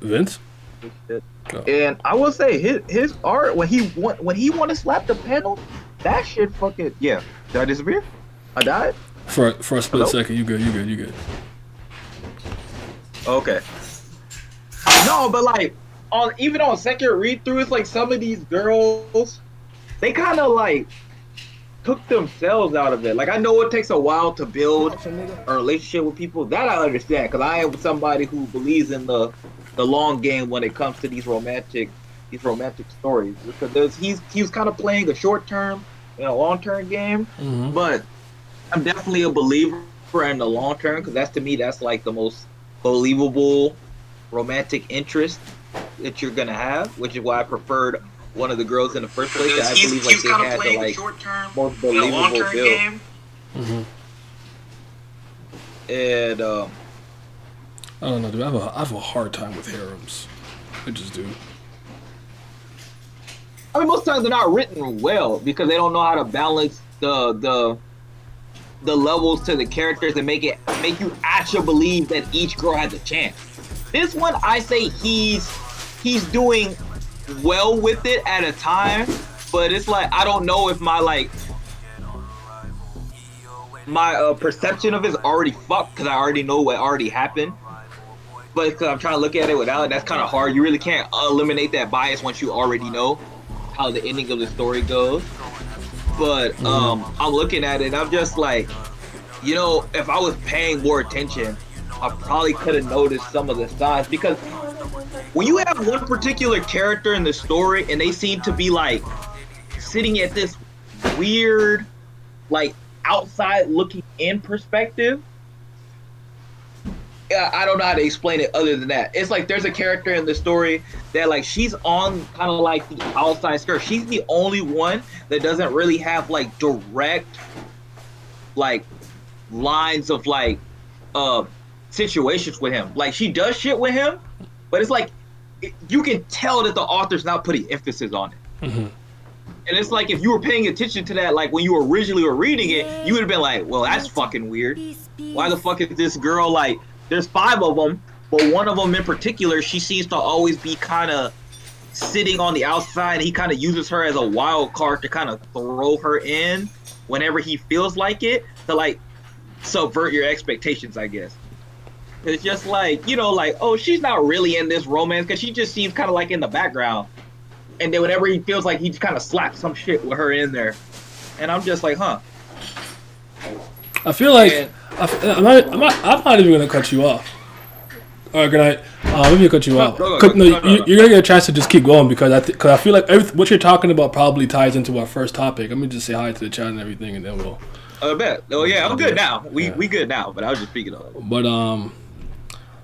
Vince? Shit. Oh. And I will say his art when he want to slap the panel, that shit fucking yeah. Did I disappear? I died. For a split Hello? second, you good. Okay. No, but like on even on second read through, it's like some of these girls they kind of like took themselves out of it. Like I know it takes a while to build a relationship with people. That I understand because I am somebody who believes in the long game when it comes to these romantic stories. Because he was kind of playing a short term and a long term game, but I'm definitely a believer in the long term because that's to me that's like the most believable romantic interest that you're gonna have, which is why I preferred one of the girls in the first place. That I believe like they had the like most believable build. And I don't know, dude. I have a hard time with harems. I just do. I mean, most times they're not written well because they don't know how to balance the levels to the characters and make you actually believe that each girl has a chance. This one, I say he's doing well with it at a time, but it's like I don't know if my perception of it is already fucked because I already know what already happened. But because I'm trying to look at it without it, that's kind of hard. You really can't eliminate that bias once you already know how the ending of the story goes. But I'm looking at it and I'm just like, if I was paying more attention, I probably could have noticed some of the signs because when you have one particular character in the story and they seem to be like sitting at this weird, like outside looking in perspective, I don't know how to explain it other than that. It's like there's a character in the story that like she's on kind of like the outside skirt. She's the only one that doesn't really have like direct like lines of like situations with him. Like she does shit with him, but it's like you can tell that the author's not putting emphasis on it. And it's like if you were paying attention to that, like when you originally were reading it, you would have been like, "Well, that's fucking weird. Why the fuck is this girl like?" There's 5 of them, but one of them in particular, she seems to always be kind of sitting on the outside. He kind of uses her as a wild card to kind of throw her in whenever he feels like it to like subvert your expectations, I guess. It's just like, like, oh, she's not really in this romance because she just seems kind of like in the background. And then whenever he feels like he just kind of slaps some shit with her in there. And I'm just like, huh. I feel like I'm not even gonna cut you off. All right, good night. Let me cut you off. No, you're gonna get a chance to just keep going because I feel like what you're talking about probably ties into our first topic. Let me just say hi to the chat and everything, and then we'll. I bet. Oh yeah, I'm good now. We good now. But I was just speaking of it. But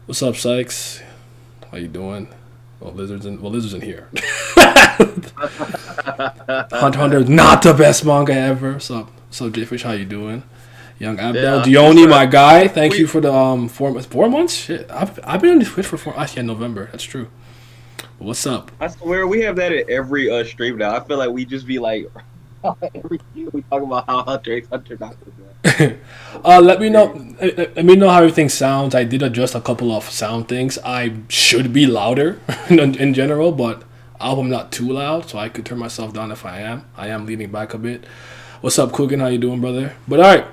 what's up, Sykes? How you doing? Well, lizards in here. Hunter is not the best manga ever. So J-Fish, how you doing? Young Abdel Dioni, my guy. Thank you for the 4 months. Shit, I've been on this Twitch for 4. Actually, November. That's true. But what's up? I swear we have that at every stream now. I feel like we just be like every stream we talk about how Hunter X Hunter not good. Let me know how everything sounds. I did adjust a couple of sound things. I should be louder in general, but I hope I'm not too loud, so I could turn myself down if I am. I am leaning back a bit. What's up, Coogan? How you doing, brother? But all right,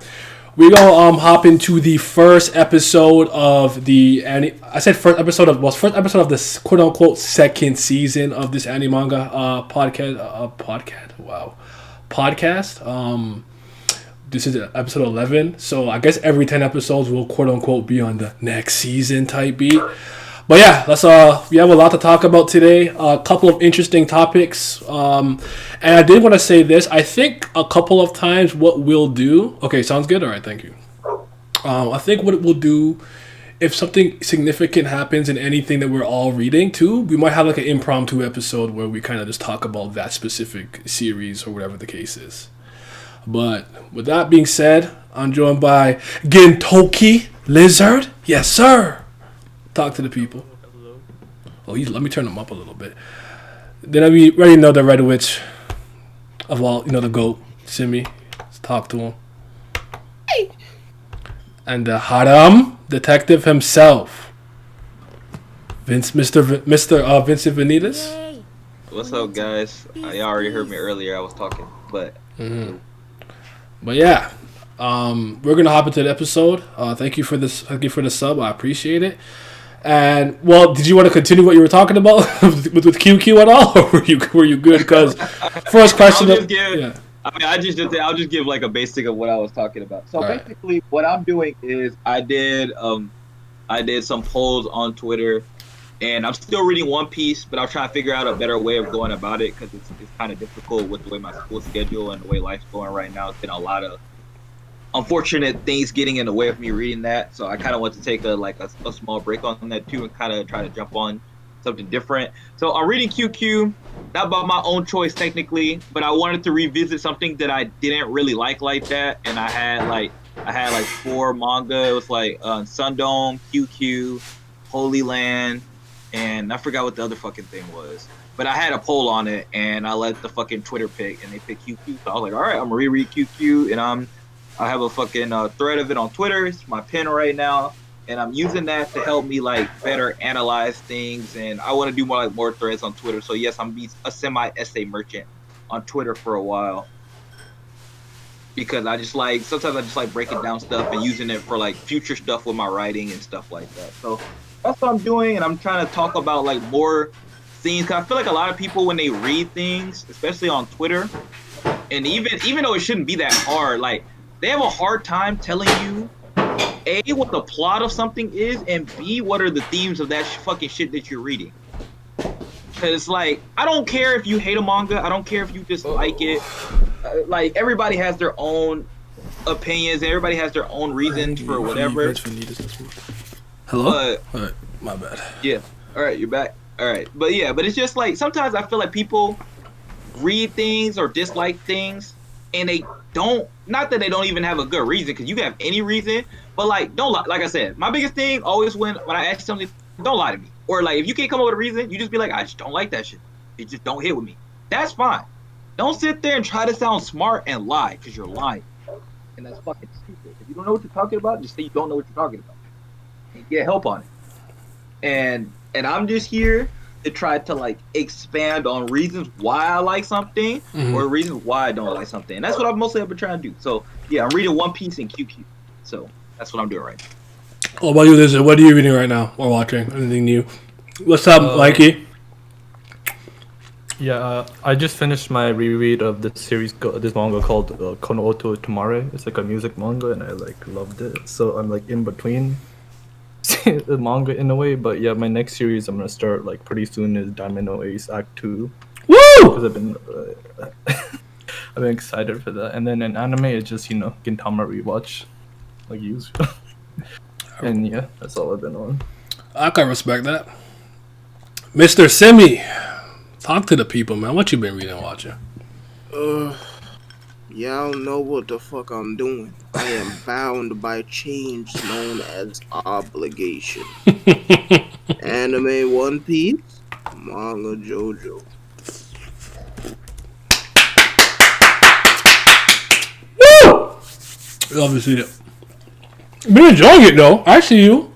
we gonna hop into the first episode of the first episode of this quote unquote second season of this AniManga podcast. Wow, podcast. This is episode 11, so I guess every 10 episodes will quote unquote be on the next season type beat. But yeah, we have a lot to talk about today. A couple of interesting topics. And I did want to say this. I think a couple of times what we'll do... Okay, sounds good? All right, thank you. I think what we'll do, if something significant happens in anything that we're all reading too, we might have like an impromptu episode where we kind of just talk about that specific series or whatever the case is. But with that being said, I'm joined by Gintoki Lizard. Yes, sir. Talk to the people. Oh, let me turn them up a little bit. Then we already know the Red Witch of all, the GOAT, Simi. Let's talk to him. Hey. And the Haram detective himself, Vincent Vanitas. What's up, guys? Y'all already heard me earlier. I was talking, but But yeah, we're gonna hop into the episode. Thank you for this. Thank you for the sub. I appreciate it. And well, did you want to continue what you were talking about with QQ at all, or were you good? Because first question. I'll just give like a basic of what I was talking about. So basically, what I'm doing is I did some polls on Twitter, and I'm still reading One Piece, but I'm trying to figure out a better way of going about it because it's kind of difficult with the way my school schedule and the way life's going right now. It's been a lot of unfortunate things getting in the way of me reading that, so I kind of want to take a small break on that too and kind of try to jump on something different. So I'm reading QQ, not by my own choice technically, but I wanted to revisit something that I didn't really like that, and I had 4 manga. It was like Sundome, QQ, Holy Land, and I forgot what the other fucking thing was. But I had a poll on it, and I let the fucking Twitter pick, and they picked QQ. So I was like, all right, I'm gonna reread QQ, and I have a fucking thread of it on Twitter. It's my pen right now, and I'm using that to help me like better analyze things. And I want to do more threads on Twitter. So yes, I'm be a semi-essay merchant on Twitter for a while because sometimes I just like breaking down stuff and using it for like future stuff with my writing and stuff like that. So that's what I'm doing, and I'm trying to talk about like more things. Cause I feel like a lot of people when they read things, especially on Twitter, and even though it shouldn't be that hard, like. They have a hard time telling you, A, what the plot of something is, and B, what are the themes of that fucking shit that you're reading. Because, like, I don't care if you hate a manga. I don't care if you dislike it. Like, everybody has their own opinions. Everybody has their own reasons for whatever. Hello? All right, my bad. Yeah. All right, you're back. All right. But, yeah, but it's just, like, sometimes I feel like people read things or dislike things, and they don't, not that they don't even have a good reason, because you can have any reason, but like, don't lie. Like I said, my biggest thing always when I ask something, don't lie to me. Or like, if you can't come up with a reason, you just be like, I just don't like that shit. It just don't hit with me. That's fine. Don't sit there and try to sound smart and lie, because you're lying. And that's fucking stupid. If you don't know what you're talking about, just say you don't know what you're talking about. And get help on it. And I'm just here to try to like expand on reasons why I like something or reasons why I don't like something. And that's what I've mostly been trying to do. So yeah, I'm reading One Piece and QQ. So that's what I'm doing right now. What about you, Lizard? What are you reading right now or watching? Anything new? What's up, Mikey? Yeah, I just finished my reread of this manga called Kono Oto Tomare. It's like a music manga, and I like loved it. So I'm like in between the manga in a way, but yeah, my next series I'm gonna start like pretty soon is Domino Ace Act 2. Woo! Because I've been excited for that. And then in anime, it's just Gintama rewatch, like usual. And yeah, that's all I've been on. I can respect that. Mr. Simi, talk to the people, man. What you been reading and watching? Y'all know what the fuck I'm doing. I am bound by chains known as obligation. Anime One Piece, manga JoJo. Woo! Love to see it. Been enjoying it though. I see you.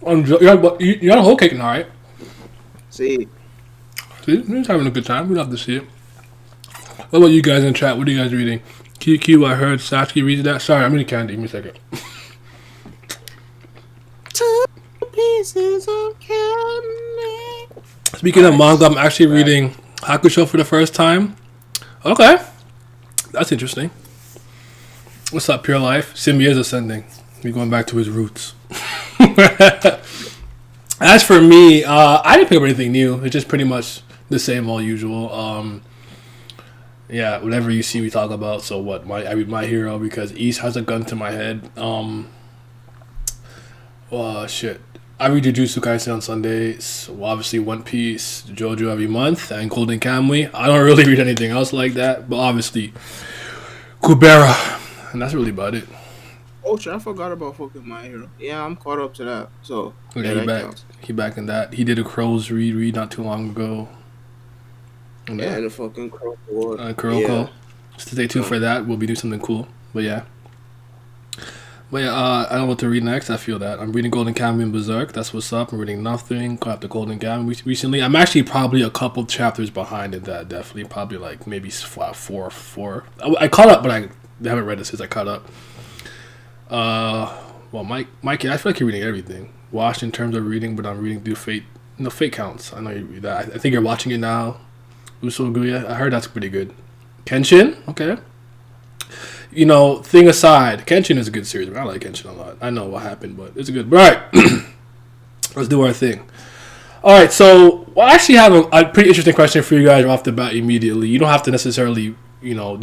You're on a whole cake now, right? See, you're just having a good time. We love to see it. What about you guys in chat? What are you guys reading? QQ, I heard Satsuki reads that. Sorry, I'm eating candy. Give me a second. 2 pieces of candy. Speaking of manga, I'm actually reading Hakusho for the first time. Okay. That's interesting. What's up, Pure Life? Simi is ascending. We're going back to his roots. As for me, I didn't pick up anything new. It's just pretty much the same all usual. Yeah, whatever you see we talk about. So what? I read My Hero because East has a gun to my head. Shit. I read Jujutsu Kaisen on Sundays. Well, obviously One Piece, JoJo every month, and Golden Kamuy. I don't really read anything else like that, but obviously Kubera, and that's really about it. Oh shit, I forgot about fucking My Hero. Yeah, I'm caught up to that. So okay, yeah, he back in that. He did a Crows read not too long ago. And the fucking Kuroko. Stay tuned for that. We'll be doing something cool. But yeah. But yeah, I don't know what to read next. I feel that. I'm reading Golden Kamuy and Berserk. That's what's up. I'm reading Nothing. Caught up to Golden Kamuy recently. I'm actually probably a couple chapters behind in that, definitely. Probably like maybe four. I caught up, but I haven't read it since I caught up. Well, Mikey, I feel like you're reading everything. Watched in terms of reading, but I'm reading through Fate. No, Fate counts. I know you read that. I think you're watching it now. Usoguya. I heard that's pretty good. Kenshin? Okay. You know, thing aside, Kenshin is a good series. I like Kenshin a lot. I know what happened, but it's a good. Right, let's do our thing. All right, so I actually have a pretty interesting question for you guys off the bat immediately. You don't have to necessarily,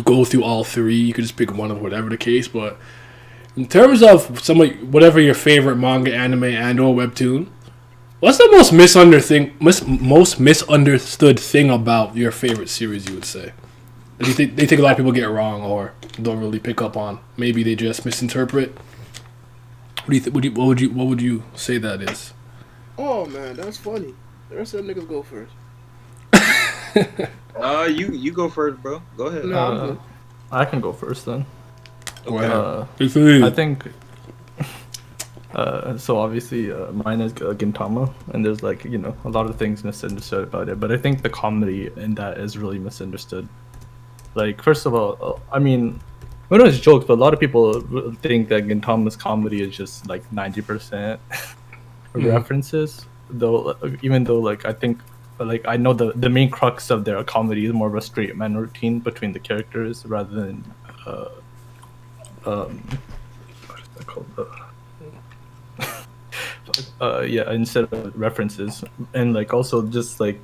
go through all three. You could just pick one of whatever the case. But in terms of whatever your favorite manga, anime, and/or webtoon, what's the most misunderstood thing about your favorite series? You would say. They think a lot of people get wrong or don't really pick up on. Maybe they just misinterpret. What do you what would you say that is? Oh man, that's funny. The rest of the niggas go first. You go first, bro. Go ahead. No, I can go first then. I think. So obviously, mine is Gintama, and there's a lot of things misunderstood about it. But I think the comedy in that is really misunderstood. Like, first of all, I mean, we know it's jokes, but a lot of people think that Gintama's comedy is just like 90% references. Though, even though I think, I know the main crux of their comedy is more of a straight man routine between the characters rather than what is that called? Instead of references, and also just they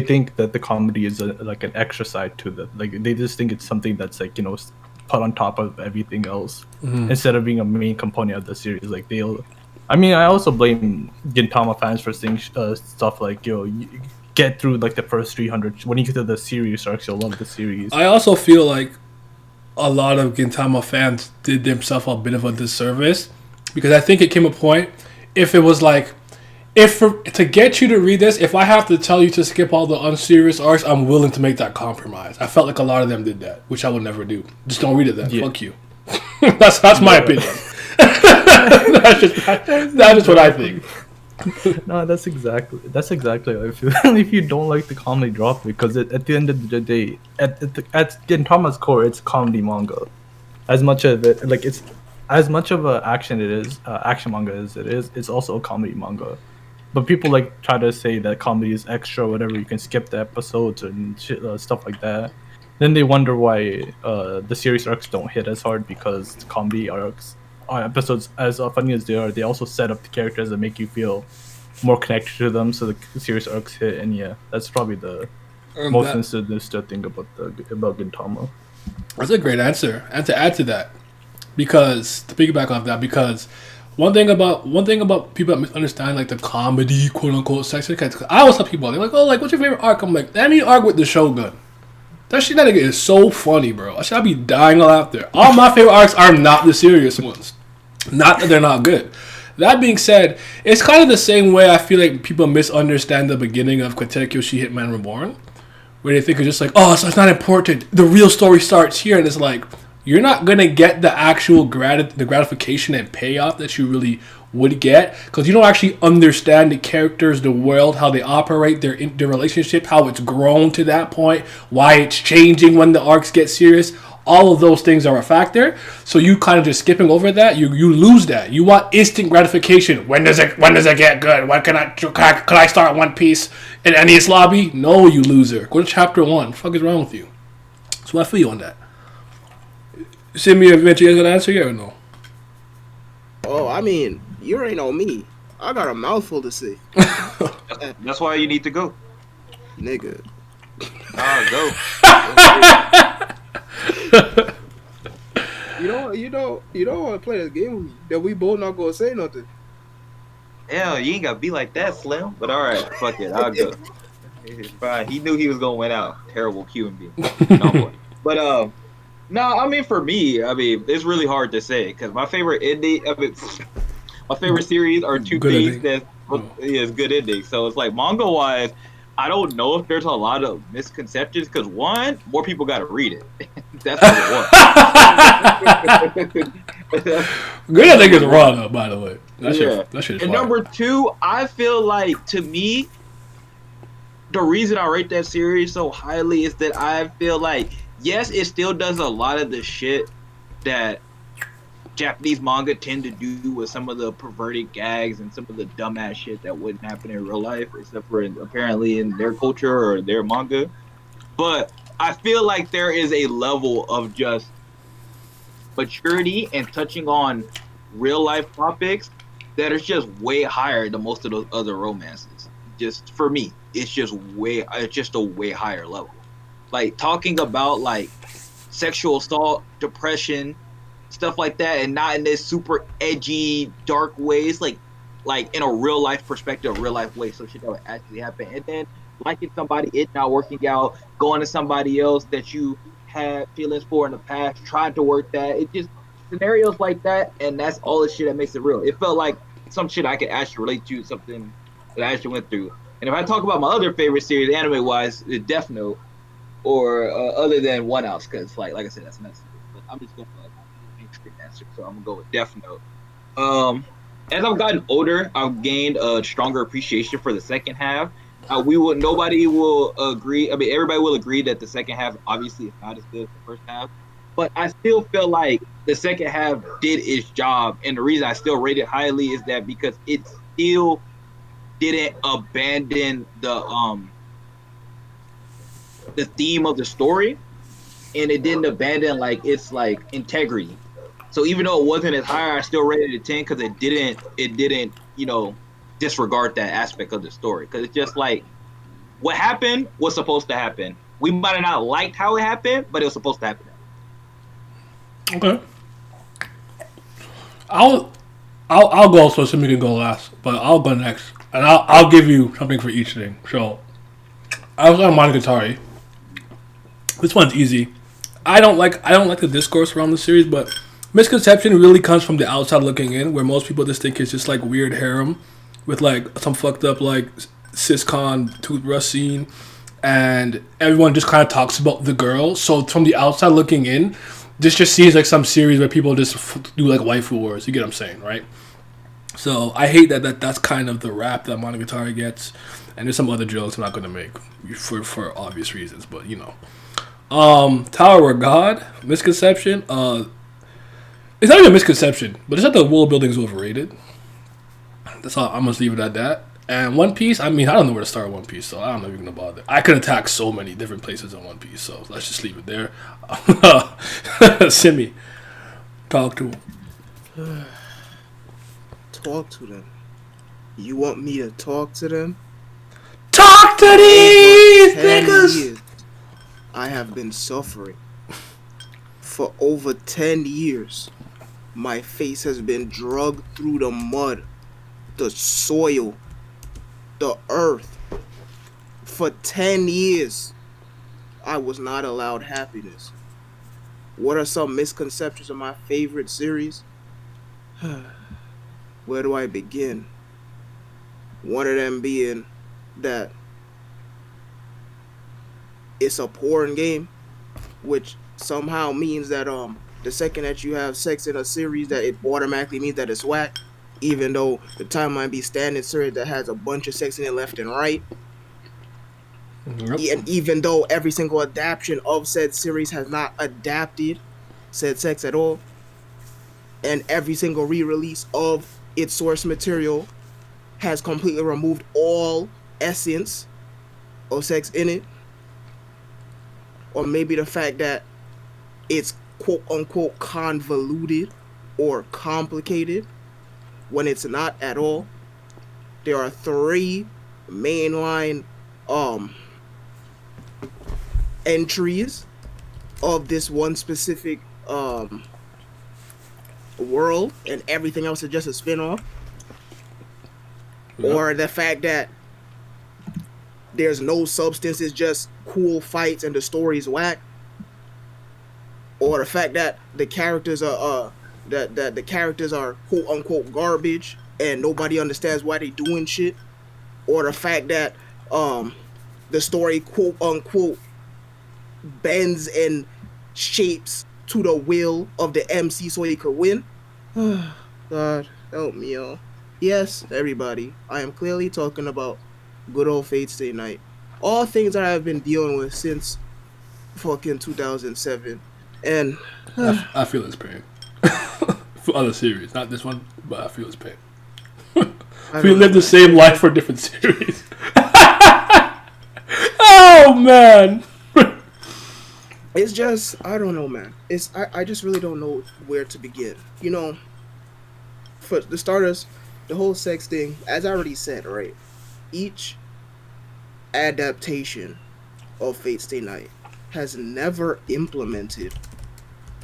think that the comedy is an extra side to the they just think it's something that's put on top of everything else instead of being a main component of the series. I also blame Gintama fans for saying stuff you get through the first 300. When you get to the series arcs, you'll love the series. I also feel like a lot of Gintama fans did themselves a bit of a disservice because I think it came a point. If it was to get you to read this, if I have to tell you to skip all the unserious arcs, I'm willing to make that compromise. I felt like a lot of them did that, which I would never do. Just don't read it then. Yeah. Fuck you. that's my opinion. that's just what I think. No, that's exactly how I feel. If you don't like the comedy, drop it, because at the end of the day, at Gintama's core, it's comedy manga. As much of it, it's as much of a action manga as it is, it's also a comedy manga. But people try to say that comedy is extra, whatever. You can skip the episodes and stuff like that. Then they wonder why the series arcs don't hit as hard, because the comedy episodes, as funny as they are, they also set up the characters that make you feel more connected to them, so the series arcs hit. And yeah, that's probably the most misunderstood thing about Gintama. That's a great answer. And to add to that, because to piggyback off that, because one thing about people that misunderstand the comedy quote unquote section, because I always tell people, they're like, oh, what's your favorite arc? I'm like, that new arc with the Shogun. That nigga is so funny, bro. I should be dying of laughter. All my favorite arcs are not the serious ones. Not that they're not good. That being said, it's kind of the same way I feel like people misunderstand the beginning of Kotekyo Hitman Reborn, where they think it's just oh, so it's not important. The real story starts here, and it's you're not gonna get the actual gratification and payoff that you really would get, because you don't actually understand the characters, the world, how they operate, their relationship, how it's grown to that point, why it's changing when the arcs get serious. All of those things are a factor. So you kind of just skipping over that, you lose that. You want instant gratification. When does it get good? When can I start One Piece in NES lobby? No, you loser. Go to chapter 1. What the fuck is wrong with you? So I feel you on that. Send me eventually. You guys gonna answer, yeah or no? Oh, I mean, you ain't on me. I got a mouthful to say. That's why you need to go, nigga. Go. You don't want to play this game with me. That we both not gonna say nothing. Hell, you ain't gotta be like that, Slim. But all right, fuck it, I'll go. It's fine. He knew he was gonna win out. Terrible human being. No, but no, I mean, for me, it's really hard to say, because my favorite ending, my favorite series are two good things ending. is good endings. So it's manga wise, I don't know if there's a lot of misconceptions, because one, more people got to read it. That's number one. Good, I think it's raw though. By the way, that shit is And fire. number 2, I feel like, to me, the reason I rate that series so highly is that I feel like, yes, it still does a lot of the shit that Japanese manga tend to do with some of the perverted gags and some of the dumbass shit that wouldn't happen in real life, except for apparently in their culture or their manga. But I feel like there is a level of just maturity and touching on real life topics that is just way higher than most of those other romances. Just for me, it's just a way higher level. Like talking about like sexual assault, depression, stuff like that, and not in this super edgy, dark ways, like in a real life perspective, real life way, so shit that would actually happen. And then liking somebody, it not working out, going to somebody else that you had feelings for in the past, trying to work that. It just scenarios like that, and that's all the shit that makes it real. It felt like some shit I could actually relate to, something that I actually went through. And if I talk about my other favorite series, anime wise, Death Note, or other than One House, because like I said, that's another series. But I'm just going for mainstream answer, so I'm gonna go with Death Note. As I've gotten older, I've gained a stronger appreciation for the second half. Nobody will agree. I mean, everybody will agree that the second half obviously is not as good as the first half, but I still feel like the second half did its job, and the reason I still rate it highly is that because it still didn't abandon the theme of the story, and it didn't abandon like its like integrity. So even though it wasn't as high, I still rated it 10 because it didn't disregard that aspect of the story, because it's just like what happened was supposed to happen. We might have not liked how it happened, but it was supposed to happen. Okay. I'll go so Simi can go last, but I'll go next, and I'll give you something for each thing. So I was on Monogatari. This one's easy. I don't like the discourse around the series, but misconception really comes from the outside looking in, where most people just think it's just like weird harem with like some fucked up like siscon toothbrush scene, and everyone just kind of talks about the girl. So from the outside looking in, this just seems like some series where people just do like waifu wars. You get what I'm saying, right? So I hate that's kind of the rap that Monogatari gets, and there's some other jokes I'm not gonna make for obvious reasons, but you know. Tower of God, misconception. It's not even a misconception, but it's that the world building is overrated. That's all. I must leave it at that. And One Piece, I mean, I don't know where to start One Piece, so I don't know if you're gonna bother. I could attack so many different places in One Piece, so let's just leave it there. Simi, talk to him. Talk to them. You want me to talk to them? Talk to these 10 niggas! years, I have been suffering. For over 10 years, my face has been dragged through the mud, the soil, the earth. For 10 years, I was not allowed happiness. What are some misconceptions of my favorite series? Where do I begin? One of them being that it's a porn game, which somehow means that the second that you have sex in a series, that it automatically means that it's whack, even though the time might be standard series that has a bunch of sex in it left and right. Yep. And even though every single adaptation of said series has not adapted said sex at all, and every single re-release of its source material has completely removed all essence of sex in it, or maybe the fact that it's quote-unquote convoluted or complicated when it's not at all. There are 3 mainline entries of this one specific world, and everything else is just a spin-off. Yep. Or the fact that there's no substance, it's just cool fights and the story's whack. Or the fact that the characters are that the characters are quote unquote garbage and nobody understands why they doing shit. Or the fact that the story quote unquote bends and shapes to the will of the MC so he could win. God, help me, y'all. Yes, everybody, I am clearly talking about good old Fate Stay Night. All things that I've been dealing with since fucking 2007. And I feel his pain. For other series, not this one, but I feel his pain. I We don't live know, the same life for different series. Oh man. it's just, I don't know, man. I just really don't know where to begin. You know, for the starters, the whole sex thing, as I already said, right? Each adaptation of Fate Stay Night has never implemented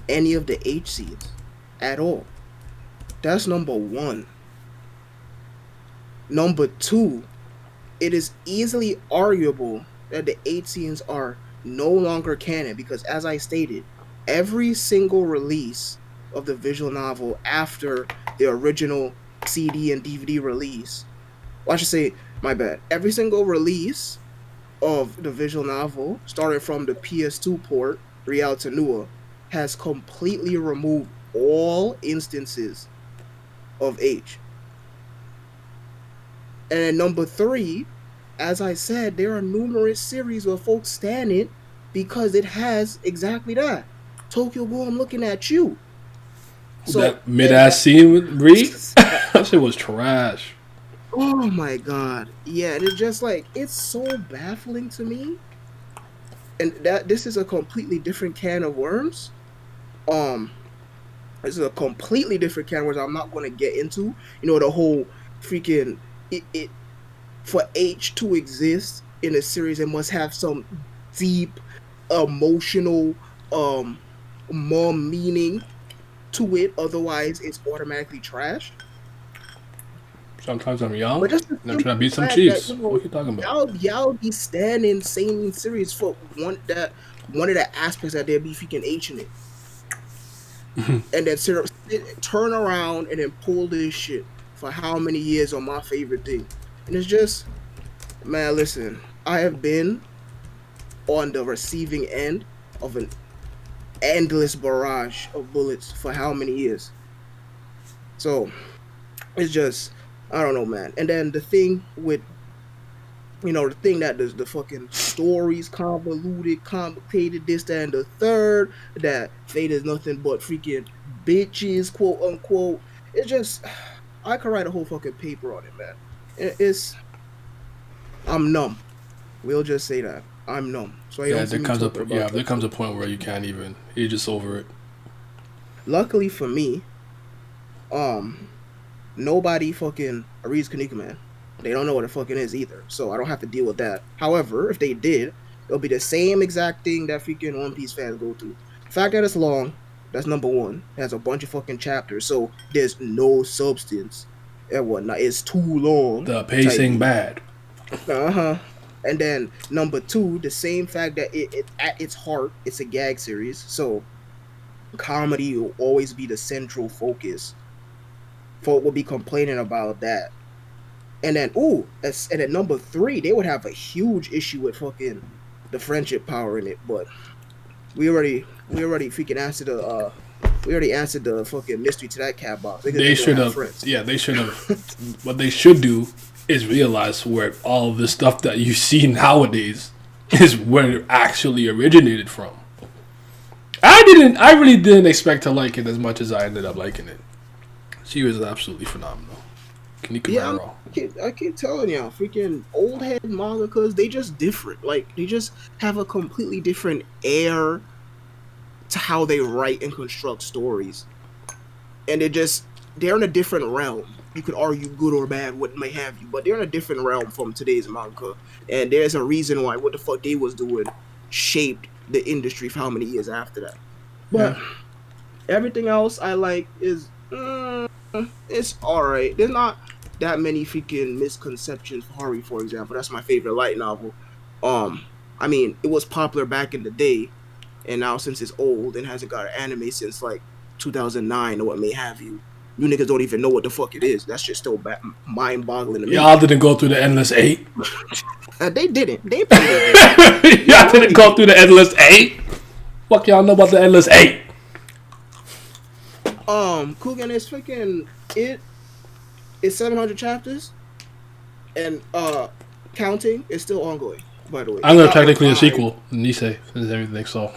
any of the H scenes at all. That's number one. Number two, it is easily arguable that the H scenes are no longer canon because, as I stated, every single release of the visual novel after the original CD and DVD release, well, I should say, my bad, every single release of the visual novel, starting from the PS2 port, Real Tenua, has completely removed all instances of H. And then number three, as I said, there are numerous series where folks stand it because it has exactly that. Tokyo Ghoul, I'm looking at you. So That mid ass scene with Reed, uh, that shit was trash. oh my god. Yeah, and it's just like it's so baffling to me. And that this is a completely different can of worms. Um this is a completely different can of worms I'm not gonna get into. You know, the whole freaking it for H to exist in a series, it must have some deep emotional more meaning to it, otherwise it's automatically trashed. Sometimes I'm young But just the and I'm trying to simple beat some fact that, Chiefs. What are you talking about? y'all be standing same series for one of the aspects that there be freaking H in it, and then turn around and then pull this shit for how many years on my favorite thing, and it's just, man, listen, I have been on the receiving end of an endless barrage of bullets for how many years. So it's just, I don't know, man. And then the thing with, the thing that the fucking stories convoluted, complicated, this, that, and the third, that Fate is nothing but freaking bitches, quote unquote. It's just, I could write a whole fucking paper on it, man. It's, I'm numb. We'll just say that. I'm numb. So I Yeah, don't see there me comes a talking about there comes a point where you can't even. You're just over it. Luckily for me, nobody fucking reads Kanika, man. They don't know what it fucking is either, so I don't have to deal with that. However, if they did, it'll be the same exact thing that freaking One Piece fans go through. The fact that it's long, that's number one. It has a bunch of fucking chapters, so there's no substance and whatnot. It's too long. The pacing type bad. Uh-huh. And then number two, the same fact that it at its heart, it's a gag series, so comedy will always be the central focus. Folk will be complaining about that. And then and then number three, they would have a huge issue with fucking the friendship power in it, but we already freaking answered the fucking mystery to that cat box. They should have. Yeah, they should have. What they should do is realize where all of the stuff that you see nowadays is where it actually originated from. I really didn't expect to like it as much as I ended up liking it. She was absolutely phenomenal. Yeah, I keep telling y'all, freaking old head mangakas, they just different. Like, they just have a completely different air to how they write and construct stories. And they're in a different realm. You could argue good or bad, what may have you, but they're in a different realm from today's manga. And there's a reason why what the fuck they was doing shaped the industry for how many years after that. But everything else I like is, it's alright. There's not that many freaking misconceptions for Hari, for example. That's my favorite light novel. I mean, it was popular back in the day, and now since it's old and hasn't got an anime since like 2009 or what may have you, you niggas don't even know what the fuck it is. That's just still mind-boggling to me. Y'all didn't go through the Endless 8? They didn't. They didn't. Y'all didn't go through the Endless 8? Fuck y'all know about the Endless 8? Coogan is freaking it. It's 700 chapters, and counting is still ongoing. By the way, I'm gonna technically a sequel, Nisei and everything. So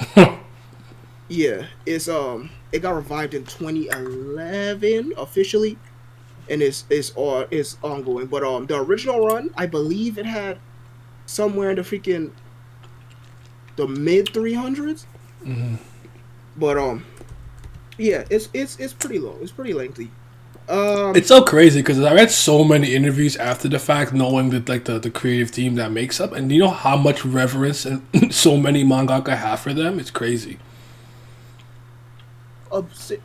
yeah, it's it got revived in 2011 officially, and it's ongoing. But the original run, I believe it had somewhere in the mid 300s. But yeah, it's pretty low. It's pretty lengthy. it's so crazy because I read so many interviews after the fact, knowing that like the creative team that makes up, and you know how much reverence and so many mangaka have for them. It's crazy.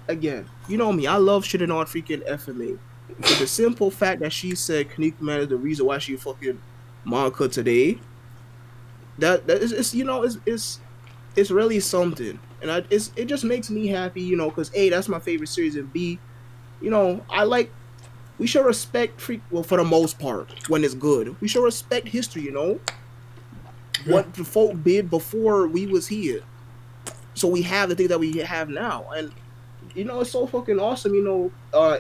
Again, you know me. I love shitting on freaking FMA. But the simple fact that she said Kinnikuman is the reason why she fucking manga today, that is, it's you know it's really something, and it just makes me happy, you know, because A, that's my favorite series, and B, you know, we should respect well, for the most part, when it's good, we should respect history, you know, what the folk did before we was here, so we have the things that we have now, and you know, it's so fucking awesome, you know.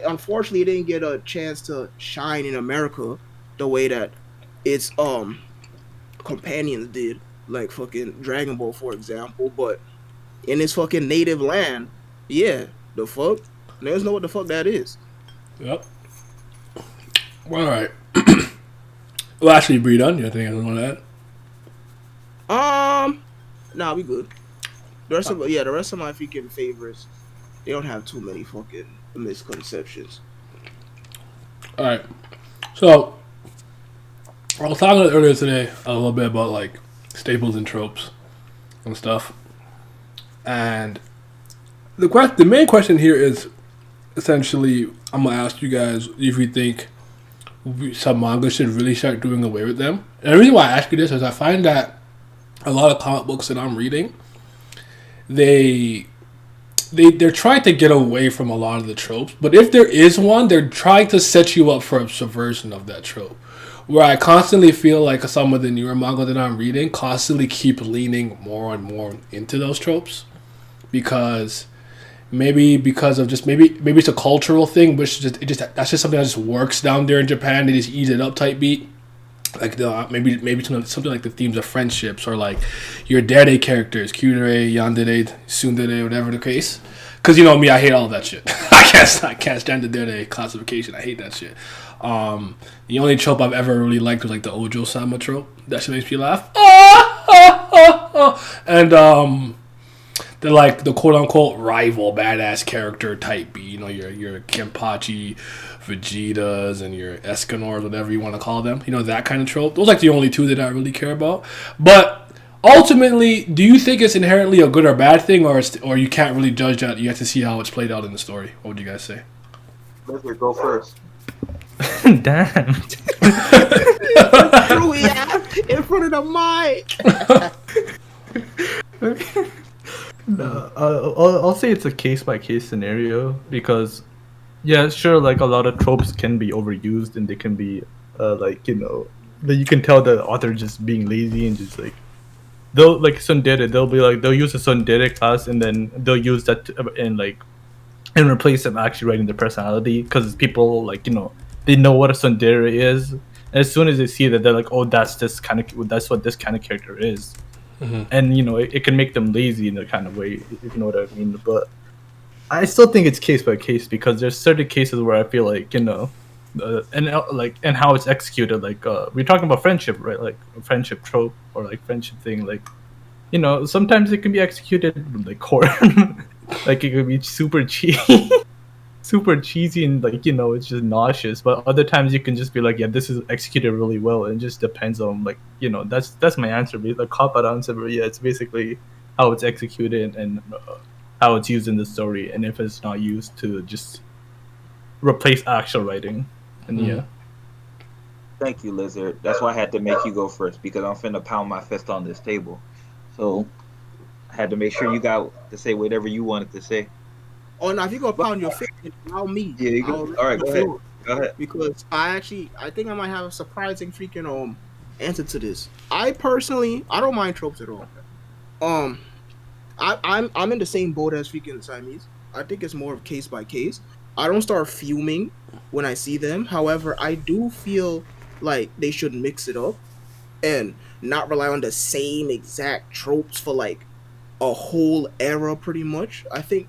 Unfortunately, it didn't get a chance to shine in America the way that its companions did, like fucking Dragon Ball, for example, but in its fucking native land, yeah, the fuck, niggas know what the fuck that is. Yep. Well, all right. Well, actually, Bree, done. You think I don't know that? Nah, we good. The rest of my freaking favorites, they don't have too many fucking misconceptions. All right. So, I was talking earlier today a little bit about like staples and tropes and stuff, and the main question here is essentially, I'm gonna ask you guys if you think some manga should really start doing away with them. And the reason why I ask you this is I find that a lot of comic books that I'm reading, they're trying to get away from a lot of the tropes, but if there is one, they're trying to set you up for a subversion of that trope. Where I constantly feel like some of the newer manga that I'm reading constantly keep leaning more and more into those tropes, because of just maybe it's a cultural thing, which that's just something that just works down there in Japan. They just ease it up type beat. Like maybe something like the themes of friendships, or like your dere characters, kyurei, yandere, tsundere, whatever the case. Because you know me, I hate all that shit. I can't stand the dere classification. I hate that shit. The only trope I've ever really liked was like the Ojo-sama trope. That shit makes me laugh. And the quote unquote rival badass character type B. You know, your Kenpachi, Vegetas, and your Escanors, whatever you want to call them. You know, that kind of trope. Those are like the only two that I really care about. But ultimately, do you think it's inherently a good or bad thing, or you can't really judge that? You have to see how it's played out in the story. What would you guys say? Let's go first. Damn. In front of the mic. No, I'll say it's a case by case scenario, because yeah, sure, like a lot of tropes can be overused, and they can be like, you know, that you can tell the author just being lazy and just like they'll like tsundere, they'll use a tsundere class, and then they'll use that and replace them actually writing their personality, because people, like, you know, they know what a tsundere is, and as soon as they see that, they're like, oh, that's what this kind of character is. Mm-hmm. And you know, it can make them lazy in a kind of way, if you know what I mean. But I still think it's case by case, because there's certain cases where I feel like, you know, and how it's executed. Like we're talking about friendship, right? Like a friendship trope, or like friendship thing. Like, you know, sometimes it can be executed like core, like it could be super cheesy, super cheesy, and like, you know, it's just nauseous. But other times you can just be like, yeah, this is executed really well. And it just depends on, like, you know, that's my answer. The cop-out answer, but yeah, it's basically how it's executed and how it's used in the story, and if it's not used to just replace actual writing. And yeah. Thank you, Lizard. That's why I had to make you go first, because I'm finna pound my fist on this table. So I had to make sure you got to say whatever you wanted to say. Oh, now if you go pound your fist, allow me. Yeah, you go. All right, go ahead. Go ahead. Because I think I might have a surprising freaking answer to this. I personally, I don't mind tropes at all. I'm in the same boat as freaking Siamese. I think it's more of case by case. I don't start fuming when I see them. However, I do feel like they should mix it up and not rely on the same exact tropes for like a whole era pretty much. I think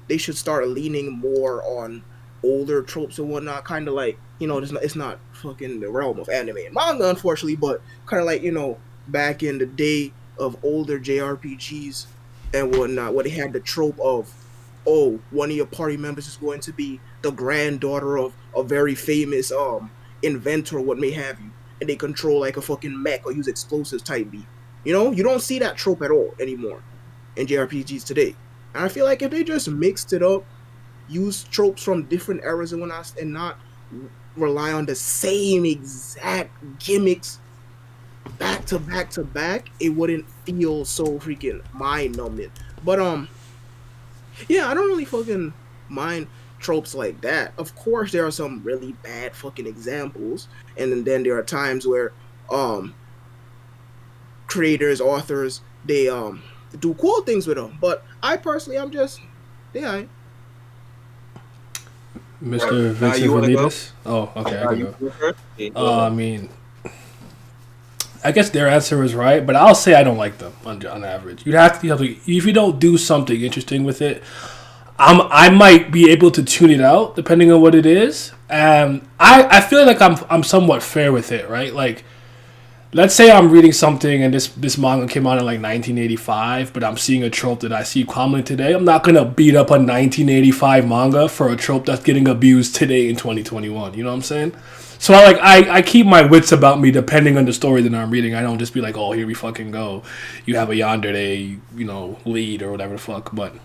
they should start leaning more on older tropes and whatnot, kind of like, it's not fucking the realm of anime and manga, unfortunately, but kind of like, back in the day of older JRPGs and whatnot, where they had the trope of, oh, one of your party members is going to be the granddaughter of a very famous inventor or what may have you, and they control like a fucking mech or use explosives type beat. You don't see that trope at all anymore in JRPGs today. And I feel like if they just mixed it up, use tropes from different eras and whatnot, and not rely on the same exact gimmicks back to back to back, it wouldn't feel so freaking mind numbing. But yeah, I don't really fucking mind tropes like that. Of course, there are some really bad fucking examples, and then there are times where creators, authors, they do cool things with them. But I personally, I'm just yeah. Mr. Vincent you wanna go? Vanitas? Oh, okay, I can You go. go first? Yeah, go I ahead. mean, I guess their answer is right, but I'll say I don't like them on average. You'd have to if you don't do something interesting with it, I might be able to tune it out depending on what it is. I feel like I'm somewhat fair with it, right? Like, let's say I'm reading something and this manga came out in like 1985, but I'm seeing a trope that I see commonly today. I'm not gonna beat up a 1985 manga for a trope that's getting abused today in 2021. You know what I'm saying? So I keep my wits about me depending on the story that I'm reading. I don't just be like, oh, here we fucking go. You have a yandere, lead or whatever the fuck. But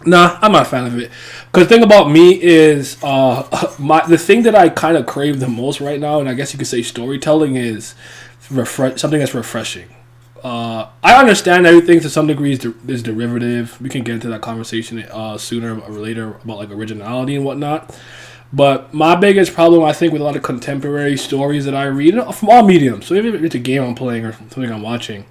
nah, I'm not a fan of it. Because the thing about me is the thing that I kind of crave the most right now, and I guess you could say storytelling, is something that's refreshing. I understand everything to some degree is derivative. We can get into that conversation sooner or later about like originality and whatnot. But my biggest problem, I think, with a lot of contemporary stories that I read from all mediums, so even if it's a game I'm playing or something I'm watching,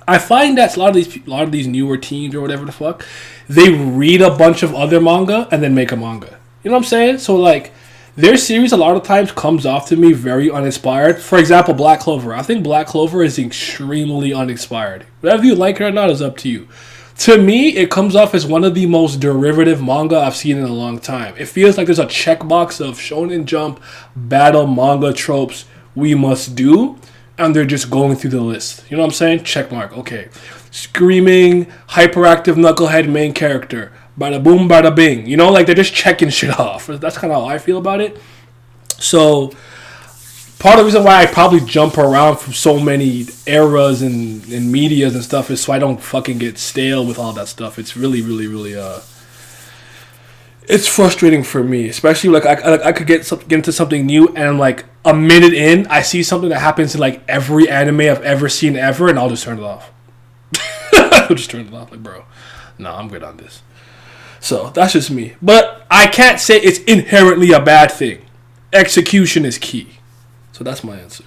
I find that a lot of these newer teens or whatever the fuck, they read a bunch of other manga and then make a manga. You know what I'm saying? So like, their series a lot of times comes off to me very uninspired. For example, Black Clover. I think Black Clover is extremely uninspired. Whether you like it or not is up to you. To me, it comes off as one of the most derivative manga I've seen in a long time. It feels like there's a checkbox of Shonen Jump battle manga tropes we must do, and they're just going through the list. You know what I'm saying? Checkmark. Okay. Screaming, hyperactive knucklehead main character. Bada boom, bada bing. Like they're just checking shit off. That's kind of how I feel about it. So, part of the reason why I probably jump around from so many eras and medias and stuff is so I don't fucking get stale with all that stuff. It's really, really, really, it's frustrating for me. Especially, like, I could get into something new and, like, a minute in, I see something that happens in, like, every anime I've ever seen ever, and I'll just turn it off. I'll just turn it off. Like, bro, no, I'm good on this. So, that's just me. But I can't say it's inherently a bad thing. Execution is key. So that's my answer.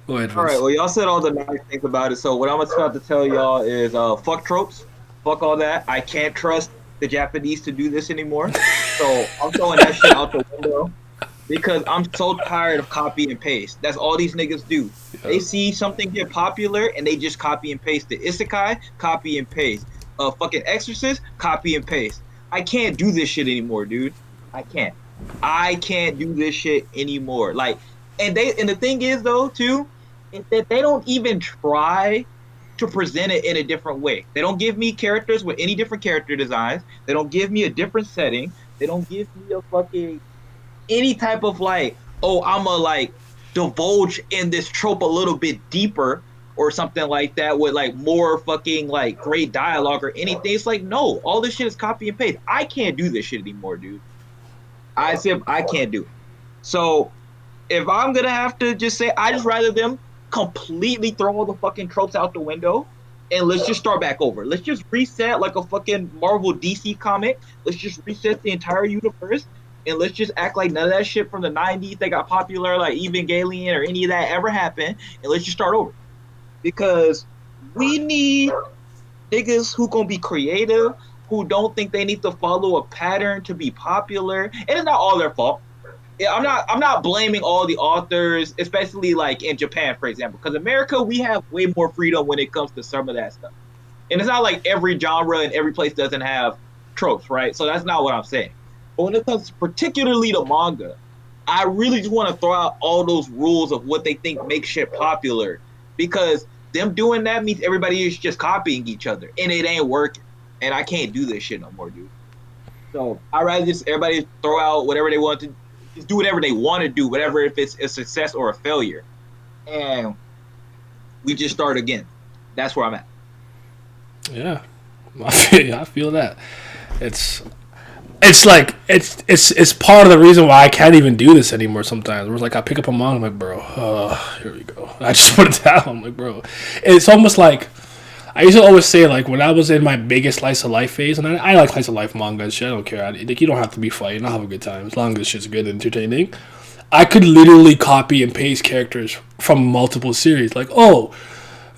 Go ahead, Vince. All right. Well, y'all said all the nice things about it. So what I'm about to tell y'all is, fuck tropes, fuck all that. I can't trust the Japanese to do this anymore. So I'm throwing that shit out the window because I'm so tired of copy and paste. That's all these niggas do. Yeah. They see something get popular and they just copy and paste it. Isekai, copy and paste. Fucking Exorcist, copy and paste. I can't do this shit anymore, dude. I can't do this shit anymore. Like, and the thing is though too, is that they don't even try to present it in a different way. They don't give me characters with any different character designs. They don't give me a different setting. They don't give me a fucking any type of like, oh, I'ma like divulge in this trope a little bit deeper or something like that with like more fucking like great dialogue or anything. It's like, no, all this shit is copy and paste. I can't do this shit anymore, dude. I can't do it. So if I'm gonna have to just say, I just rather them completely throw all the fucking tropes out the window and let's just start back over. Let's just reset like a fucking Marvel DC comic. Let's just reset the entire universe and let's just act like none of that shit from the 90s that got popular, like Evangelion or any of that ever happened, and let's just start over. Because we need niggas who gonna be creative, who don't think they need to follow a pattern to be popular, and it's not all their fault. Yeah, I'm not blaming all the authors, especially like in Japan, for example, because America we have way more freedom when it comes to some of that stuff. And it's not like every genre and every place doesn't have tropes, right? So that's not what I'm saying. But when it comes particularly to manga, I really just want to throw out all those rules of what they think makes shit popular, because them doing that means everybody is just copying each other, and it ain't working. And I can't do this shit no more, dude. So I'd rather just everybody throw out whatever they want to, just do whatever they want to do, whatever if it's a success or a failure, and we just start again. That's where I'm at. Yeah, I feel that. It's like it's part of the reason why I can't even do this anymore. Sometimes, where it's like I pick up a manga, I'm like, bro, here we go. I just put it down. I'm like, bro, it's almost like I used to always say, like, when I was in my biggest slice of life phase, and I like slice of life manga and shit. I don't care. Like, you don't have to be fighting. I'll have a good time as long as shit's good and entertaining. I could literally copy and paste characters from multiple series. Like, oh,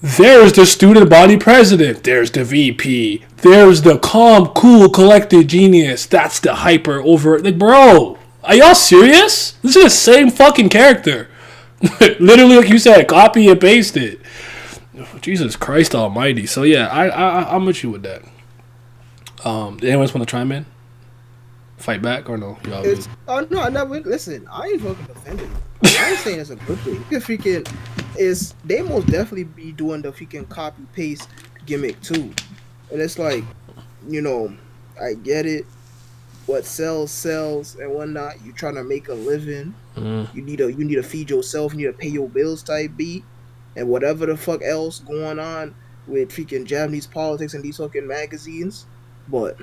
there's the student body president. There's the VP. There's the calm, cool, collected genius. That's the hyper over. Like, bro, are y'all serious? This is the same fucking character. Literally, like you said, copy and paste it. Jesus Christ Almighty. So yeah, I'm with you with that. Anyone else want to chime in? Fight back or no? Y'all good? Oh no, I never listen. I ain't fucking defending. I ain't saying it's a good thing. The freaking is they most definitely be doing the freaking copy paste gimmick too, and it's like, you know, I get it. What sells and whatnot. You trying to make a living. You need to feed yourself. You need to pay your bills type beat, and whatever the fuck else going on with freaking Japanese politics and these fucking magazines, but.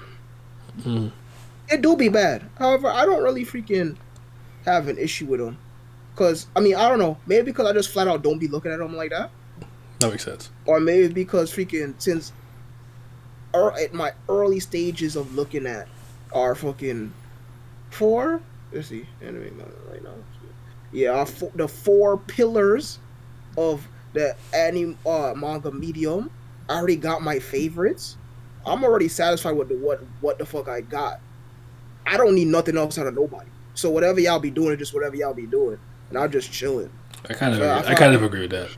It do be bad. However, I don't really freaking have an issue with them. Because, I mean, I don't know. Maybe because I just flat out don't be looking at them like that. That makes sense. Or maybe because freaking since at my early stages of looking at our fucking four. Let's see. Anime manga right now. Yeah, the 4 pillars of the anime manga medium. I already got my favorites. I'm already satisfied with what the fuck I got. I don't need nothing else out of nobody. So whatever y'all be doing is just whatever y'all be doing, and I'm just chilling. I kind of agree with that.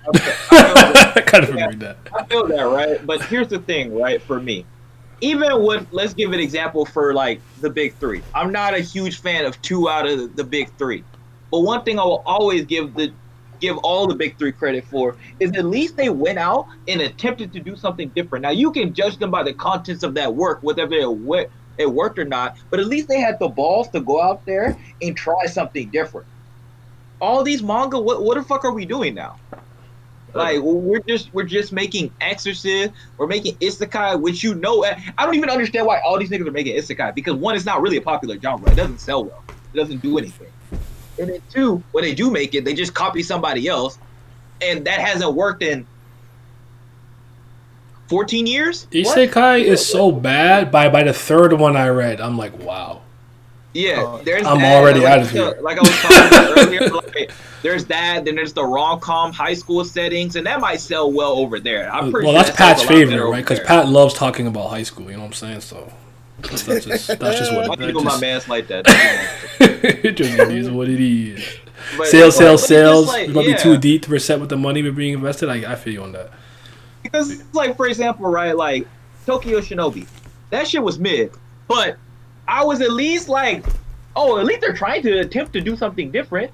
I kind of agree with that. I feel that, right? But here's the thing, right? For me, even with, let's give an example for like the big 3. I'm not a huge fan of 2 out of the big 3, but one thing I will always give all the big 3 credit for is at least they went out and attempted to do something different. Now you can judge them by the contents of that work, whether it worked or not, but at least they had the balls to go out there and try something different. All these manga, what the fuck are we doing now? Like, we're just making Exorcist, we're making Isekai, which I don't even understand why all these niggas are making Isekai, because 1, it's not really a popular genre. It doesn't sell well. It doesn't do anything. And then 2, when they do make it, they just copy somebody else, and that hasn't worked in 14 years? Isekai is so bad. By the 3rd one I read, I'm like, wow. Yeah, there's I'm that, already out of here. Like I was talking about earlier, like, there's that. Then there's the rom-com high school settings, and that might sell well over there. I'm pretty well, sure that's Pat's favorite, right? Because there. Pat loves talking about high school. You know what I'm saying? So that's just what. People my man's like that. It just is what it is. But Sales. Like, We're gonna be too deep to reset with the money we're being invested. I feel you on that. Because, like, for example, right, like Tokyo Shinobi, that shit was mid, but I was at least like, oh, at least they're trying to attempt to do something different.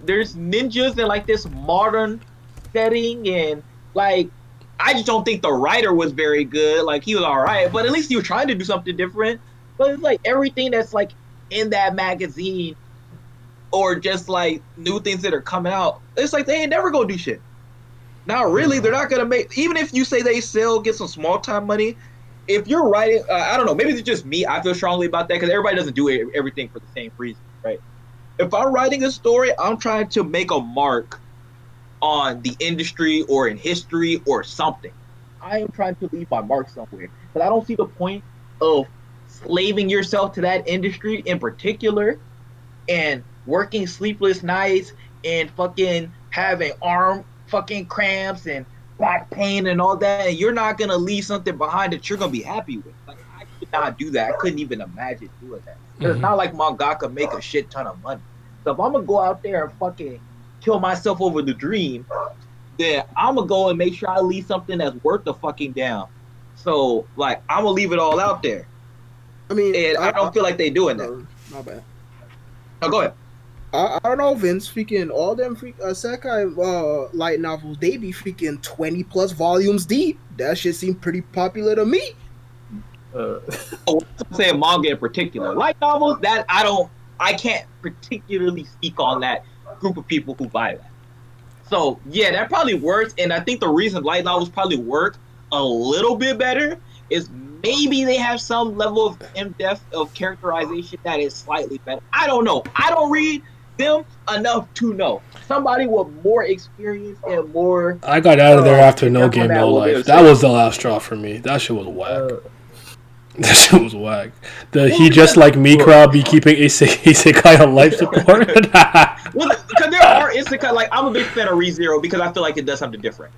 There's ninjas in like this modern setting, and like, I just don't think the writer was very good. Like, he was all right, but at least he was trying to do something different. But it's like everything that's like in that magazine, or just like new things that are coming out, it's like they ain't never gonna do shit. Not really. They're not gonna make. Even if you say they sell, get some small time money. If you're writing, I don't know. Maybe it's just me. I feel strongly about that because everybody doesn't do everything for the same reason, right? If I'm writing a story, I'm trying to make a mark on the industry or in history or something. I am trying to leave my mark somewhere, but I don't see the point of slaving yourself to that industry in particular and working sleepless nights and fucking having arm fucking cramps and back pain and all that, and you're not gonna leave something behind that you're gonna be happy with. Like, I could not do that. I couldn't even imagine doing that. It's not like mangaka make a shit ton of money. So if I'm gonna go out there and fucking kill myself over the dream, then I'm gonna go and make sure I leave something that's worth the fucking damn. So like I'm gonna leave it all out there. I mean, And I don't feel like they doing that. My bad. Oh, go ahead. I don't know, Vince. Freaking all them Sekai light novels, they be freaking 20 plus volumes deep. That shit seem pretty popular to me. I'm saying manga in particular. Light novels, that I can't particularly speak on that group of people who buy that. So yeah, that probably works. And I think the reason light novels probably work a little bit better is maybe they have some level of in-depth of characterization that is slightly better. I don't know. I don't read them enough to know. Somebody with more experience and more. I got out of there after No Game No Life. That was the last straw for me. That shit was whack. That shit was whack. He just like me crowd be keeping isekai on life support. Well, because there are isekai. Like I'm a big fan of ReZero because I feel like it does something different.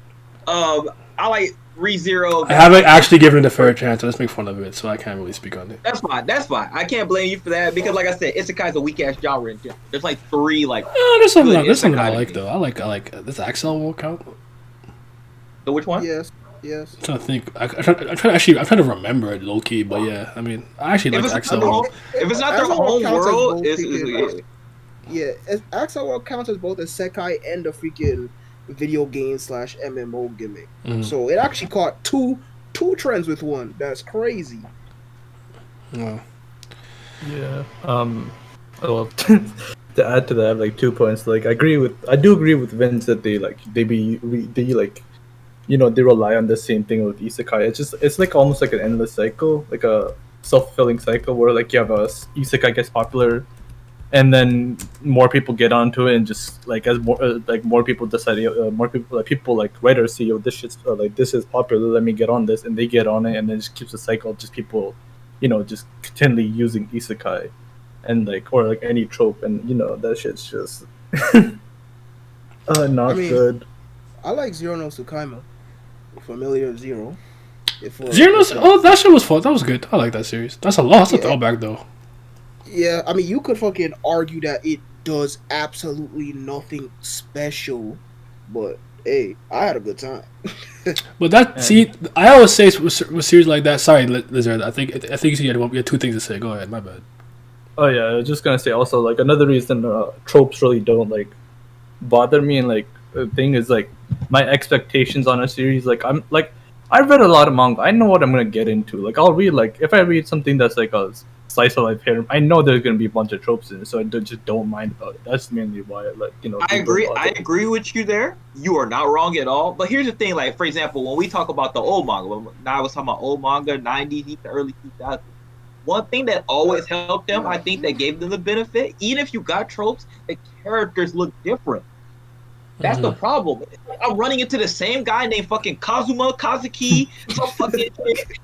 I like ReZero. I haven't actually given it a fair chance. Let's make fun of it, so I can't really speak on it. That's fine. That's fine. I can't blame you for that because, like I said, isekai is a weak ass genre in general. There's like 3 like. There's something I like though. I like this Axel will count. The which one? Yes. I'm trying to think. I'm trying to remember it low key, but yeah, I mean, I actually like Axel. If it's not their own world, it's yeah. Axel World counts as both a Sekai and a freaking video game / MMO gimmick. So it actually caught two trends with one. That's crazy. Wow. Yeah. Well, to add to that, I have like 2 points. Like I do agree with Vince that they rely on the same thing with isekai. It's like almost like an endless cycle, like a self-fulfilling cycle where like you have a isekai gets popular, and then more people get onto it, and just like as more people decide, more people like writers see, this shit's this is popular, let me get on this, and they get on it, and then it just keeps a cycle of just people, just continually using isekai, and or any trope, and that shit's just not good. I like Zero no Tsukaima. Familiar Zero. That shit was fun. That was good. I like that series. That's a throwback though. Yeah, I mean, you could fucking argue that it does absolutely nothing special, but hey, I had a good time. But I always say with series like that. Sorry, Lizard. I think you said you had 2 things to say. Go ahead. My bad. Oh yeah, I was just gonna say also like another reason tropes really don't bother me, and the thing is my expectations on a series, I've read a lot of manga. I know what I'm gonna get into. I'll read if I read something that's like a slice of life here, I know there's gonna be a bunch of tropes in it, so I just don't mind about it. That's mainly why I agree with you there. You are not wrong at all. But here's the thing, for example, when we talk about the old manga, now I was talking about old manga, 90s to early 2000s. One thing that always helped them, I think that gave them the benefit, even if you got tropes, the characters look different. That's the problem. I'm running into the same guy named fucking Kazuma Kazuki. Some fucking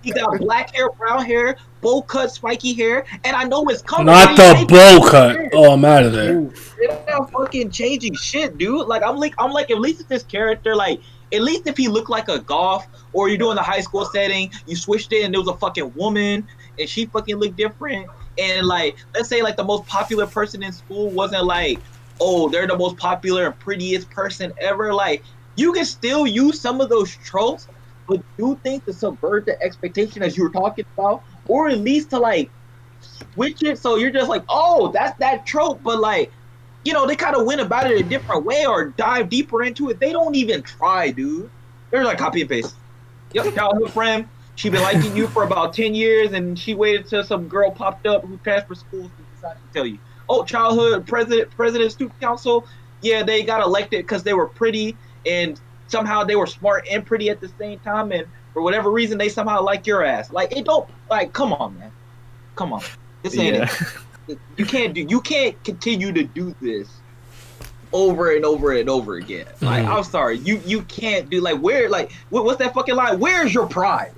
he got black hair, brown hair, bowl cut, spiky hair, and I know it's coming. Not the bowl cut. Oh, I'm out of there. They're not fucking changing shit, dude. I'm like, at least if this character, at least if he looked like a goth, or you're doing the high school setting, you switched it and there was a fucking woman, and she fucking looked different. And let's say the most popular person in school wasn't oh, they're the most popular and prettiest person ever. You can still use some of those tropes, but do things to subvert the expectation as you were talking about, or at least to switch it so you're just oh, that's that trope, but they kind of went about it a different way or dive deeper into it. They don't even try, dude. They're copy and paste. Yep, childhood friend. She been liking you for about 10 years, and she waited till some girl popped up who transferred schools and decided to tell you. Oh, childhood president, student council. Yeah, they got elected because they were pretty, and somehow they were smart and pretty at the same time, and for whatever reason, they somehow like your ass. It don't come on, man. Come on. This ain't it. You can't continue to do this over and over and over again. I'm sorry, you can't do what's that fucking line? Where's your pride?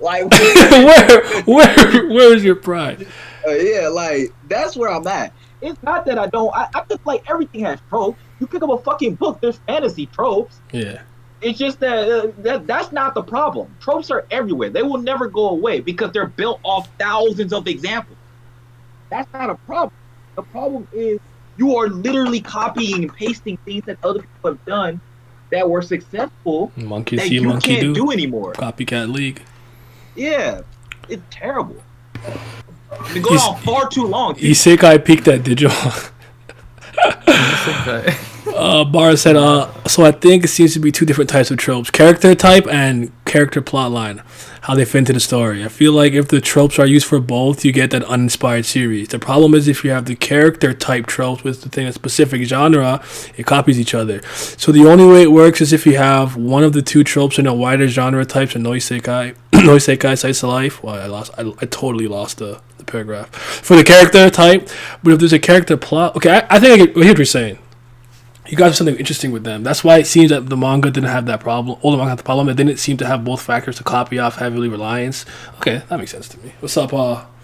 Where's your pride? Yeah, that's where I'm at. It's not that I don't. I feel everything has tropes. You pick up a fucking book, there's fantasy tropes. Yeah. It's just that's not the problem. Tropes are everywhere. They will never go away because they're built off thousands of examples. That's not a problem. The problem is you are literally copying and pasting things that other people have done that were successful Monkey that see, you monkey can't do. do anymore. Copycat league. Yeah, it's terrible. It's been going on far too long. Isekai peaked at digital. Bar said, so I think it seems to be two different types of tropes. Character type and character plot line. How they fit into the story. I feel like if the tropes are used for both, you get that uninspired series. The problem is if you have the character type tropes with the thing a specific genre, it copies each other. So the only way it works is if you have one of the two tropes in a wider genre types and no isekai, no isekai slice of life. Well, I totally lost the paragraph. For the character type, but if there's a character plot, okay, I think I hear what you're saying. You guys have something interesting with them. That's why it seems that the manga didn't have that problem. All the manga had the problem. It didn't seem to have both factors to copy off heavily reliance. Okay, that makes sense to me. What's up,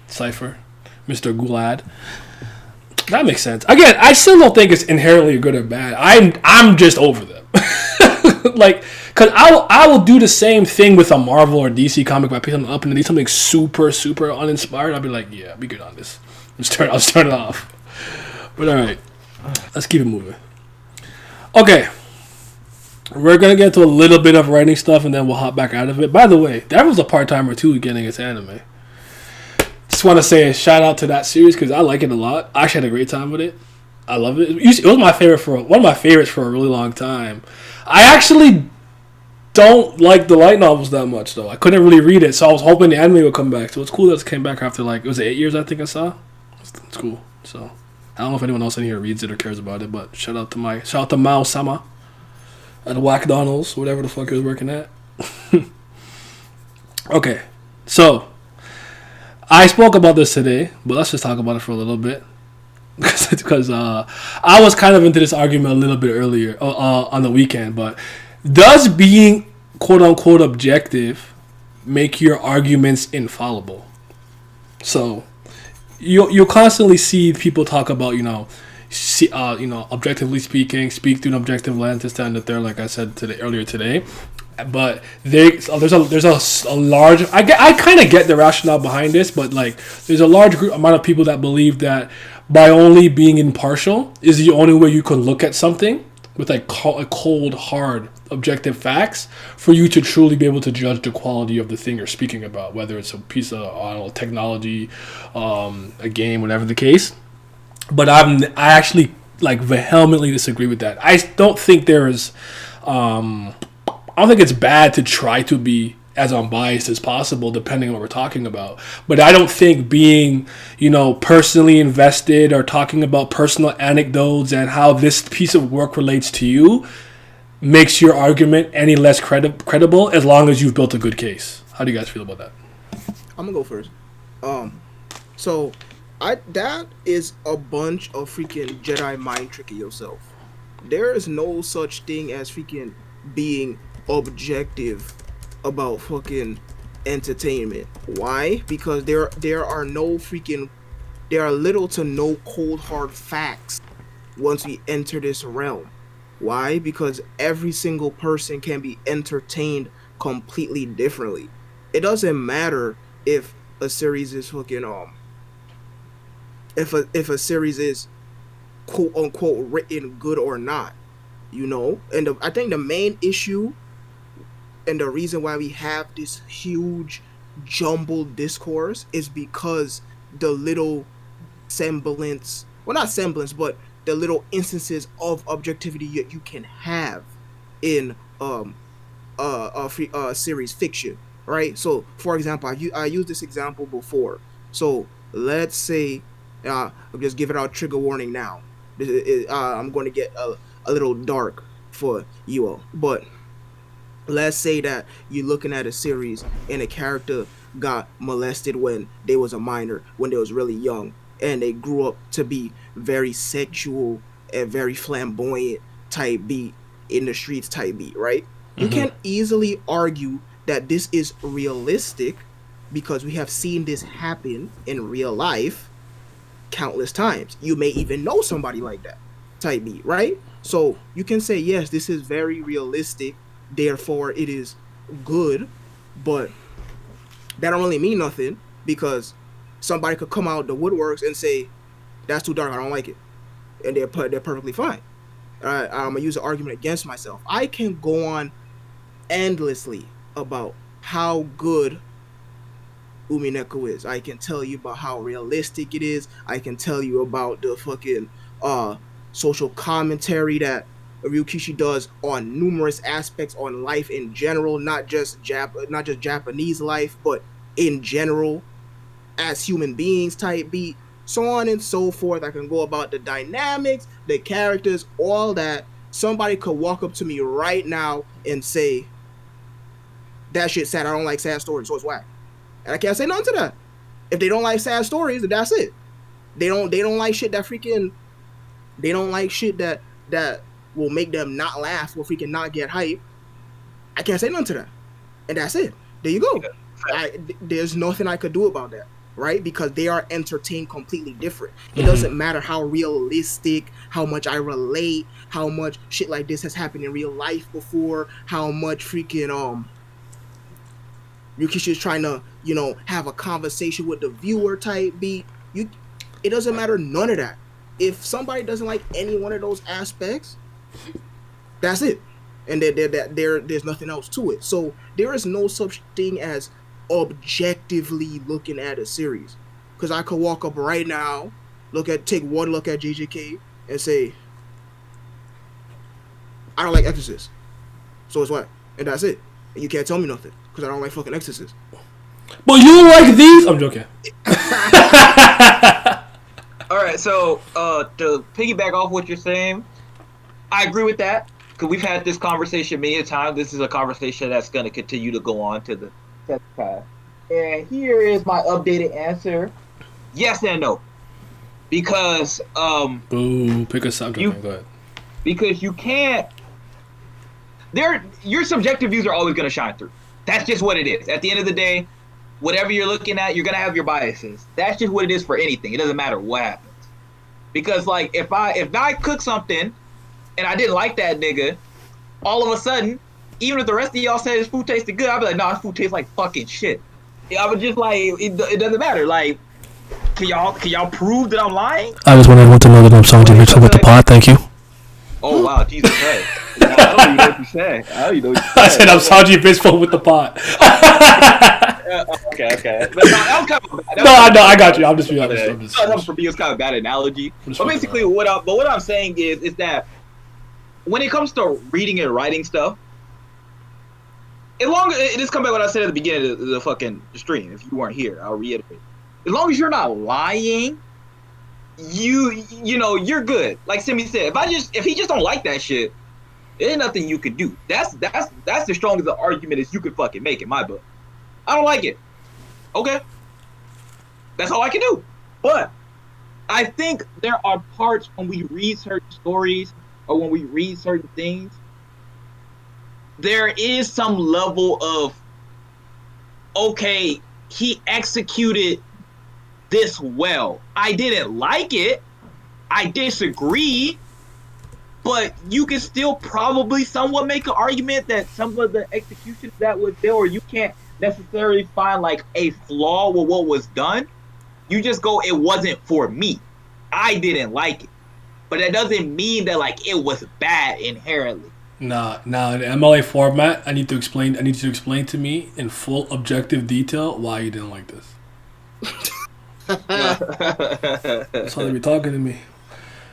Cypher? Mr. Gulad? That makes sense. Again, I still don't think it's inherently good or bad. I'm just over them. Like, because I will do the same thing with a Marvel or DC comic by picking them up and need something super, super uninspired. I'll be like, yeah, be good on this. I'll turn it off. But alright, let's keep it moving. Okay, we're going to get to a little bit of writing stuff and then we'll hop back out of it. By the way, that was a part-timer too getting its anime. Just want to say a shout out to that series because I like it a lot. I actually had a great time with it. I love it. It was my favorite one of my favorites for a really long time. I actually don't like the light novels that much though. I couldn't really read it, so I was hoping the anime would come back. So it's cool that it came back after it was 8 years I think I saw. It's cool. So I don't know if anyone else in here reads it or cares about it, but shout out to Mao Sama at Wackdonald's, whatever the fuck he was working at. Okay, so I spoke about this today, but let's just talk about it for a little bit because I was kind of into this argument a little bit earlier on the weekend. But does being quote unquote objective make your arguments infallible? So you'll constantly see people talk about, objectively speaking, speak through an objective lens, this, that, and the third, like I said earlier today. But there's a large, I kind of get the rationale behind this, but like there's a large amount of people that believe that by only being impartial is the only way you can look at something with like cold, hard, objective facts for you to truly be able to judge the quality of the thing you're speaking about, whether it's a piece of technology, a game, whatever the case. But I actually like vehemently disagree with that. I don't think there is. I don't think it's bad to try to be as unbiased as possible, depending on what we're talking about. But I don't think being, personally invested or talking about personal anecdotes and how this piece of work relates to you makes your argument any less credible as long as you've built a good case. How do you guys feel about that? I'm gonna go first. So that is a bunch of freaking Jedi mind tricking yourself. There is no such thing as freaking being objective about fucking entertainment. Why? Because there are little to no cold hard facts once we enter this realm. Why? Because every single person can be entertained completely differently. It doesn't matter if a series is fucking if a series is quote unquote written good or not, And I think the main issue and the reason why we have this huge jumbled discourse is because the little semblance, well, not semblance, but the little instances of objectivity you can have in series fiction, right? So, for example, I used this example before. So, let's say, I'll just give it out trigger warning now. I'm going to get a little dark for you all, but let's say that you're looking at a series and a character got molested when they was a minor, when they was really young, and they grew up to be very sexual and very flamboyant type beat in the streets type beat, right? Mm-hmm. You can easily argue that this is realistic because we have seen this happen in real life countless times. You may even know somebody like that type beat, right? So you can say, yes, this is very realistic therefore it is good, but that don't really mean nothing because somebody could come out the woodworks and say that's too dark, I don't like it, and they're perfectly fine. I'm gonna use an argument against myself. I can go on endlessly about how good Umineko is. I can tell you about how realistic it is. I can tell you about the fucking social commentary that Ryukishi does on numerous aspects on life in general, not just Japanese life, but in general as human beings type beat, so on and so forth. I can go about the dynamics, the characters, all that. Somebody could walk up to me right now and say, that shit's sad, I don't like sad stories, so it's whack. And I can't say nothing to that. If they don't like sad stories, then that's it. They don't like shit that freaking, they don't like shit that will make them not laugh or freaking not get hype. I can't say nothing to that. And that's it. There you go. There's nothing I could do about that, right? Because they are entertained completely different. It doesn't matter how realistic, how much I relate, how much shit like this has happened in real life before, how much freaking Ryukishi is trying to, have a conversation with the viewer type beat. It doesn't matter, none of that. If somebody doesn't like any one of those aspects, that's it. And there's nothing else to it. So there is no such thing as objectively looking at a series. Because I could walk up right now, take one look at JJK and say, I don't like Exorcist. So it's what? And that's it. And you can't tell me nothing. Because I don't like fucking Exorcist. But you like these? I'm joking. Alright, so to piggyback off what you're saying, I agree with that. Because we've had this conversation many times. This is a conversation that's going to continue to go on to the test path. And here is my updated answer. Yes and no. Because Boo, pick a subject. Go ahead. Because you can't, your subjective views are always going to shine through. That's just what it is. At the end of the day, whatever you're looking at, you're going to have your biases. That's just what it is for anything. It doesn't matter what happens. Because like if I cook something and I didn't like that nigga, all of a sudden, even if the rest of y'all said his food tasted good, I'd be like, nah, his food tastes like fucking shit. I would just like, it doesn't matter. Like, can y'all prove that I'm lying? I just want to know that I'm Sanji Mitchell with the pot, thank you. Oh wow, Jesus Christ. I don't even know what you said. I said I'm Sanji Mitchell with the pot. Okay. But that was kind of bad. No, I got you. I'm just being honest. For me, it was kind of a bad analogy. But basically, what I'm saying is that when it comes to reading and writing stuff, this comes back what I said at the beginning of the fucking stream. If you weren't here, I'll reiterate. As long as you're not lying, you're good. Like Simi said, if he just don't like that shit, there ain't nothing you can do. That's the strongest argument as you could fucking make in my book. I don't like it. Okay. That's all I can do. But I think there are parts when we read certain stories or when we read certain things, there is some level of, okay, he executed this well. I didn't like it. I disagree. But you can still probably somewhat make an argument that some of the executions that was there, or you can't necessarily find like a flaw with what was done. You just go, it wasn't for me. I didn't like it. But that doesn't mean that like it was bad inherently. Nah, in the MLA format, I need to explain to me in full objective detail why you didn't like this. That's how they be talking to me.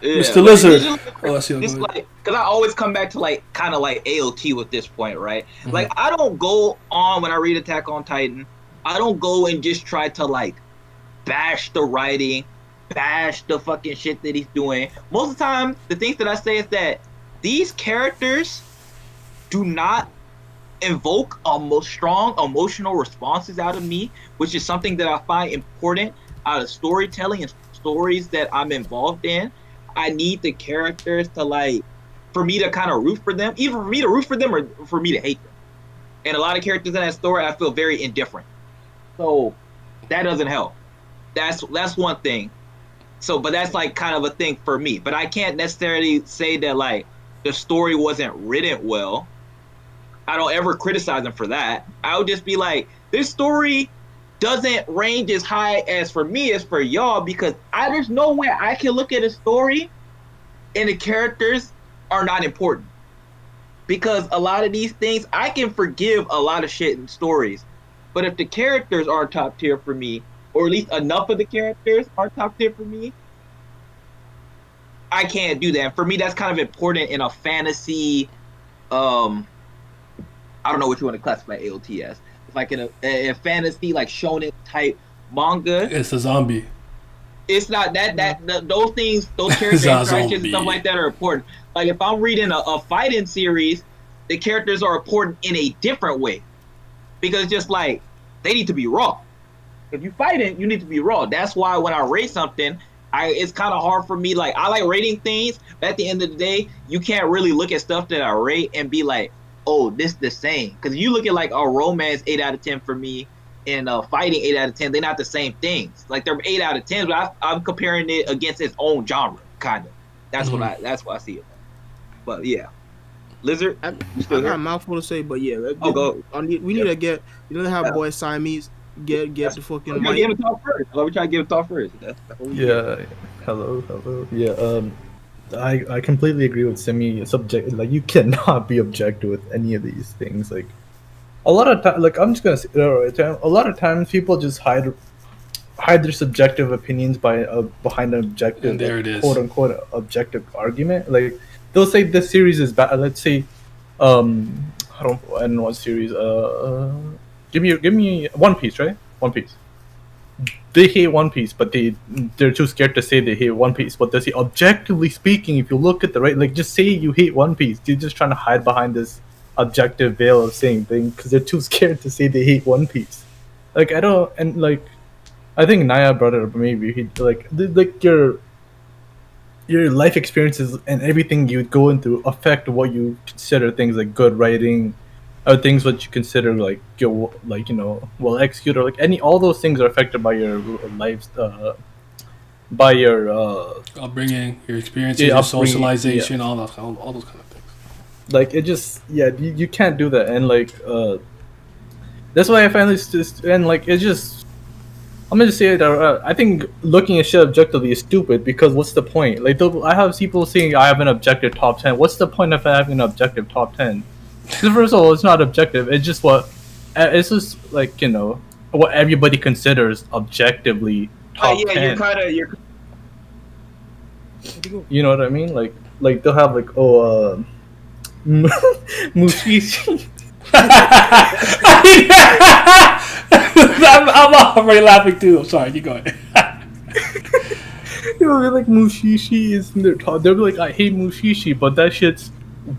Yeah, Mr. Lizard. Because I always come back to like kind of like AOT with this point, right? Mm-hmm. Like I don't go on when I read Attack on Titan, I don't go and just try to like bash the writing, bash the fucking shit that he's doing. Most of the time, the things that I say is that these characters do not invoke strong emotional responses out of me, which is something that I find important out of storytelling and stories that I'm involved in. I need the characters to like, for me to kind of root for them, either for me to root for them or for me to hate them. And a lot of characters in that story, I feel very indifferent. So that doesn't help. That's one thing. So, but that's like kind of a thing for me. But I can't necessarily say that like the story wasn't written well. I don't ever criticize them for that. I would just be like, this story doesn't range as high as for me as for y'all, because there's no way I can look at a story and the characters are not important. Because a lot of these things, I can forgive a lot of shit in stories. But if the characters are top tier for me, or at least enough of the characters are top tier for me, I can't do that. And for me, that's kind of important in a fantasy, I don't know what you want to classify AOT as. It's like in a fantasy, like shonen type manga. It's a zombie. It's not those things, those character interactions and stuff like that are important. Like if I'm reading a fighting series, the characters are important in a different way, because just like they need to be raw. If you fighting, you need to be raw. That's why when I rate something, it's kind of hard for me. Like I like rating things, but at the end of the day, you can't really look at stuff that I rate and be like, oh, this the same. Because you look at like a romance 8 out of 10 for me, and fighting 8 out of 10, they're not the same things. Like they're 8 out of 10, but I'm comparing it against its own genre, kind of. That's what I see it. But yeah, Lizard. I got a mouthful to say, but yeah, go. We need to get. You know how boy Siamese get the fucking. We gotta give him talk first. We try to give him talk first. Yeah. Hello. Yeah. I completely agree with Simi. Subject, like you cannot be objective with any of these things. Like a lot of time, like I'm just gonna say, a lot of times people just hide their subjective opinions behind an objective, and there it is, quote unquote objective argument. Like they'll say this series is bad. Let's say, I don't know what series. Give me One Piece, right? One Piece. They hate One Piece, but they're too scared to say they hate One Piece. But they say, objectively speaking, if you look at just say you hate One Piece. You're just trying to hide behind this objective veil of saying things because they're too scared to say they hate One Piece. Like I don't, and like I think Naya brought it up. Maybe your life experiences and everything you go into affect what you consider things like good writing. Or things what you consider well executed, or like all those things are affected by your life, by your upbringing, your experiences, your socialization, all those kind of things. Like it just you can't do that, and like that's why I find this just, and like it's just I'm gonna just say that I think looking at shit objectively is stupid, because what's the point? Like I have people saying I have an objective top 10. What's the point of having an objective top 10? Because first of all, it's not objective. It's just it's just like what everybody considers objectively top 10. You know what I mean? Like they'll have Mushishi. I'm already laughing too. I'm sorry. Keep going. They'll be like Mushishi is in their top. They'll be like, I hate Mushishi, but that shit's.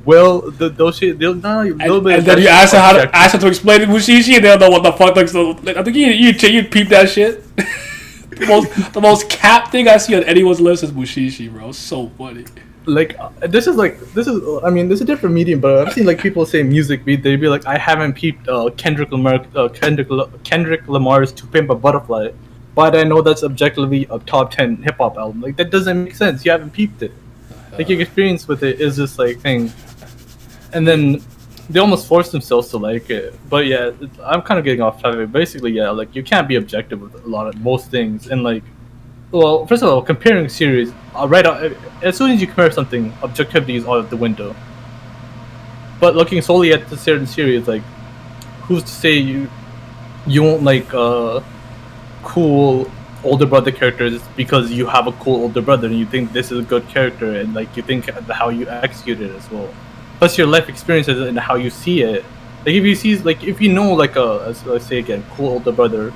Well, those shit, they'll know a little bit. And then you ask her to explain it, Mushishi, and they'll know what the fuck. Like, I think you peep that shit. the most cap thing I see on anyone's list is Mushishi, bro. It's so funny. Like this is I mean, this is a different medium, but I've seen like people say music beat. They'd be like, I haven't peeped Kendrick Lamar's "To Pimp a Butterfly," but I know that's objectively a top 10 hip hop album. Like that doesn't make sense. You haven't peeped it. Like your experience with it is just like thing, and then they almost force themselves to like it. But yeah, I'm kind of getting off topic. Basically, yeah, like you can't be objective with most things, and like, well, first of all, comparing series, as soon as you compare something, objectivity is out of the window. But looking solely at the certain series, like, who's to say you won't like cool older brother characters because you have a cool older brother and you think this is a good character, and like you think how you execute it as well, plus your life experiences and how you see it. Like if you know like let's say again, cool older brother,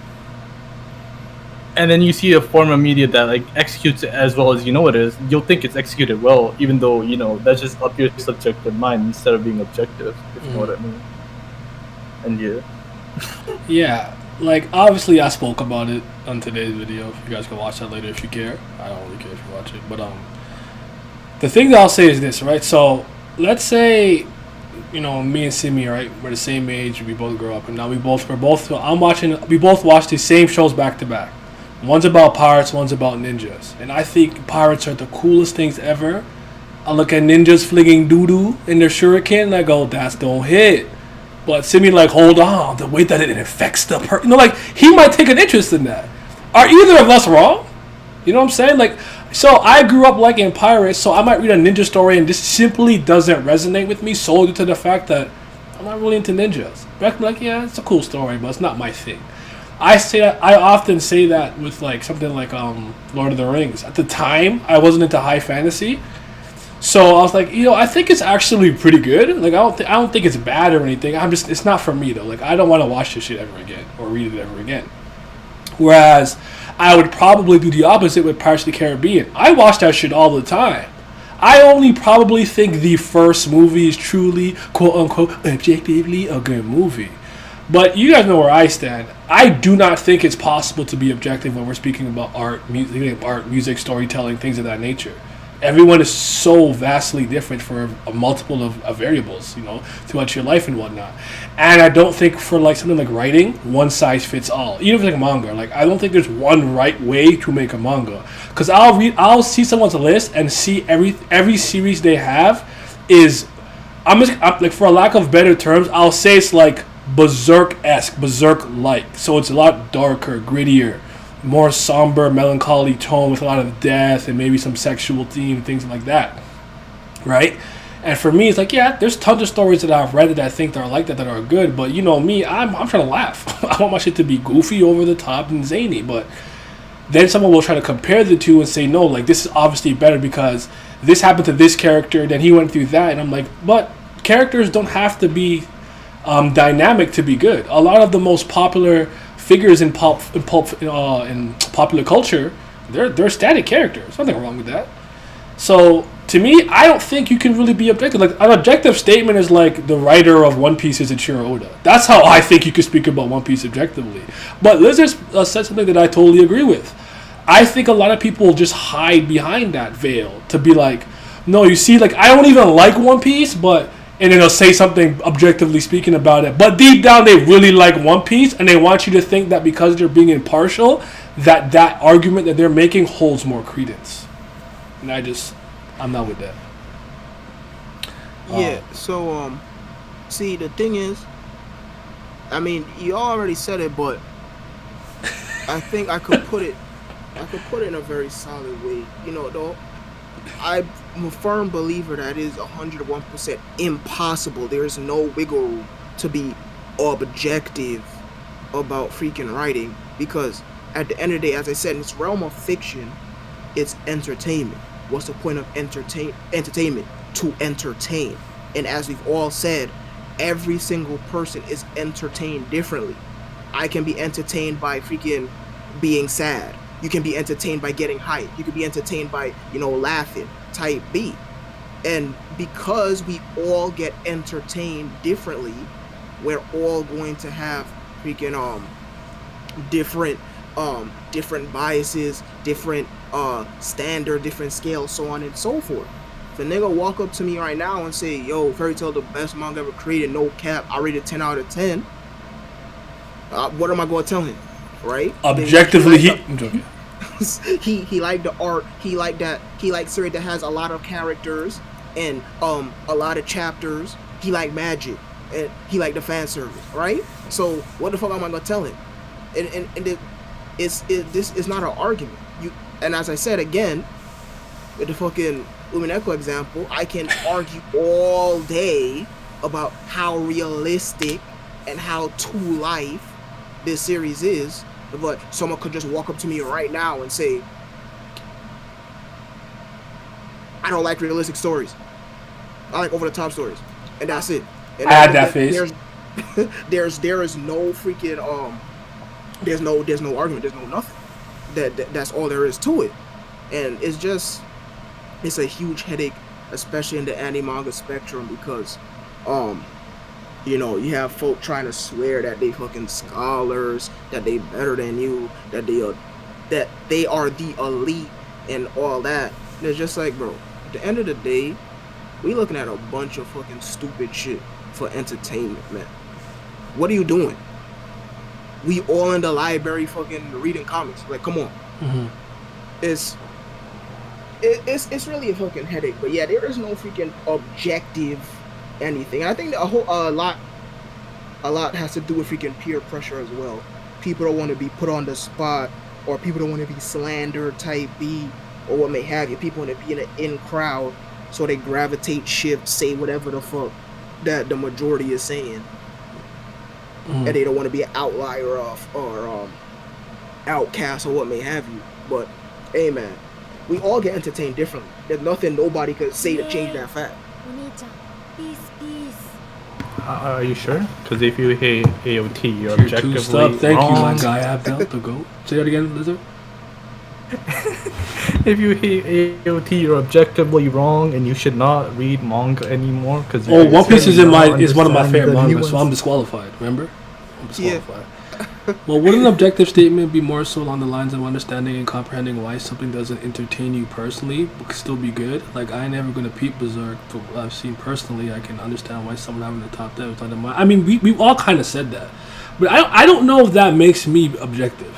and then you see a form of media that like executes it as well as you know it is, you'll think it's executed well, even though that's just up your subjective mind instead of being objective, if you know what I mean. And yeah, like obviously I spoke about it on today's video. If you guys can watch that later if you care. I don't really care if you watch it, but the thing that I'll say is this, right? So let's say me and Simi, right, we're the same age, we both grew up, and now we both watch the same shows back to back. One's about pirates, one's about ninjas, and I think pirates are the coolest things ever. I look at ninjas flinging doo-doo in their shuriken and I go, that's don't hit. But Simi like, hold on, the way that it affects the person, like he might take an interest in that. Are either of us wrong? You know what I'm saying? Like, so I grew up liking pirates, so I might read a ninja story and this simply doesn't resonate with me solely due to the fact that I'm not really into ninjas. But I'm like, yeah, it's a cool story, but it's not my thing. I often say that with like something like Lord of the Rings. At the time, I wasn't into high fantasy, so I was like, I think it's actually pretty good. Like I don't think it's bad or anything. It's not for me though. Like I don't want to watch this shit ever again or read it ever again. Whereas I would probably do the opposite with Pirates of the Caribbean. I watch that shit all the time. I only probably think the first movie is truly, quote unquote, objectively a good movie. But you guys know where I stand. I do not think it's possible to be objective when we're speaking about art, music, storytelling, things of that nature. Everyone is so vastly different for a multiple of variables, throughout your life and whatnot. And I don't think for like something like writing, one size fits all. Even if it's like manga, like I don't think there's one right way to make a manga. Because I'll see someone's list and see every series they have is, I'm like, for a lack of better terms, I'll say it's like Berserk-esque, Berserk-like. So it's a lot darker, grittier, more somber, melancholy tone with a lot of death and maybe some sexual theme, things like that, right? And for me, it's like, yeah, there's tons of stories that I've read that I think that are like that are good, but me, I'm trying to laugh. I want my shit to be goofy, over the top, and zany, but then someone will try to compare the two and say, no, like, this is obviously better because this happened to this character, then he went through that, and I'm like, but characters don't have to be dynamic to be good. A lot of the most popular figures in popular culture, they're static characters. Nothing wrong with that. So to me, I don't think you can really be objective. Like an objective statement is like the writer of One Piece is Ichiro Oda. That's how I think you could speak about One Piece objectively. But Lizard said something that I totally agree with. I think a lot of people just hide behind that veil to be like, no, you see, like I don't even like One Piece, and then they'll say something objectively speaking about it. But deep down, they really like One Piece, and they want you to think that because they're being impartial, that argument that they're making holds more credence. And I'm not with that. Yeah, so, see, the thing is, I mean, you already said it, but I think I could put it in a very solid way. Though, I'm a firm believer that it is 101% impossible. There is no wiggle room to be objective about freaking writing, because at the end of the day, as I said, in this realm of fiction, it's entertainment. What's the point of entertainment? To entertain. And as we've all said, every single person is entertained differently. I can be entertained by freaking being sad. You can be entertained by getting hyped. You can be entertained by, laughing, type B. And because we all get entertained differently, we're all going to have freaking different biases, different standard, different scales, so on and so forth. If a nigga walk up to me right now and say, yo, Fairy Tail the best manga ever created, no cap, I rate it 10 out of 10, what am I going to tell him? Right? Objectively, I'm joking. he liked the art. He liked that. He liked series that has a lot of characters and a lot of chapters. He liked magic and he liked the fan service. Right? So what the fuck am I gonna tell him? And this is not an argument. And as I said again, with the fucking Umineko example, I can argue all day about how realistic and how to life this series is. But someone could just walk up to me right now and say, I don't like realistic stories. I like over-the-top stories. And that's it. And I had that face. There is no freaking, there's no argument. There's no nothing. That's all there is to it. And it's a huge headache, especially in the anime-manga spectrum, because, you have folk trying to swear that they fucking scholars, that they better than you, that they are the elite and all that. And it's just like, bro, at the end of the day, we looking at a bunch of fucking stupid shit for entertainment, man. What are you doing? We all in the library fucking reading comics. Like, come on. Mm-hmm. It's really a fucking headache. But yeah, there is no freaking objective anything. I think a lot a lot has to do with freaking peer pressure as well. People don't want to be put on the spot, or people don't want to be slandered type B, or what may have you. People want to be in an in crowd, so they gravitate, shift, say whatever the fuck that the majority is saying, and they don't want to be an outlier or outcast or what may have you. But hey man, we all get entertained differently. There's nothing nobody could say to change that fact. Are you sure? Because if you hate AOT, you're Tier objectively 2 stuff. Thank you, my wrong. guy Abdel, the GOAT. Say that again, Lizard. If you hate AOT, you're objectively wrong, and you should not read manga anymore. Because Oh, One Piece is one of my favorite mangas, so I'm disqualified. Remember? I'm disqualified. Well, would an objective statement be more so along the lines of understanding and comprehending why something doesn't entertain you personally, but could still be good? Like, I ain't never gonna peep Berserk, but what I've seen personally, I can understand why someone having the top 10 is under my. I mean, we all kind of said that, but I don't know if that makes me objective.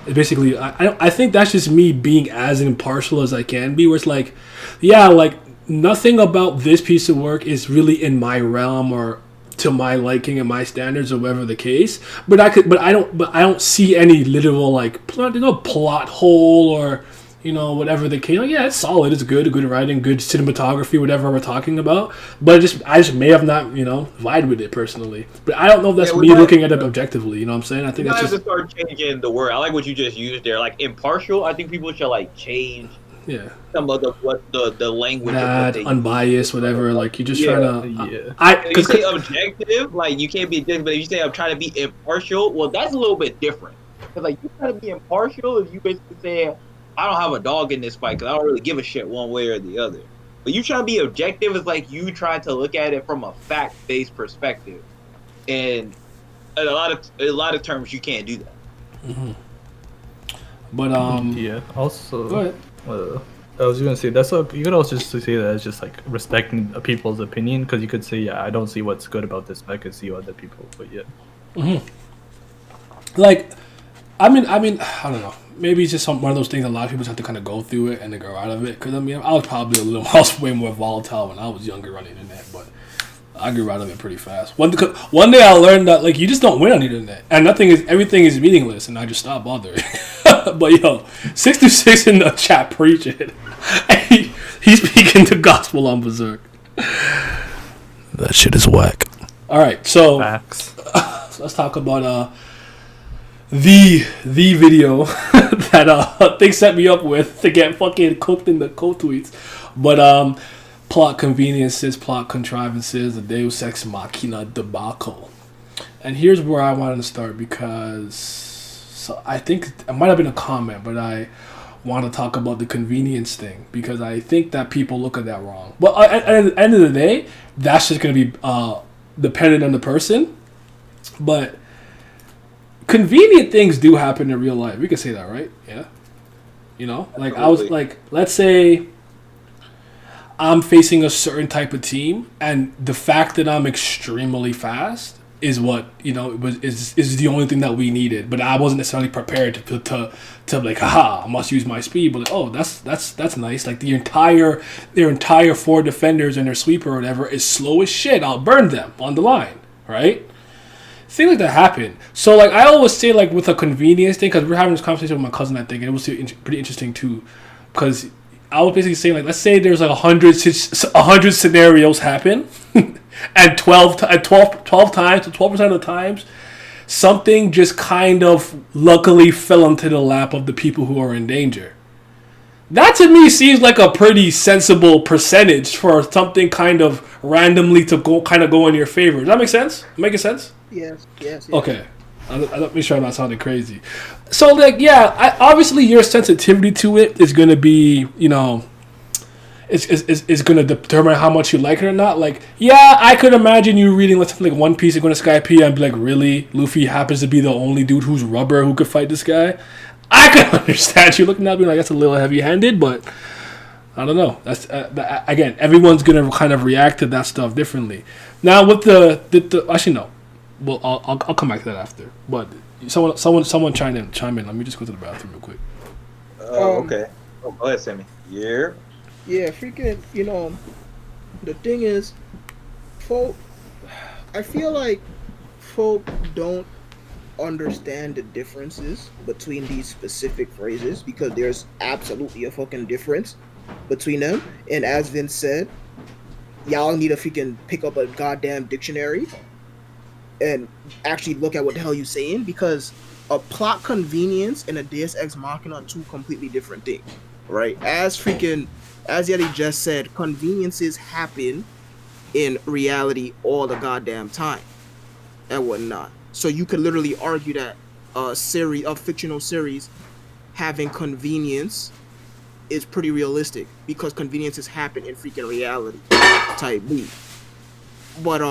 Basically, I think that's just me being as impartial as I can be. Where it's like, yeah, like nothing about this piece of work is really in my realm or to my liking and my standards or whatever the case. But I don't see any literal like plot hole or whatever the case. Like, yeah, it's solid, it's good writing, good cinematography, whatever we're talking about. But I just may have not vibe with it personally. But I don't know if that's me looking at it objectively. You know what I'm saying? I think that's just have to start changing the word. I like what you just used there, like impartial. I think people should like change. Yeah. Some of the language. Bad, unbiased, whatever. Like you're just trying to. If you say objective, like you can't be objective. But if you say I'm trying to be impartial, well, that's a little bit different. Because like you try to be impartial, if you basically say I don't have a dog in this fight because I don't really give a shit one way or the other. But you try to be objective is like you trying to look at it from a fact-based perspective, and in a lot of terms you can't do that. Mm-hmm. But yeah. Also, go ahead. I was gonna say you could also just say that as just like respecting people's opinion, because you could say, yeah, I don't see what's good about this, but I could see other people. But yeah. Mm-hmm. Like, I mean, I don't know. Maybe it's just one of those things. A lot of people just have to kind of go through it and then grow out of it. Because I mean, I was way more volatile when I was younger on the internet, but I grew out of it pretty fast. One day I learned that like you just don't win on the internet, and everything is meaningless, and I just stopped bothering. But yo, 626 in the chat preaching. He's speaking the gospel on Berserk. That shit is whack. All right, so let's talk about the video that they set me up with to get fucking cooked in the code tweets. But plot conveniences, plot contrivances, the Deus Ex Machina debacle. And here's where I wanted to start because I think it might have been a comment, but I want to talk about the convenience thing because I think that people look at that wrong. Well, at the end of the day, that's just going to be dependent on the person. But convenient things do happen in real life. We can say that, right? Yeah. Like absolutely. I was like, let's say I'm facing a certain type of team, and the fact that I'm extremely fast is what is the only thing that we needed. But I wasn't necessarily prepared to like, haha, I must use my speed. But like, oh, that's nice. Like their entire 4 defenders and their sweeper or whatever is slow as shit. I'll burn them on the line, right? Things like that happen. So like I always say like with a convenience thing, because we're having this conversation with my cousin, I think, and it was pretty interesting too, because I was basically saying like, let's say there's like 100 scenarios happen, and 12 times, 12% of the times, something just kind of luckily fell into the lap of the people who are in danger. That to me seems like a pretty sensible percentage for something kind of randomly to go in your favor. Does that make sense? Making sense? Yes. Okay. I'll make sure I'm not sounding crazy. So, like, yeah, obviously your sensitivity to it is going to be, is going to determine how much you like it or not. Like, yeah, I could imagine you reading something like One Piece and going to Sky P and be like, really? Luffy happens to be the only dude who's rubber who could fight this guy? I can understand you looking at me like that's a little heavy-handed, but I don't know. That's again, everyone's going to kind of react to that stuff differently. Now, with the actually, no. Well, I'll come back to that after. But someone chime in. Let me just go to the bathroom real quick. Okay. Oh, go ahead, Sammy. Yeah. Yeah, freaking. The thing is, I feel like folk don't understand the differences between these specific phrases because there's absolutely a fucking difference between them. And as Vince said, y'all need to freaking pick up a goddamn dictionary and actually look at what the hell you're saying, because a plot convenience and a Deus Ex Machina are two completely different things, right? As Yeti just said, conveniences happen in reality all the goddamn time and whatnot. So you could literally argue that a fictional series having convenience is pretty realistic because conveniences happen in freaking reality type B. But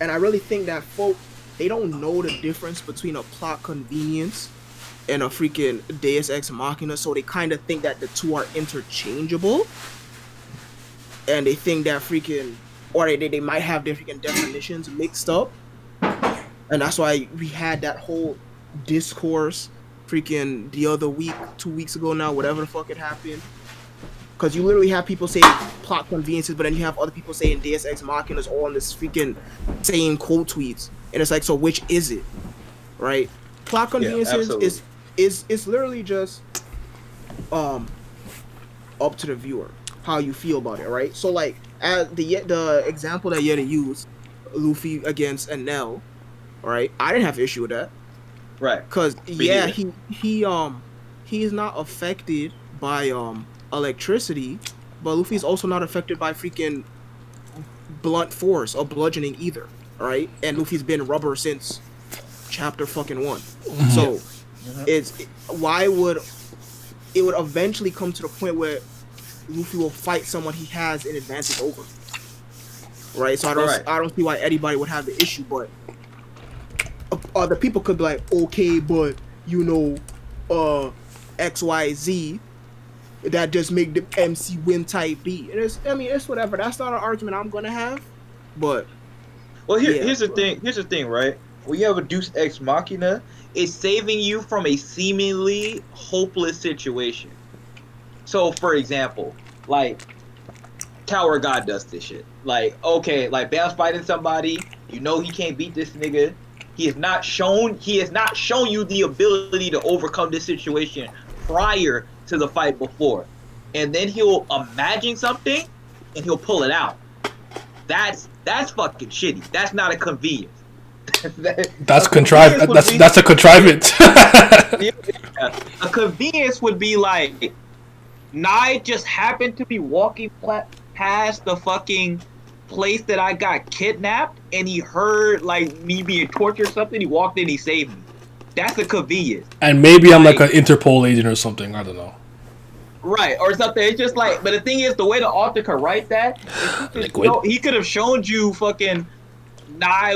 and I really think that folk, they don't know the difference between a plot convenience and a freaking Deus Ex Machina, so they kind of think that the two are interchangeable, and they think that freaking, or they might have their freaking definitions mixed up, and that's why we had that whole discourse freaking the other week, 2 weeks ago now, whatever the fuck it happened. Because you literally have people saying plot conveniences, but then you have other people saying Deus Ex Machina is all in this freaking same quote tweets. And it's like, so which is it? Right? Plot conveniences is literally just up to the viewer how you feel about it, right? So like as the example that Yeti used, Luffy against Enel, right? I didn't have an issue with that. Right. Because yeah, he is not affected by electricity, but Luffy's also not affected by freaking blunt force or bludgeoning either, right? And Luffy's been rubber since chapter fucking 1. So it would eventually come to the point where Luffy will fight someone he has an advantage over, right? So I don't see why anybody would have the issue, but other people could be like, okay, but you know, XYZ, that just make the MC win type B. And it's whatever. That's not an argument I'm gonna have. But here's the thing. Here's the thing, right? When you have a Deus Ex Machina, it's saving you from a seemingly hopeless situation. So, for example, like Tower God does this shit. Like, okay, like Bam's fighting somebody, you know he can't beat this nigga. He has not shown you the ability to overcome this situation prior to the fight before, and then he'll imagine something and he'll pull it out. That's fucking shitty. That's not a convenience. That's contrived. That's a contrivance. A convenience would be like, Nye just happened to be walking past the fucking place that I got kidnapped, and he heard like me being tortured or something. He walked in, he saved me. That's a convenience. And maybe I'm like an Interpol agent or something. I don't know. Right, or something. It's just like, but the thing is, the way the author could write that, he could have shown you fucking Nye,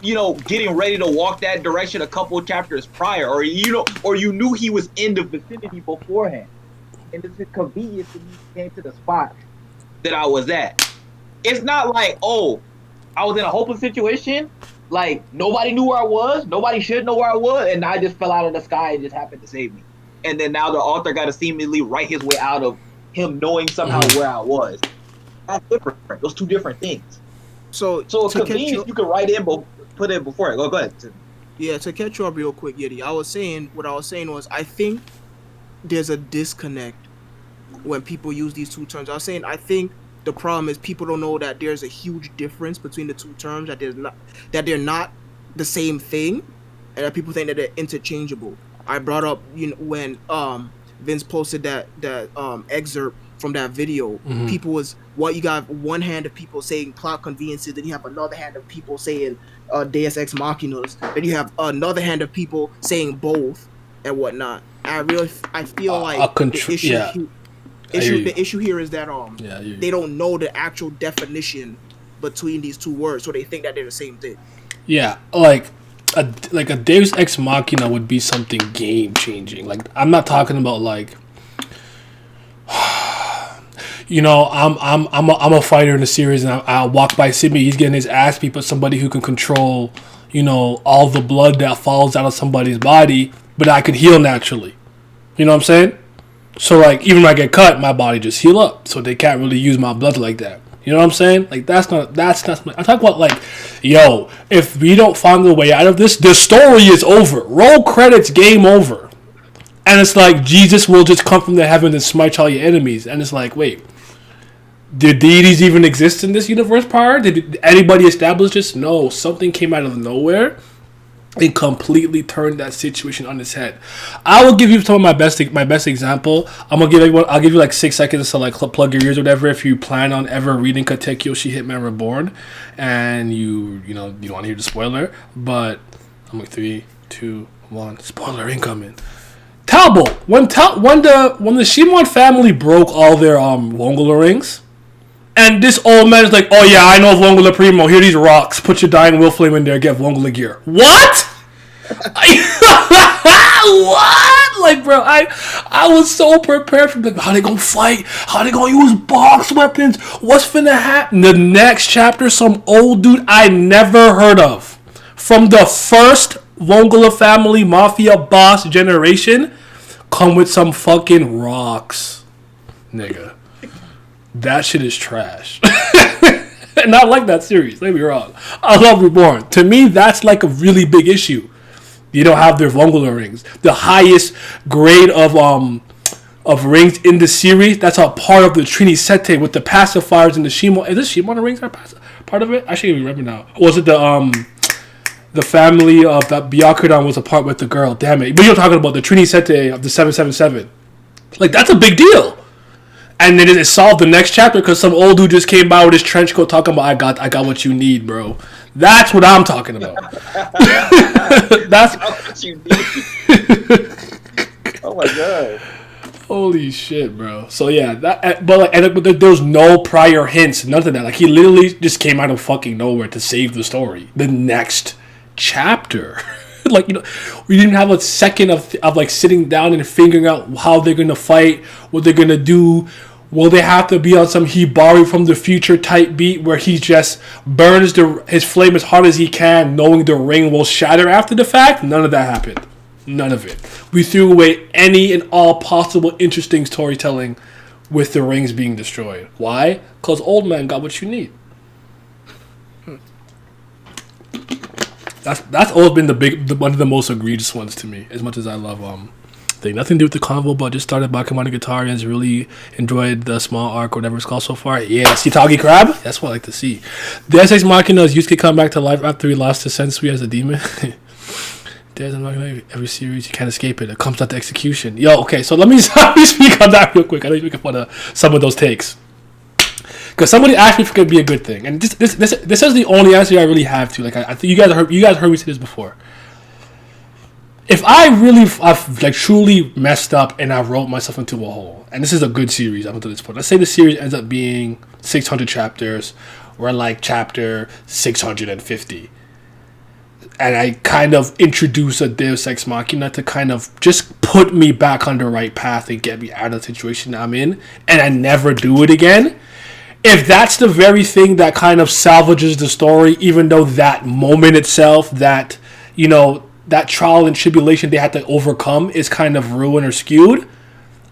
getting ready to walk that direction a couple of chapters prior, or you knew he was in the vicinity beforehand, and it's a convenience that he came to the spot that I was at. It's not like, oh, I was in a hopeless situation, like nobody knew where I was, nobody should know where I was, and I just fell out of the sky and just happened to save me. And then now the author got to seemingly write his way out of him knowing somehow where I was. That's different. Those two different things. So a convenience you can write in, but put it before it. Go ahead. Yeah, to catch you up real quick, Yeti. What I was saying was, I think there's a disconnect when people use these two terms. I think the problem is people don't know that there's a huge difference between the two terms, that they're not the same thing, and that people think that they're interchangeable. I brought up when Vince posted that excerpt from that video. People you got one hand of people saying plot conveniences, then you have another hand of people saying Deus Ex Machinas, then you have another hand of people saying both and whatnot. I feel like the issue here is that they don't know the actual definition between these two words, so they think that they're the same thing. Yeah, like a Deus Ex Machina would be something game changing. Like, I'm not talking about like, I'm a fighter in the series, and I walk by Simi, he's getting his ass beat, but somebody who can control, all the blood that falls out of somebody's body, but I could heal naturally. You know what I'm saying? So like, even when I get cut, my body just heal up, so they can't really use my blood like that. You You know what I'm saying? Like that's not. I'm talking about like, yo, if we don't find the way out of this, the story is over. Roll credits, game over. And it's like Jesus will just come from the heaven and smite all your enemies. And it's like, wait, did deities even exist in this universe prior? Did anybody establish this? No, something came out of nowhere and completely turned that situation on its head. I will give you some of my best example. I'll give you like 6 seconds to like plug your ears or whatever if you plan on ever reading Katekyoshi Hitman Reborn, and you don't want to hear the spoiler. But I'm like 3, 2, 1, spoiler incoming. Talbot, when the Shimon family broke all their Wongula rings. And this old man is like, oh yeah, I know of Wongula Primo. Here are these rocks. Put your dying will flame in there. Get Wongula gear. What? What? Like, bro, I was so prepared for like, how they gonna fight? How they gonna use box weapons? What's finna happen? The next chapter, some old dude I never heard of from the first Wongula family mafia boss generation come with some fucking rocks, nigga. That shit is trash. And I like that series, don't get me wrong. I love Reborn. To me, that's like a really big issue. You don't have their Wongula rings. The highest grade of rings in the series, that's a part of the Trini Sete with the pacifiers and the Shimon. Is this Shimon rings are part of it? I should even remember now. Or was it the family of that Byakudan was a part with the girl? Damn it. But you're talking about the Trini Sete of the 777. Like, that's a big deal. And then it solved the next chapter because some old dude just came by with his trench coat talking about, I got what you need, bro. That's what I'm talking about. That's what you need. Oh my god. Holy shit, bro. So yeah, but there was no prior hints, nothing of that. Like, he literally just came out of fucking nowhere to save the story. The next chapter. Like, we didn't have a second of like sitting down and figuring out how they're gonna fight, what they're gonna do. Will they have to be on some Hibari from the future type beat where he just burns his flame as hard as he can, knowing the ring will shatter after the fact? None of that happened. None of it. We threw away any and all possible interesting storytelling with the rings being destroyed. Why? Because old man got what you need. That's always been one of the most egregious ones to me. As much as I love they nothing to do with the convo, but just started Bakemonogatari and has really enjoyed the small arc, whatever it's called so far. Yeah, Sitagi Crab. That's what I like to see. Deus Ex Machina's Yusuke come back to life after he lost his Sensui as a demon. Deus Ex Machina, every series you can't escape it. It comes out to execution. Yo, okay, so let me speak on that real quick. I know you make fun of some of those takes. Because somebody asked me if it could be a good thing, and this is the only answer I really have to. Like, I think you guys heard me say this before. If I've like truly messed up and I wrote myself into a hole, and this is a good series up until this point. Let's say the series ends up being 600 chapters. We're like chapter 650, and I kind of introduce a Deus Ex Machina to kind of just put me back on the right path and get me out of the situation I'm in, and I never do it again. If that's the very thing that kind of salvages the story, even though that moment itself, that trial and tribulation they had to overcome is kind of ruined or skewed,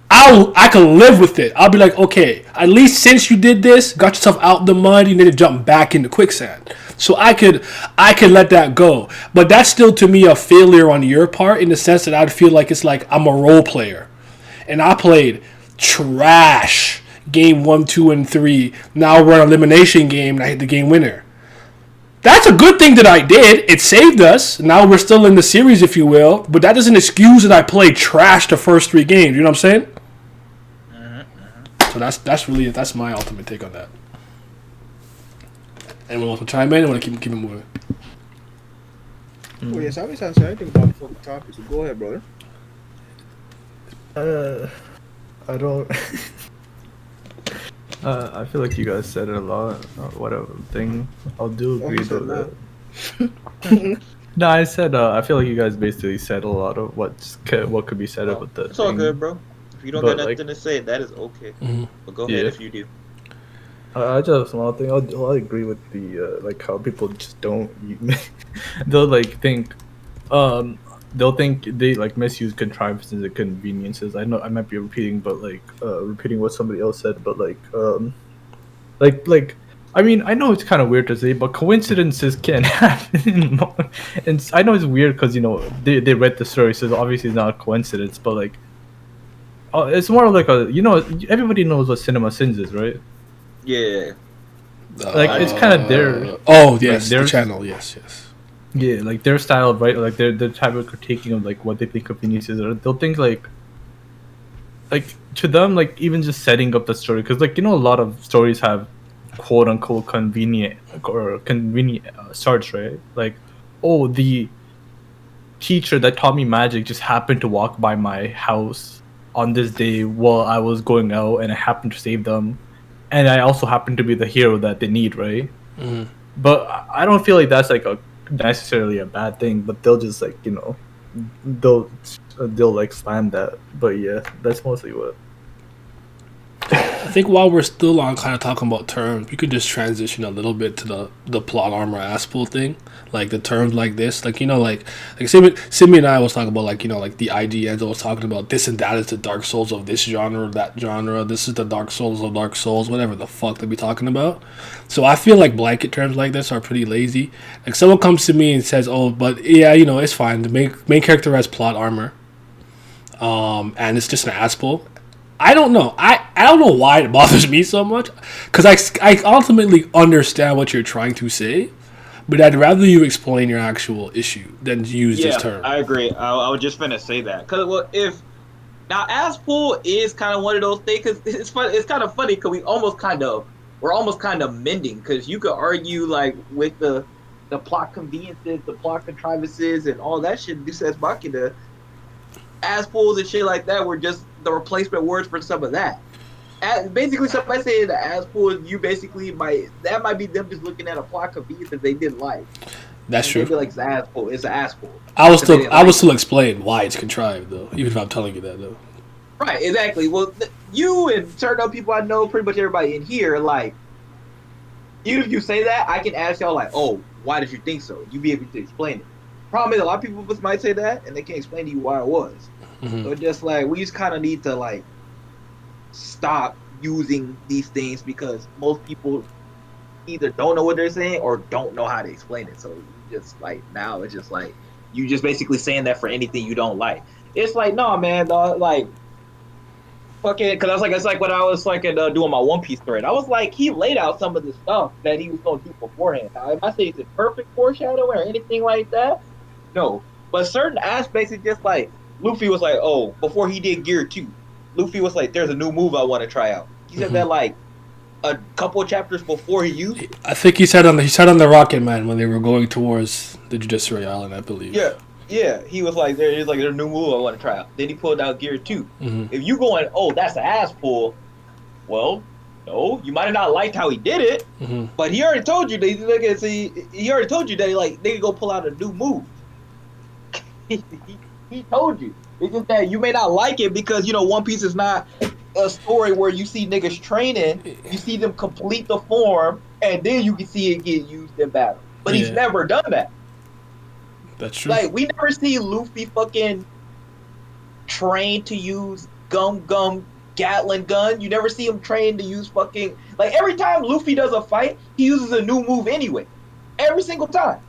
I can live with it. I'll be like, okay, at least since you did this, got yourself out the mud, you need to jump back into quicksand. So I could let that go. But that's still to me a failure on your part, in the sense that I'd feel like it's like I'm a role player and I played trash game 1, 2, and 3. Now we're an elimination game and I hit the game winner. That's a good thing that I did. It saved us. Now we're still in the series, if you will. But that doesn't excuse that I played trash the first 3 games. You know what I'm saying? So that's my ultimate take on that. Anyone want to chime in? I want to keep it moving. Oh yes, I always have anything about the fucking topic. So go ahead, brother. I don't. I feel like you guys said it a lot. Whatever thing, I'll do agree though. No, I said I feel like you guys basically said a lot of what could be said about the. It's all good, bro. If you don't got nothing to say, that is okay. Mm-hmm. But go ahead if you do. I just have a small thing. I'll agree with the like how people just don't. They'll like think, they'll think they like misuse contrivances and conveniences. I know I might be repeating, but repeating what somebody else said, but like I mean, I know it's kind of weird to say, but coincidences can happen. And I know it's weird because they read the story, so obviously it's not a coincidence. But like, it's more of like everybody knows what Cinema Sins is, right? Yeah. Like it's kind of their Oh yes, like, the channel. Yes. yeah, like their style, right? Like their type of critiquing of like what they think convenience is, or they'll think like to them, like even just setting up the story, because like a lot of stories have quote unquote convenient starts, right? Like, oh, the teacher that taught me magic just happened to walk by my house on this day while I was going out, and I happened to save them, and I also happened to be the hero that they need, right? Mm-hmm. But I don't feel like that's like necessarily a bad thing. But they'll just like they'll like slam that. But yeah, that's mostly what. I think while we're still on kind of talking about terms, we could just transition a little bit to the plot armor aspool thing. Like the terms like this, like Simi and I was talking about like the IGNs was talking about this and that is the Dark Souls of this genre, that genre. This is the Dark Souls of Dark Souls, whatever the fuck they be talking about. So I feel like blanket terms like this are pretty lazy. Like someone comes to me and says, "Oh, but yeah, it's fine. The main character has plot armor, and it's just an aspool." I don't know. I don't know why it bothers me so much, because I ultimately understand what you're trying to say, but I'd rather you explain your actual issue than use this term. I agree. I was just finna say that, because if now aspool is kind of one of those things, because it's fun. It's kind of funny because we're almost kind of mending, because you could argue like with the plot conveniences, the plot contrivances, and all that shit. This says Makina. Asspools and shit like that were just the replacement words for some of that. Basically, somebody saying the aspool, you basically might be them just looking at a plot convenience that they didn't like. That's true. They'd be like, it's an aspool. It's an aspool. I will still explain why it's contrived though, even if I'm telling you that though. Right, exactly. Well, you and certain other people I know, pretty much everybody in here, like, even if you say that, I can ask y'all like, oh, why did you think so? You be able to explain it. Problem is, a lot of people might say that, and they can't explain to you why it was. Mm-hmm. So just like, we just kind of need to like stop using these things, because most people either don't know what they're saying or don't know how to explain it. So just like now, it's just like you just basically saying that for anything you don't like. It's like, no, man, dog, like fucking, because it's like when I was like doing my One Piece thread, I was like, he laid out some of the stuff that he was gonna do beforehand. Now, if I say it's a perfect foreshadowing or anything like that, no. But certain aspects, it's just like Luffy was like, oh, before he did Gear 2, Luffy was like, there's a new move I want to try out. He said that like a couple of chapters before he used it. I think he said on the Rocket Man when they were going towards the Judiciary Island, I believe. Yeah. He was like, there's a new move I want to try out. Then he pulled out Gear 2. Mm-hmm. If you going, oh, that's an ass pull, well, no, you might have not liked how he did it, but he already told you that he already told you that like they could go pull out a new move. He told you. It's just that you may not like it because One Piece is not a story where you see niggas training, you see them complete the form, and then you can see it get used in battle. But he's never done that. That's true. Like, we never see Luffy fucking train to use Gum Gatling gun. You never see him train to use fucking, like, every time Luffy does a fight, he uses a new move anyway. Every single time.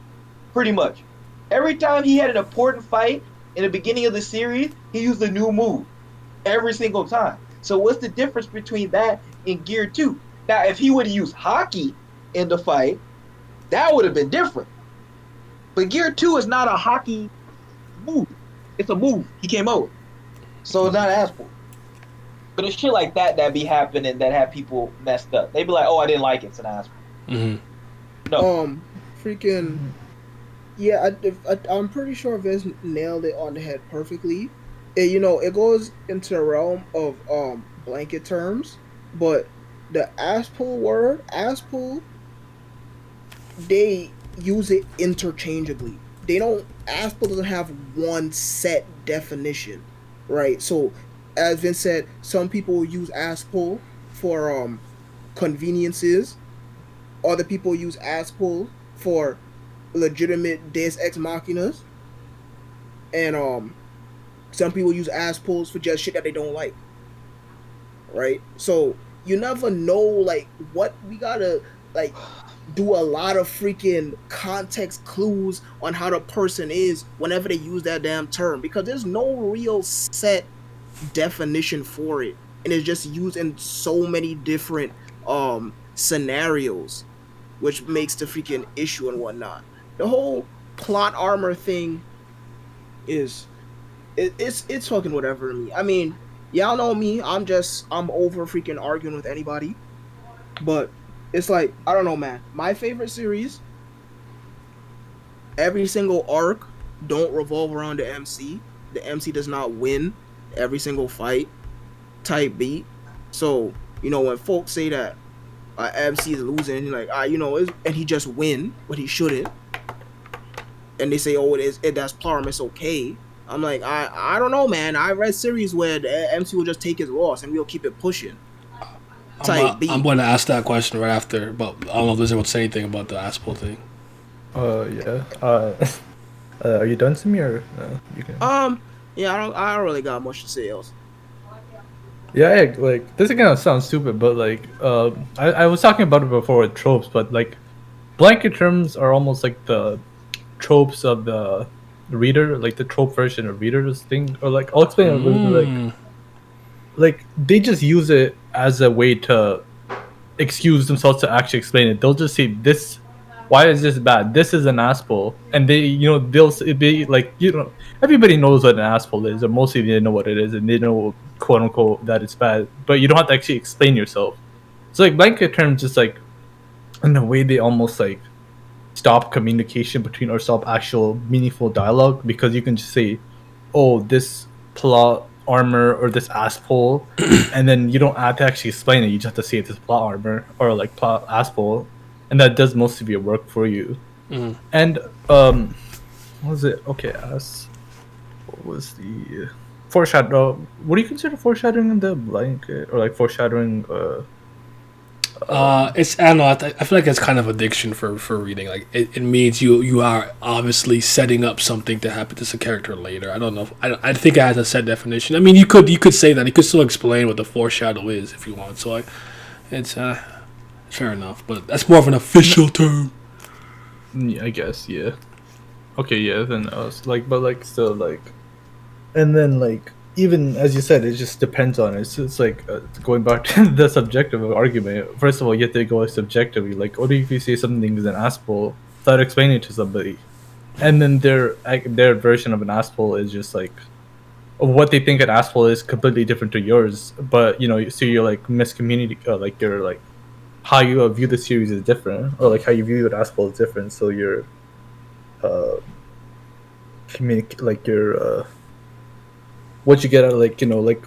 Pretty much. Every time he had an important fight in the beginning of the series, he used a new move. Every single time. So what's the difference between that and Gear 2? Now, if he would have used Haki in the fight, that would have been different. But Gear 2 is not a Haki move. It's a move he came out with. So it's not an aspool. But it's shit like that be happening that have people messed up. They be like, oh, I didn't like it. It's an aspool. Mm-hmm. No. Freaking... Yeah, I'm pretty sure Vince nailed it on the head perfectly. It goes into the realm of blanket terms, but the aspool word, aspool, they use it interchangeably. Aspool doesn't have one set definition, right? So, as Vince said, some people use aspool for conveniences. Other people use aspool for legitimate Deus Ex Machinas, and some people use aspools for just shit that they don't like, right? So you never know like what we gotta like do a lot of freaking context clues on how the person is whenever they use that damn term, because there's no real set definition for it, and it's just used in so many different scenarios, which makes the freaking issue and whatnot. The whole plot armor thing is it's fucking whatever to me. I mean, y'all know me, I'm over freaking arguing with anybody, but it's like, I don't know, man. My favorite series, every single arc don't revolve around the MC. The MC does not win every single fight type beat. So, you know, when folks say that MC is losing, he's like, and he just win, but he shouldn't. And they say, oh, that's Plarm, it's okay. I'm like, I don't know, man. I read series where the MC will just take his loss and we'll keep it pushing. I'm going to ask that question right after, but I don't know if Lizard will say anything about the Aspel thing. Yeah. Are you done, Simi, or you can? Yeah, I don't really got much to say else. Yeah, like this again sounds stupid, but like I was talking about it before with tropes, but like blanket terms are almost like the tropes of the reader, like the trope version of readers thing, or like I'll explain it with like they just use it as a way to excuse themselves to actually explain it. They'll just say this. Why is this bad? This is an Aspel, and they'll be like, everybody knows what an Aspel is, or mostly they know what it is, and they know, quote unquote, that it's bad. But you don't have to actually explain yourself. So like blanket terms, just like in a way they almost like stop communication between, or stop actual meaningful dialogue, because you can just say, oh, this plot armor or this Aspel, and then you don't have to actually explain it. You just have to say it's plot armor or like plot Aspel. And that does most of your work for you. And what was it? Okay, what was the foreshadow? What do you consider foreshadowing in the blanket, or like foreshadowing? It's, I don't know. I feel like it's kind of addiction for reading. Like it means you are obviously setting up something to happen to some character later. I don't know. I think it has a set definition. I mean, you could say that. You could still explain what the foreshadow is if you want. So it's fair enough, but that's more of an official term. Yeah, I guess, yeah. Okay, yeah, then like, but like still like, and then like even as you said, it just depends on it. So it's like going back to the subjective argument. First of all, you have to go subjectively. Like, what if you say something is an Aspel without explaining it to somebody, and then their version of an Aspel is just like what they think an Aspel is completely different to yours. But so you're like miscommunicating, like you're like, how you view the series is different, or like how you view an Aspel is different. So you're what you get out of like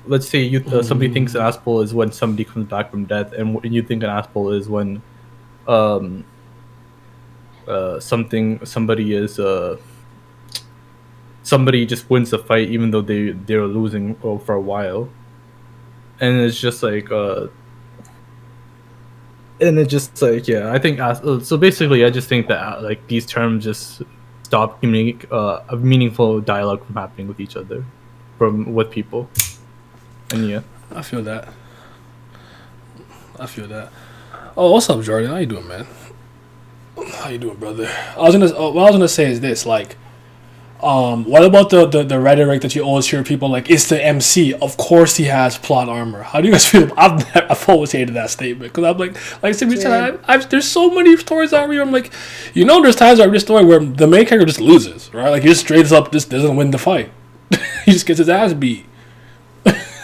let's say you somebody thinks an Aspel is when somebody comes back from death, and you think an Aspel is when somebody just wins the fight even though they're losing for a while, and it's just like I think so basically I just think that like these terms just stop a meaningful dialogue from happening with each other, with people. And yeah, I feel that. Oh, what's up, Jordan? How you doing, man? How you doing, brother? What I was gonna say is this, like, what about the rhetoric that you always hear people like, it's the MC, of course he has plot armor. How do you guys feel? I've always hated that statement, because I'm like Simi said, there's so many stories I read, I'm like, there's times I read a story where the main character just loses, right? Like, he just straight up just doesn't win the fight. He just gets his ass beat.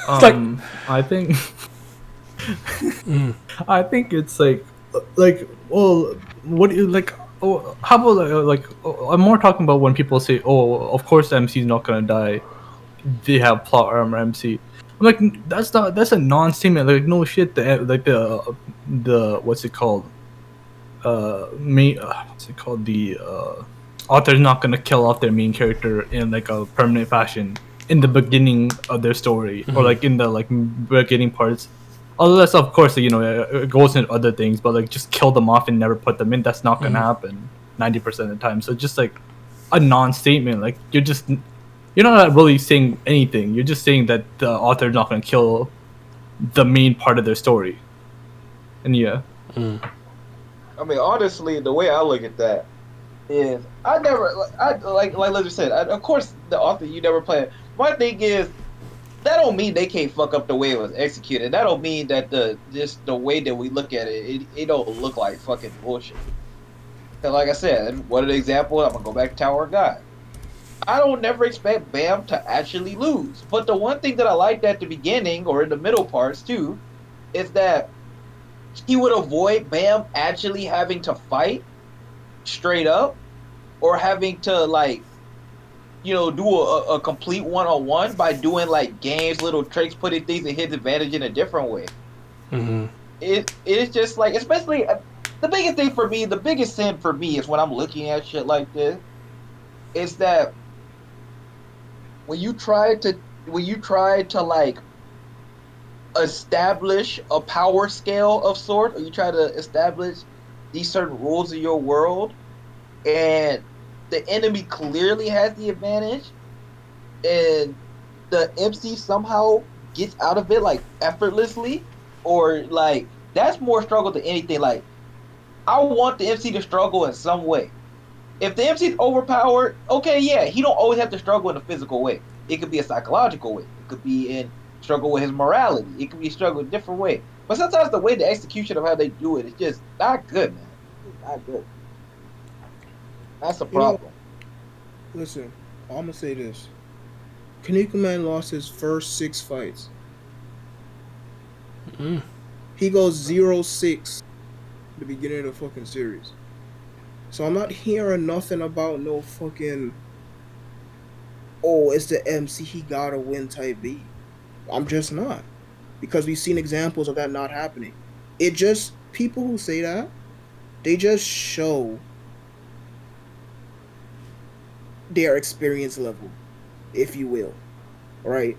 I think I think it's like well, what do you like? Oh, how about I'm more talking about when people say, "Oh, of course, MC is not gonna die. They have plot armor MC." I'm like, that's a non-statement. Like, no shit. The what's it called? What's it called? The author's not gonna kill off their main character in like a permanent fashion in the beginning of their story, or like in the like beginning parts. Unless, of course, it goes into other things, but like just kill them off and never put them in. That's not gonna happen 90% of the time. So just like a non-statement, like you're not really saying anything. You're just saying that the author is not gonna kill the main part of their story. And yeah. I mean, honestly, the way I look at that is I never, like Lizard said, of course, the author, you never play it. My thing is, that don't mean they can't fuck up the way it was executed. That don't mean that the way that we look at it don't look like fucking bullshit. Cause like I said, one of the examples, I'm gonna go back to Tower of God. I don't never expect Bam to actually lose. But the one thing that I liked at the beginning or in the middle parts too, is that he would avoid Bam actually having to fight straight up or having to like do a complete one-on-one by doing like games, little tricks, putting things in his advantage in a different way. Mm-hmm. It's just like, especially the biggest sin for me is when I'm looking at shit like this, is that when you try to like establish a power scale of sort, or you try to establish these certain rules of your world, and the enemy clearly has the advantage, and the MC somehow gets out of it like effortlessly, or like that's more struggle than anything. Like, I want the MC to struggle in some way. If the MC's overpowered, okay, yeah, he don't always have to struggle in a physical way. It could be a psychological way. It could be in struggle with his morality. It could be struggle in a different way. But sometimes the way the execution of how they do it is just not good, man. It's not good. That's a problem. Listen, I'm gonna say this. Kinnikuman Man lost his first 6 fights. Mm. He goes 0-6 at the beginning of the fucking series. So I'm not hearing nothing about no fucking, oh, it's the MC, he gotta win type B. I'm just not. Because we've seen examples of that not happening. It just, people who say that, they just show their experience level, if you will. Right?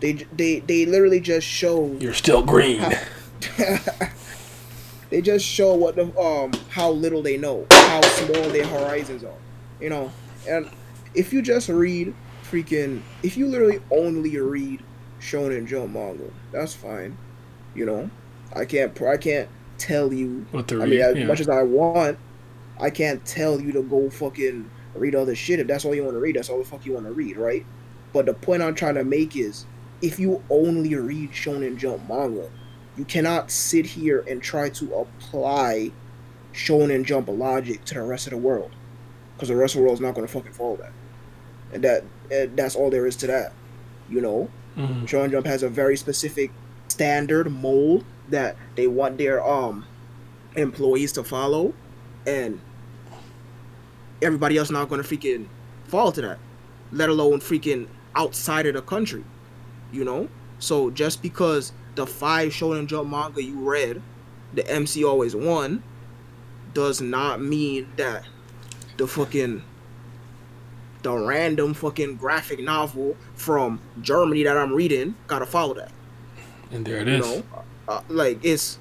They literally just show... You're still green. They just show what the how little they know, how small their horizons are, And if you just read if you literally only read Shonen Jump manga, that's fine. I can't tell you What to read. read, As much as I want, I can't tell you to go fucking read other shit. If that's all you want to read, that's all the fuck you want to read, right? But the point I'm trying to make is, if you only read Shonen Jump manga, you cannot sit here and try to apply Shonen Jump logic to the rest of the world, because the rest of the world is not going to fucking follow that, and that's all there is to that. Mm-hmm. Shonen Jump has a very specific standard mold that they want their employees to follow, and everybody else not going to freaking fall to that, let alone freaking outside of the country. So just because the 5 Shonen Jump manga you read, the MC always won, does not mean that the random fucking graphic novel from Germany that I'm reading gotta follow that. And there it is.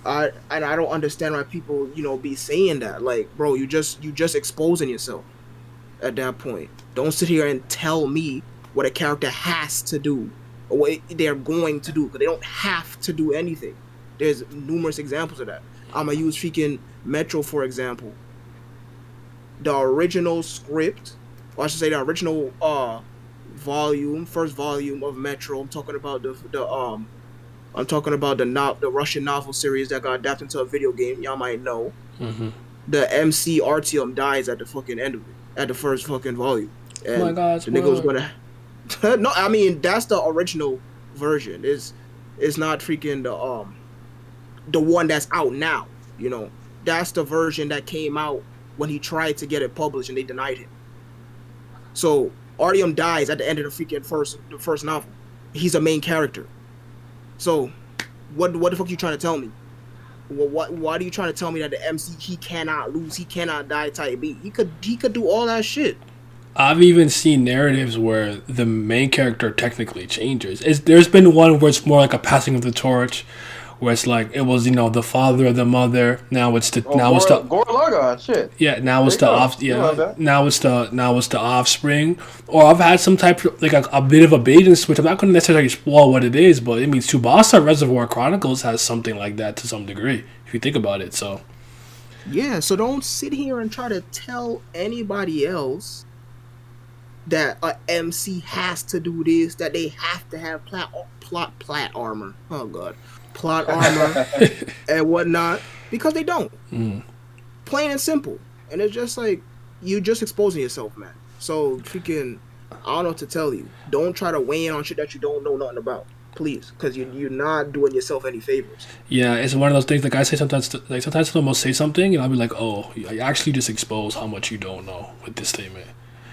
I don't understand why people be saying that. Like, bro, you just exposing yourself at that point. Don't sit here and tell me what a character has to do or what they're going to do, because they don't have to do anything. There's numerous examples of that. I'm gonna use freaking Metro for example. The original script, or I should say the original first volume of Metro. I'm talking about the Russian novel series that got adapted into a video game. Y'all might know. Mm-hmm. The MC Artyom dies at the fucking end of it, at the first fucking volume. And oh my God, the nigga was gonna. No, I mean that's the original version. It's not freaking the one that's out now. That's the version that came out when he tried to get it published and they denied him. So Artyom dies at the end of the first novel. He's a main character. So what the fuck are you trying to tell me? Why are you trying to tell me that the MC, he cannot lose, he cannot die type B? He could do all that shit. I've even seen narratives where the main character technically changes. There's been one where it's more like a passing of the torch, where it's like it was the father or the mother. Now it's the Gurren shit. Yeah, now it's the offspring. Or I've had some type of like a bit of a bait and switch. I'm not going to necessarily spoil what it is, but it means Tsubasa Reservoir Chronicles has something like that to some degree, if you think about it. So Yeah, so don't sit here and try to tell anybody else that a MC has to do this, that they have to have plot armor. Oh god, plot armor and whatnot, because they don't. Plain and simple. And it's just like you just exposing yourself, man. So freaking, I don't know what to tell you. Don't try to weigh in on shit that you don't know nothing about, please, because you're not doing yourself any favors. Yeah, it's one of those things. Like I say sometimes, someone will say something, and I'll be like, "Oh, I actually just exposed how much you don't know with this statement.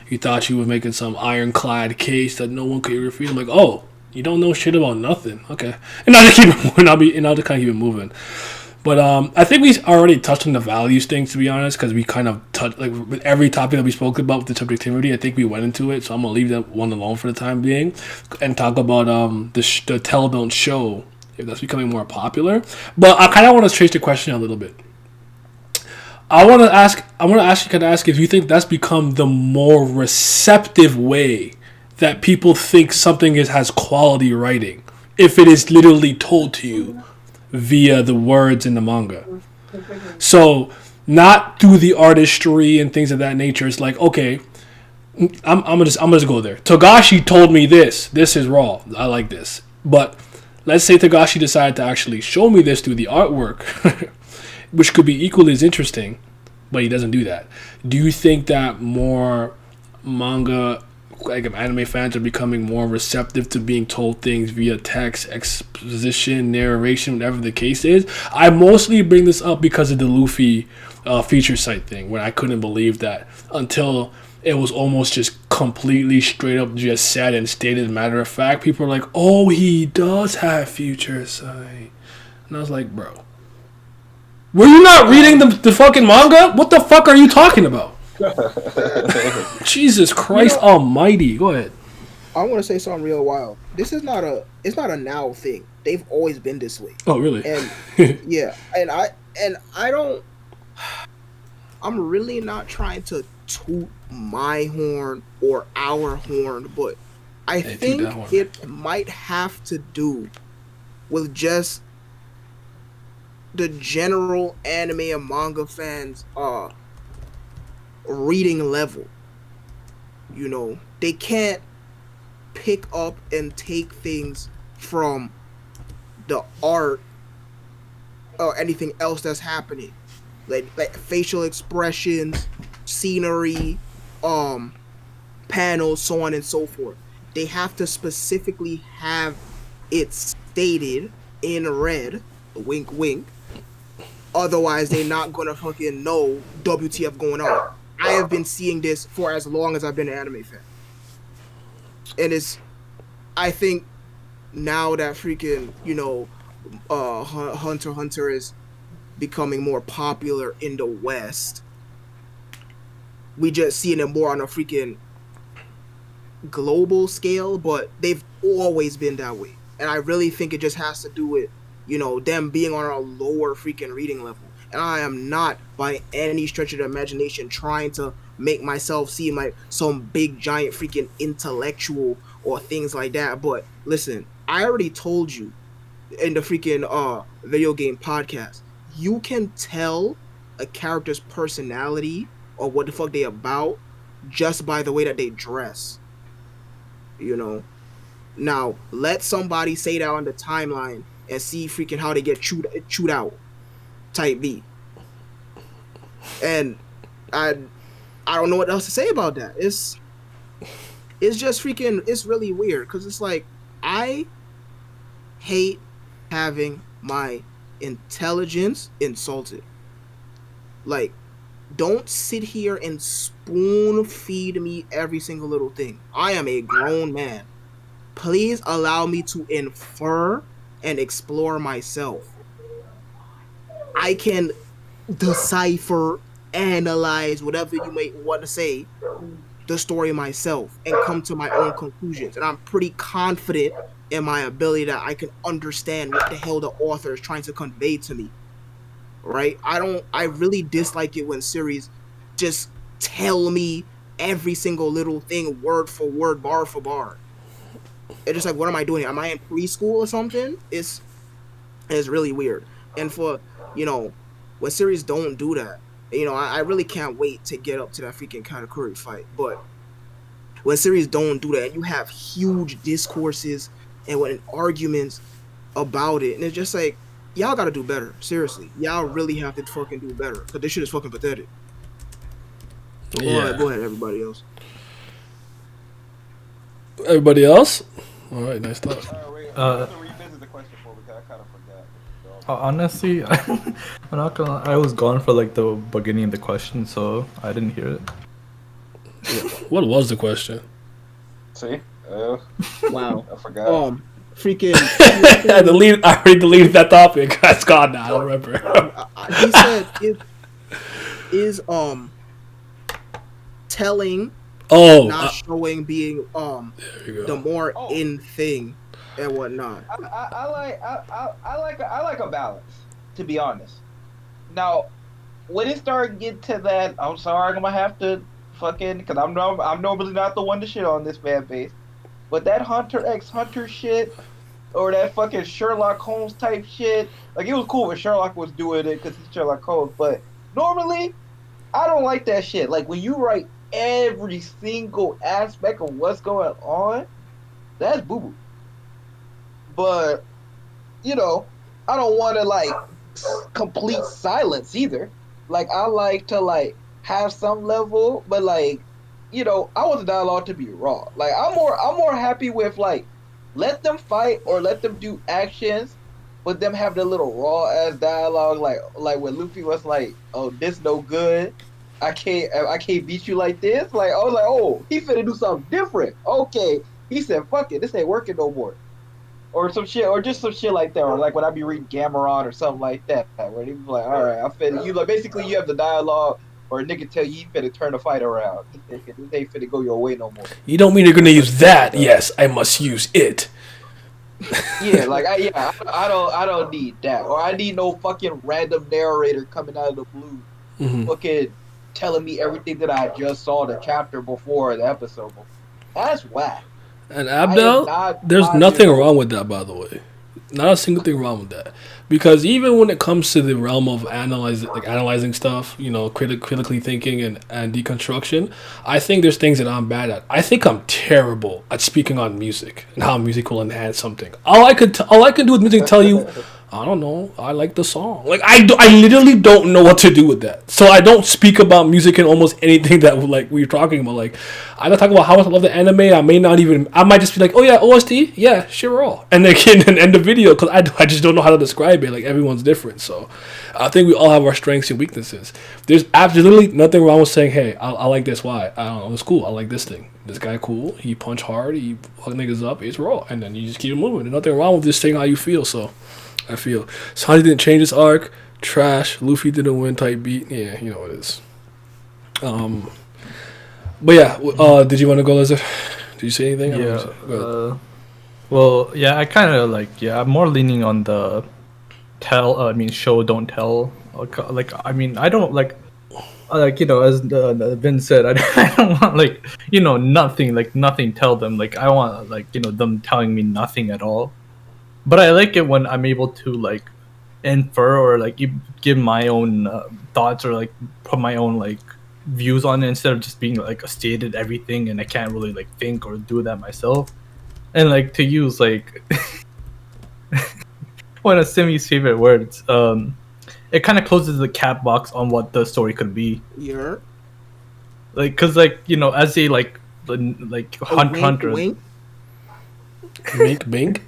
You thought you were making some ironclad case that no one could refute." I'm like, "Oh, you don't know shit about nothing." Okay, and I'll just keep it moving. And I'll just kind of keep it moving. But I think we already touched on the values thing, to be honest, because we kind of touched, like, with every topic that we spoke about with the subjectivity. I think we went into it, so I'm gonna leave that one alone for the time being, and talk about the tell don't show, if that's becoming more popular. But I kind of want to change the question a little bit. I want to ask if you think that's become the more receptive way that people think something has quality writing, if it is literally told to you via the words in the manga. So not through the artistry and things of that nature. It's like, okay, I'm gonna just go there. Togashi told me this. This is raw. I like this. But let's say Togashi decided to actually show me this through the artwork, which could be equally as interesting, but he doesn't do that. Do you think that more manga, like, anime fans are becoming more receptive to being told things via text, exposition, narration, whatever the case is? I mostly bring this up because of the Luffy feature site thing, where I couldn't believe that until it was almost just completely straight up just said and stated matter of fact. People are like, "Oh, he does have future sight," and I was like, "Bro, were you not reading the fucking manga? What the fuck are you talking about?" Jesus Christ Almighty! Go ahead. I want to say something real wild. It's not a now thing. They've always been this way. Oh, really? And yeah, and I don't. I'm really not trying to toot my horn or our horn, but I think it might have to do with just the general anime and manga fans reading level. You know, they can't pick up and take things from the art or anything else that's happening, like facial expressions, scenery, panels, so on and so forth. They have to specifically have it stated in red, wink wink, otherwise they're not gonna fucking know WTF going on. I have been seeing this for as long as I've been an anime fan. And I think now that freaking, Hunter x Hunter is becoming more popular in the West, we just seeing it more on a freaking global scale, but they've always been that way. And I really think it just has to do with, them being on a lower freaking reading level. And I am not by any stretch of the imagination trying to make myself seem like some big giant freaking intellectual or things like that. But listen, I already told you in the freaking video game podcast, you can tell a character's personality or what the fuck they about just by the way that they dress. Now let somebody say that on the timeline and see freaking how they get chewed out. Type B. And I don't know what else to say about that. It's just freaking, it's really weird, because it's like, I hate having my intelligence insulted. Like, don't sit here and spoon feed me every single little thing. I am a grown man. Please allow me to infer and explore myself. I can decipher, analyze, whatever you may want to say, the story myself and come to my own conclusions. And I'm pretty confident in my ability that I can understand what the hell the author is trying to convey to me. Right? I really dislike it when series just tell me every single little thing word for word, bar for bar. It's just like, what am I doing? Am I in preschool or something? It's really weird. And for, When series don't do that, I really can't wait to get up to that freaking Katakuri fight. But when series don't do that, and you have huge discourses and when arguments about it, and it's just like, y'all gotta do better. Seriously, y'all really have to fucking do better because this shit is fucking pathetic. Yeah. All right, go ahead, everybody else. Everybody else? All right, nice talk. Wait, I have to revisit the question for because I kind of forgot. Honestly, I'm not gonna. I was gone for like the beginning of the question, so I didn't hear it. What was the question? See? Wow. I forgot. Freaking. I already deleted that topic. It's gone now. I don't remember. He said is telling, not showing, being there you go. the more in thing and whatnot. I like a balance, to be honest. Now, when it started getting to that, I'm sorry, I'm gonna have to fucking, because I'm normally not the one to shit on this fan base, but that Hunter x Hunter shit, or that fucking Sherlock Holmes type shit, like, it was cool when Sherlock was doing it because he's Sherlock Holmes, but normally, I don't like that shit. Like, when you write every single aspect of what's going on, that's boo-boo. But, I don't want to, like, complete silence either. Like, I like to, like, have some level, but, like, I want the dialogue to be raw. Like, I'm more happy with, like, let them fight or let them do actions, but them have the little raw ass dialogue, like when Luffy was like, "Oh, this no good. I can't beat you like this." Like, I was like, "Oh, he finna do something different." Okay, he said, "Fuck it, this ain't working no more," or some shit, or just some shit like that, or like when I be reading Gameron or something like that, where he was like, "All right, I finna," you like basically you have the dialogue. Or a nigga tell you he finna turn the fight around. This ain't finna go your way no more. You don't mean you're gonna use that? Yes, I must use it. Yeah, like I don't need that. Or I need no fucking random narrator coming out of the blue, fucking telling me everything that I just saw the chapter before the episode before. That's whack. And Abdel, there's nothing wrong with that, by the way. Not a single thing wrong with that. Because even when it comes to the realm of analyzing stuff, critically thinking and deconstruction, I think there's things that I'm bad at. I think I'm terrible at speaking on music and how music will enhance something. All I can do with music is tell you, I don't know, I like the song. Like, I literally don't know what to do with that. So I don't speak about music in almost anything that like we're talking about. Like, I don't talk about how much I love the anime. I might just be like, oh yeah, OST, yeah, sure, all, and then end the video because I just don't know how to describe it. Like, everyone's different. So I think we all have our strengths and weaknesses. There's absolutely nothing wrong with saying, hey, I like this. Why? I don't know. It's cool. I like this thing. This guy cool. He punch hard. He fuck niggas up. It's raw. And then you just keep it moving. There's nothing wrong with just saying how you feel. So I feel Sanji didn't change his arc. Trash. Luffy didn't win. Type beat. Yeah, you know what it is. But yeah, did you want to go, Lizard? Did you say anything? Yeah. Well, yeah, I kind of I'm more leaning on the show don't tell. Like, I mean, I don't as Vin said, I don't want nothing tell them. Like, I want them telling me nothing at all. But I like it when I'm able to infer or give my own thoughts or put my own views on it instead of just being a stated everything and I can't really think or do that myself. And to use one of Simi's favorite words, it kind of closes the cap box on what the story could be. Yeah. Cause as they Hunter. Wink. Bink bink.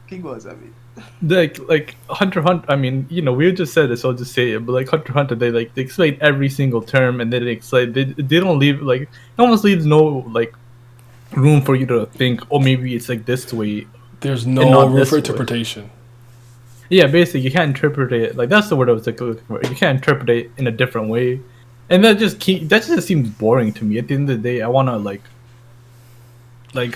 King was, I mean. Hunter. I mean, we just said this, so I'll just say it. But Hunter, they explain every single term, and then they don't leave it almost leaves no room for you to think. Oh, maybe it's this way. There's no room for interpretation. Yeah, basically, you can't interpret it. That's the word I was looking for. You can't interpret it in a different way, and that just seems boring to me. At the end of the day, I wanna I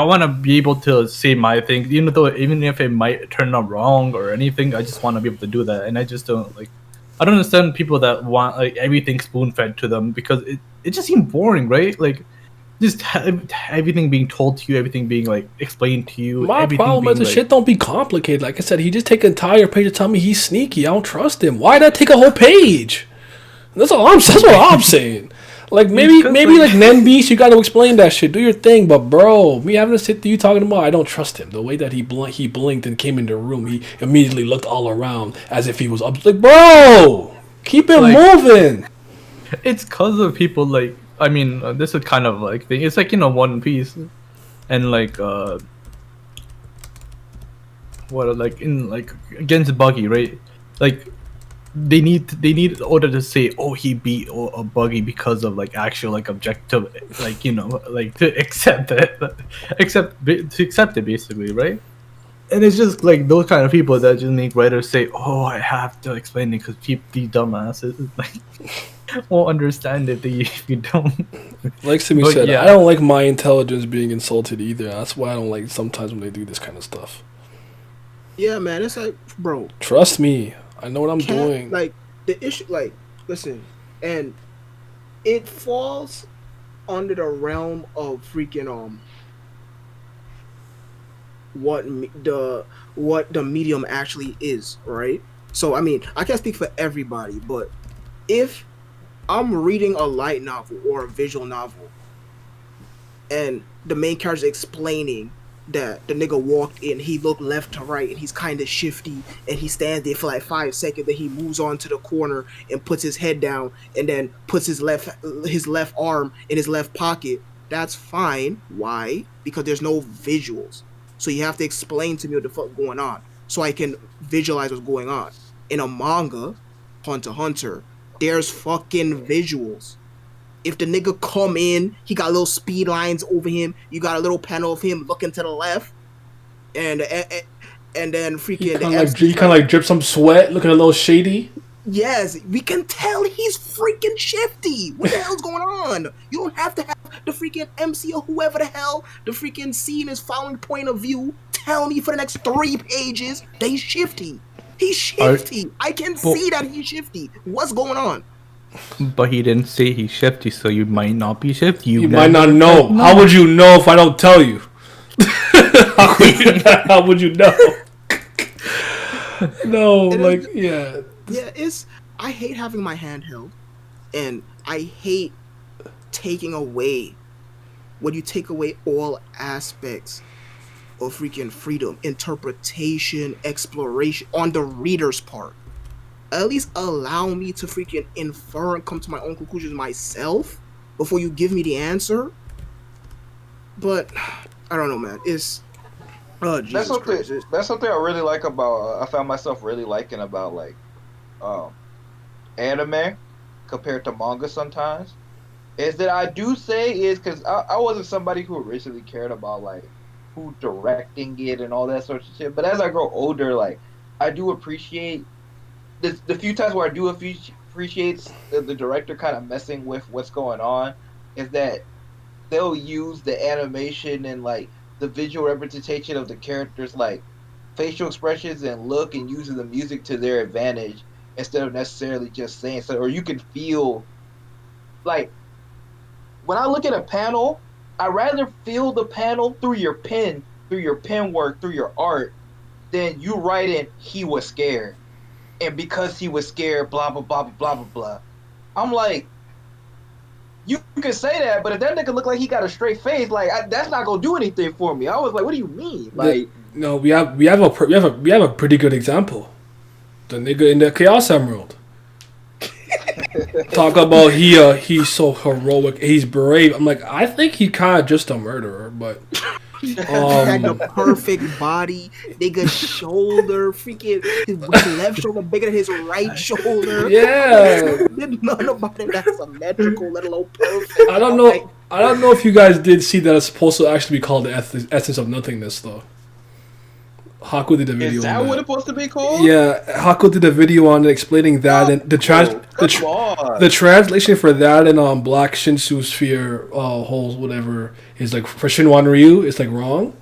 want to be able to say my thing, even if it might turn out wrong or anything. I just want to be able to do that, and I just don't I don't understand people that want everything spoon fed to them because it just seems boring, right? just everything being told to you, everything being like explained to you. My everything problem is the like, shit don't be complicated. Like I said, he just take an entire page to tell me he's sneaky. I don't trust him. Why did that take a whole page? That's what I'm saying. Like maybe like Nen Beast, you got to explain that shit. Do your thing, but bro, me having to sit through you talking about, I don't trust him. The way that he blinked and came in the room, he immediately looked all around as if he was up. Like, bro, keep it moving. It's cause of people like. I mean, this is kind of like thing. It's like One Piece, and like what like in like against Buggy, right? Like they need in order to say, oh, he beat a Buggy because of like actual like objective, like like to accept it, to accept it basically, right? And it's just like those kind of people that just make writers say, oh, I have to explain it because these dumbasses like won't understand it if you don't. Like Simi said, yeah. I don't like my intelligence being insulted either. That's why I don't like sometimes when they do this kind of stuff. Yeah, man, it's like, bro. Trust me, I know what I'm doing. Like the issue, like, listen, and it falls under the realm of freaking what the medium actually is, right? So I mean, I can't speak for everybody, but if I'm reading a light novel or a visual novel and the main character is explaining that the nigga walked in, he looked left to right and he's kind of shifty and he stands there for like 5 seconds, then he moves on to the corner and puts his head down and then puts his left arm in his left pocket, that's fine. Why? Because there's no visuals. So you have to explain to me what the fuck going on so I can visualize what's going on. In a manga, Hunter x Hunter, there's fucking visuals. If the nigga come in, he got little speed lines over him. You got a little panel of him looking to the left, and then freaking he kind of like drip some sweat, looking a little shady. Yes, we can tell he's freaking shifty. What the hell's going on? You don't have to have the freaking MC or whoever the hell the freaking scene is following point of view tell me for the next 3 pages that he's shifty. He's shifty. I can see that he's shifty. What's going on? But he didn't say he's shifty, so you might not be shifty. You might not know. How would you know if I don't tell you? How would you know? No, like, yeah. Yeah, I hate having my hand held, and I hate taking away, when you take away all aspects of freaking freedom, interpretation, exploration on the reader's part. At least allow me to freaking infer and come to my own conclusions myself before you give me the answer. But I don't know, man. It's Jesus Christ. That's something I really like about. I found myself really liking about like anime compared to manga sometimes. Is that I do say is because I wasn't somebody who originally cared about like who directing it and all that sort of shit. But as I grow older, like I do appreciate. The few times where I do appreciate the director kind of messing with what's going on is that they'll use the animation and like the visual representation of the characters, like facial expressions and look, and using the music to their advantage instead of necessarily just saying so. Or you can feel like when I look at a panel, I rather feel the panel through your pen work, through your art, than you writing he was scared. And because he was scared, blah, blah, blah, blah, blah, blah. I'm like, you can say that, but if that nigga look like he got a straight face, like that's not gonna do anything for me. I was like, what do you mean? Like, no, we have a pretty good example. The nigga in the Chaos Emerald. Talk about he's so heroic, he's brave. I'm like, I think he kind of just a murderer, but. He had the perfect body, nigga shoulder, freaking his left shoulder bigger than his right shoulder. Yeah, none about it that's symmetrical, let alone perfect. I don't know if you guys did see that it's supposed to actually be called the essence of nothingness, though. Haku did a video. Is that on what it's supposed to be called? Yeah, Haku did a video on it explaining that, and the translation for that in Black Shinsu Sphere holes whatever is like for Shinwan Ryu, it's like wrong.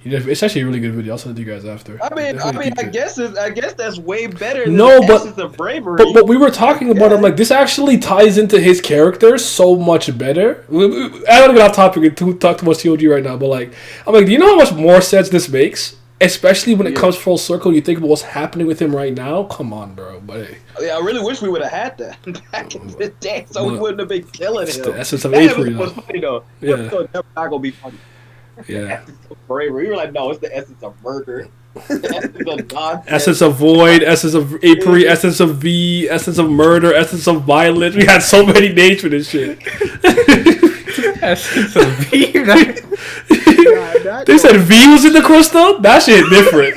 It's actually a really good video. I'll send it to you guys after. I guess that's way better than No, the but- essence of bravery. But we were talking about, I'm like, this actually ties into his character so much better. I don't want to get off topic and talk too much COG right now, but like, I'm like, do you know how much more sense this makes? Especially when it comes full circle, you think about what's happening with him right now. Come on, bro. But hey, Yeah, I really wish we would have had that back in the day, so we wouldn't have been killing it's him. the essence of That April, episode was funny though. Yeah. That episode never not gonna be funny. yeah. Essence of bravery. We were like, no, it's the essence of murder. The essence of nonsense. Essence of void, essence of April, essence of V, essence of murder, essence of violence. We had so many names for this shit. Essence of V, right? They said V was in the crystal? That shit different.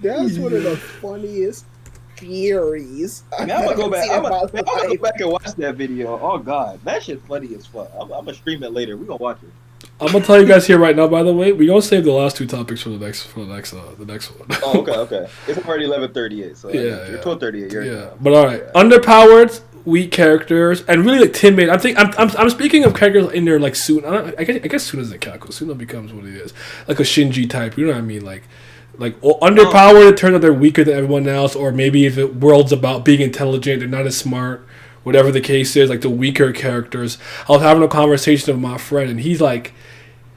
That's one of the funniest theories. Man, I'm gonna go back. I'm gonna go life. back and watch that video. Oh god, that shit's funny as fuck. I'm gonna stream it later. We gonna watch it. I'm gonna tell you guys here right now. By the way, we gonna save the last two topics for the next one. Oh, okay. It's already 11:38, so Yeah, you're yeah. 12:38. Yeah, but all right, underpowered, weak characters, and really like timid. I'm speaking of characters in there like soon. I guess soon as the Kako, Suna becomes what he is, like a Shinji type. You know what I mean? Like underpowered. It turns out they're weaker than everyone else, or maybe if the world's about being intelligent, they're not as smart. Whatever the case is, like the weaker characters. I was having a conversation with my friend, and he's like,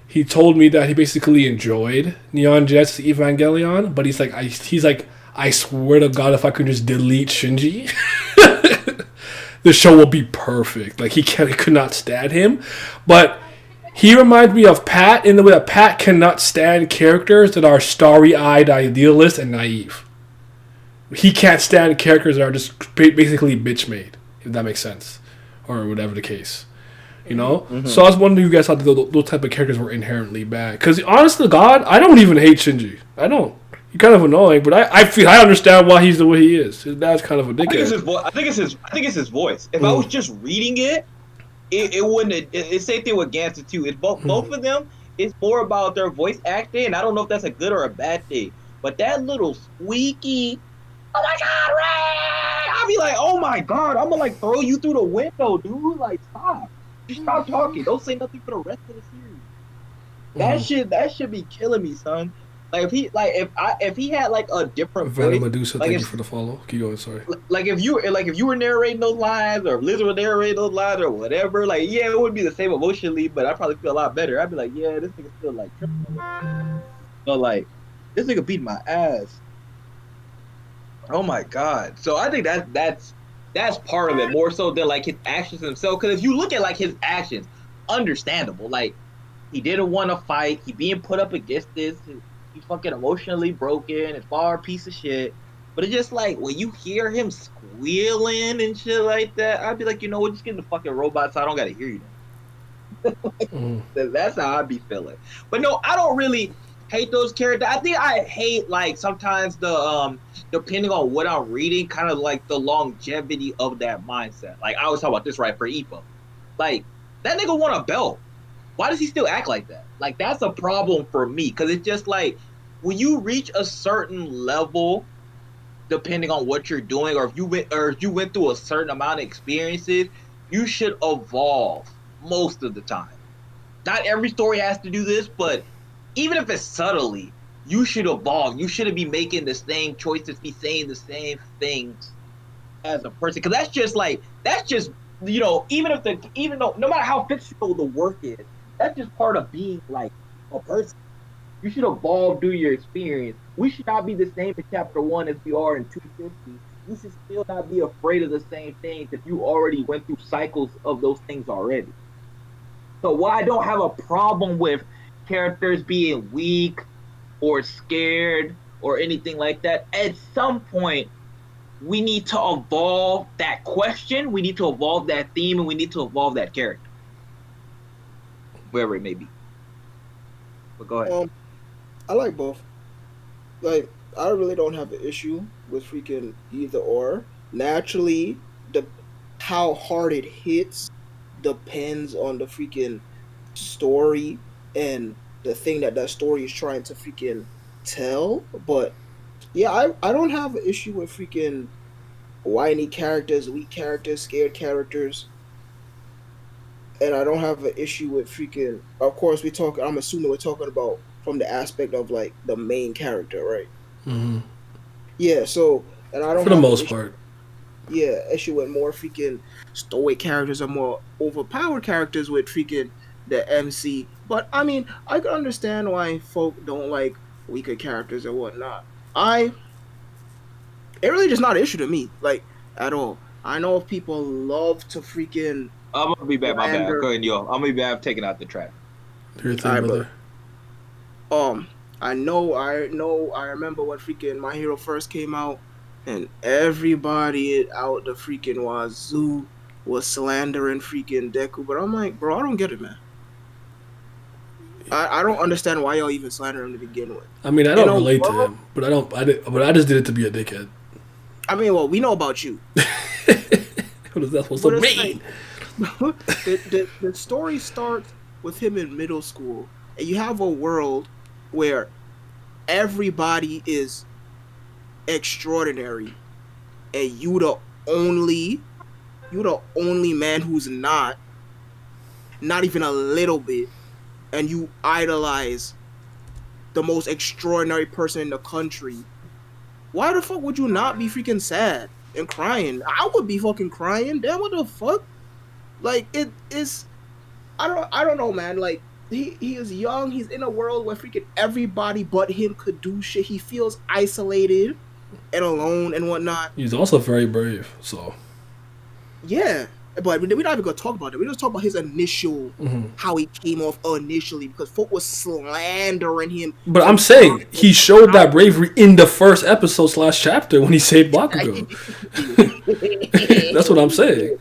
he told me that he basically enjoyed Neon Genesis Evangelion, but he's like, I swear to God, if I could just delete Shinji, the show will be perfect. Like he could not stand him, but he reminds me of Pat in the way that Pat cannot stand characters that are starry-eyed, idealist, and naive. He can't stand characters that are just basically bitch-made, if that makes sense, or whatever the case. You know? Mm-hmm. So I was wondering if you guys thought those type of characters were inherently bad. Because honest to God, I don't even hate Shinji. I don't. He's kind of annoying, but I understand why he's the way he is. His dad's kind of a dickhead. I think it's his voice. If I was just reading it wouldn't. It's same thing with Gantz too. It's both of them. It's more about their voice acting, and I don't know if that's a good or a bad thing. But that little squeaky, oh my god, Ray! I'll be like, oh my god, I'm gonna like throw you through the window, dude. Like, stop. Just stop talking. Don't say nothing for the rest of the series. That should be killing me, son. Like if he had like a different voice, Medusa, like thank you for the follow. Keep going, sorry. Like if you were narrating those lines, or if Liz were narrating those lines, or whatever, like yeah, it wouldn't be the same emotionally, but I'd probably feel a lot better. I'd be like, yeah, this nigga still like tripping. So like, this nigga beat my ass. Oh my god. So I think that's part of it more so than like his actions himself. Because if you look at like his actions, understandable. Like he didn't want to fight. He being put up against this. He's fucking emotionally broken. It's far a piece of shit. But it's just like when you hear him squealing and shit like that, I'd be like, you know what, just get in the fucking robot so I don't gotta hear you. That's how I'd be feeling. But no, I don't really hate those characters. I think I hate like sometimes the depending on what I'm reading, kind of like the longevity of that mindset. Like I always talk about this right for Ippo. Like that nigga won a belt. Why does he still act like that? Like that's a problem for me because it's just like when you reach a certain level, depending on what you're doing, or if you went through a certain amount of experiences, you should evolve most of the time. Not every story has to do this, but even if it's subtly, you should evolve. You shouldn't be making the same choices, be saying the same things as a person. Because that's just you know, even though no matter how fictional the work is, that's just part of being like a person. You should evolve through your experience. We should not be the same in chapter 1 as we are in 250. You should still not be afraid of the same things if you already went through cycles of those things already. So while I don't have a problem with characters being weak or scared or anything like that, at some point we need to evolve that question, we need to evolve that theme, and we need to evolve that character. Wherever it may be. But go ahead. I like both. Like, I really don't have an issue with freaking either or. Naturally, how hard it hits depends on the freaking story and the thing that story is trying to freaking tell. But yeah, I don't have an issue with freaking whiny characters, weak characters, scared characters. and I don't have an issue with freaking. Of course, we talk. I'm assuming we're talking about from the aspect of like the main character, right? Hmm. Yeah. So, and I don't For the have an most issue, part. yeah, issue with more freaking stoic characters or more overpowered characters with freaking the MC. But I mean, I can understand why folk don't like weaker characters or whatnot. I It really just not an issue to me, like at all. I know if people love to freaking I'm gonna be back. My bad. slander. Go ahead, yo. I'm gonna be back. I'm taking out the track. Do your thing, Alright, brother. I know, I remember when freaking My Hero first came out, and everybody out the freaking wazoo was slandering freaking Deku, but I'm like, bro, I don't get it, man. I don't understand why y'all even slander him to begin with. I mean, I You don't know, relate to bro, him, but I just did it to be a dickhead. I mean, well, we know about you. What is that supposed But to it's mean? the story starts with him in middle school, and you have a world where everybody is extraordinary, and you the only man who's not even a little bit, and you idolize the most extraordinary person in the country. Why the fuck would you not be freaking sad and crying? I would be fucking crying. Damn, what the fuck? Like it is. I don't know, man. Like he is young. He's in a world where freaking everybody but him could do shit. He feels isolated and alone and whatnot. He's also very brave, so. Yeah, but we're not even gonna talk about it. We're just talking about his initial, how he came off initially, because folk was slandering him. But I'm saying he showed that bravery in the first episode / chapter when he saved Bakugo. That's what I'm saying.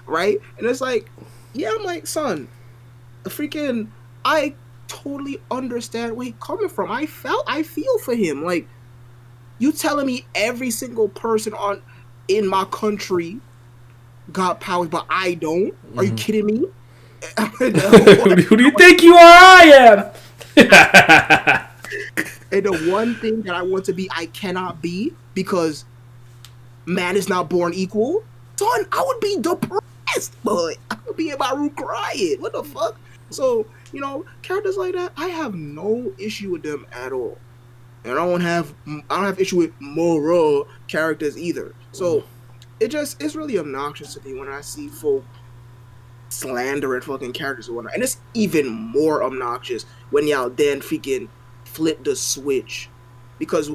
Right? And it's like, yeah, I'm like, son, freaking, I totally understand where he's coming from. I feel for him. Like, you telling me every single person in my country got powers, but I don't? Are you kidding me? Who do you think you are? I am. And the one thing that I want to be, I cannot be, because man is not born equal. Son, I would be depressed, but I would be in my room crying. What the fuck? So, characters like that, I have no issue with them at all. And I don't have issue with moral characters either. So it's really obnoxious to me when I see folk slandering fucking characters or whatnot. And it's even more obnoxious when y'all then freaking flip the switch. Because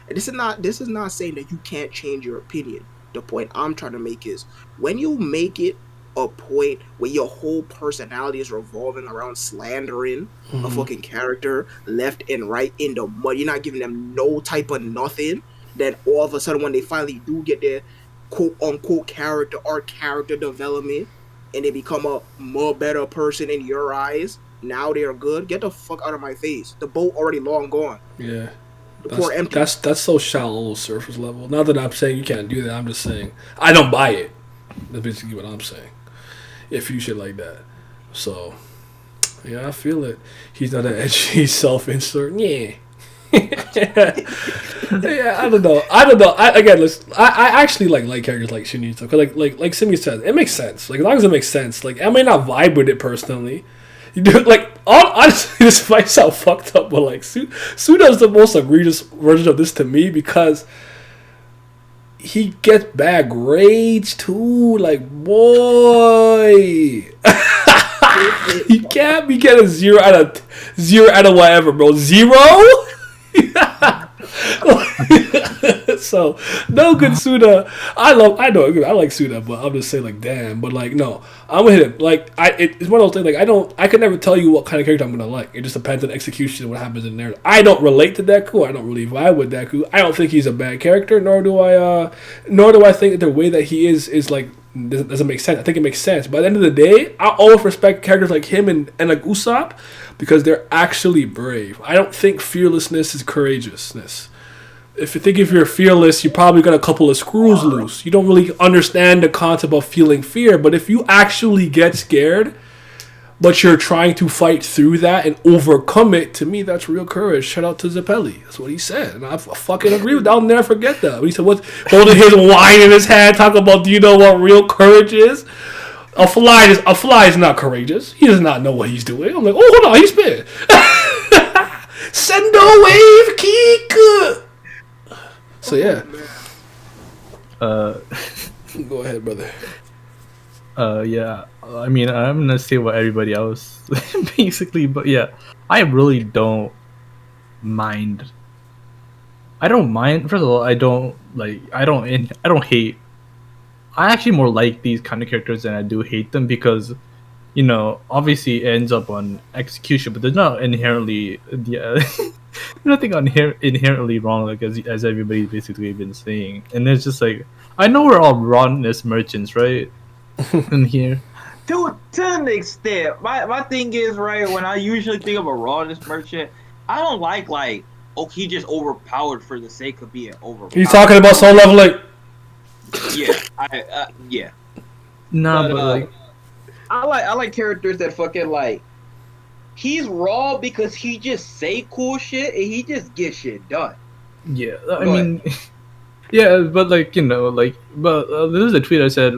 this is not saying that you can't change your opinion. The point I'm trying to make is, when you make it a point where your whole personality is revolving around slandering a fucking character left and right in the mud, you're not giving them no type of nothing, then all of a sudden when they finally do get their quote unquote character or character development and they become a more better person in your eyes, now they're good. Get the fuck out of my face. The boat already long gone. Yeah. Pour empty. That's so shallow, surface level. Not that I'm saying you can't do that. I'm just saying I don't buy it. That's basically what I'm saying. If you shit like that, so yeah, I feel it. He's not an edgy self-insert. Yeah. Yeah, I don't know. I actually like characters like Shinji stuff. Like Simi said, it makes sense. Like, as long as it makes sense. Like, I may not vibe with it personally. You do, like, honestly, this might sound fucked up, but like Suda is the most egregious version of this to me, because he gets bad grades too. Like, boy, you can't be getting 0 out of whatever, bro. 0. So no good Suda. I like Suda, but I'm just saying, like, damn. But like, no, I'm gonna hit him. Like, it's one of those things. Like, I could never tell you what kind of character I'm gonna like. It just depends on execution and what happens in there. I don't relate to Deku. I don't really vibe with Deku. I don't think he's a bad character. Nor do I think the way that he is like doesn't make sense. I think it makes sense. By the end of the day, I always respect characters like him and like Usopp, because they're actually brave. I don't think fearlessness is courageousness. If you're fearless, you probably got a couple of screws loose. You don't really understand the concept of feeling fear. But if you actually get scared, but you're trying to fight through that and overcome it, to me, that's real courage. Shout out to Zappelli. That's what he said. And I fucking agree with that. I'll never forget that. He said, what's holding his wine in his hand, talking about, do you know what real courage is? A fly is not courageous. He does not know what he's doing. I'm like, oh, hold on, he's spit. Send a wave, Keek. So yeah. Go ahead, brother. Yeah. I mean, I'm gonna say what everybody else basically, but yeah, I really don't mind. I don't mind. First of all, I don't hate. I actually more like these kind of characters than I do hate them because, you know, obviously it ends up on execution, but there's not inherently nothing inherently wrong, like as everybody's basically been saying. And it's just like, I know we're all rawness merchants, right? In here. To an extent. My thing is, right, when I usually think of a rawness merchant, I don't like, oh, he just overpowered for the sake of being overpowered. You talking about soul leveling? Yeah, yeah. Nah, but like, I like characters that fucking like. He's raw because he just say cool shit and he just get shit done. yeah, I mean, yeah, but like, you know, like, but this is a tweet I said,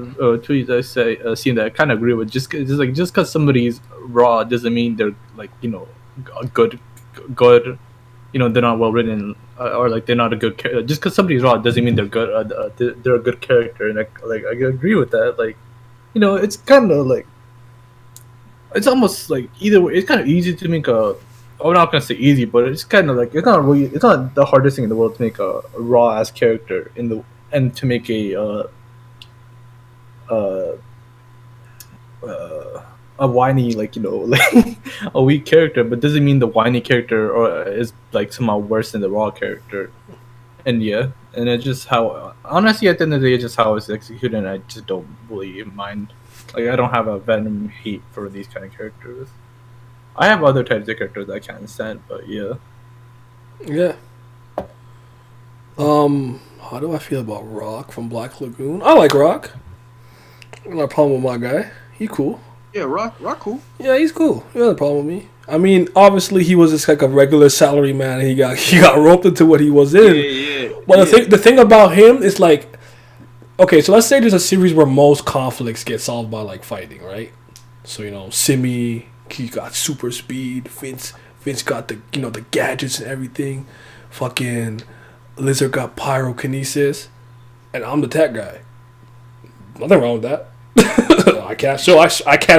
seen that I kind of agree with. Just because somebody's raw doesn't mean they're like, you know, good. You know, they're not well written, or like they're not a good character. Just because somebody's raw doesn't mean they're good. They're a good character, and I agree with that. Like, you know, it's kind of like, it's almost like either way. It's kind of easy to make a. I'm not gonna say easy, but it's kind of like it's not the hardest thing in the world to make a raw ass character and to make a whiny, like, you know, like a weak character, but doesn't mean the whiny character is like somehow worse than the raw character. And yeah, and it's just how, honestly, at the end of the day, it's just how it's executed, and I just don't really mind. Like, I don't have a venom hate for these kind of characters. I have other types of characters I can't stand, but yeah. Yeah. How do I feel about Rock from Black Lagoon? I like Rock. No problem with my guy. He cool. Yeah, Rock cool. Yeah, he's cool. He has a problem with me. I mean, obviously he was just like a regular salary man, and he got roped into what he was in. Yeah. But the thing about him is like, okay, so let's say there's a series where most conflicts get solved by like fighting, right? So, you know, Simi, he got super speed. Vince got the, you know, the gadgets and everything. Fucking Lizard got pyrokinesis, and I'm the tech guy. Nothing wrong with that. I can't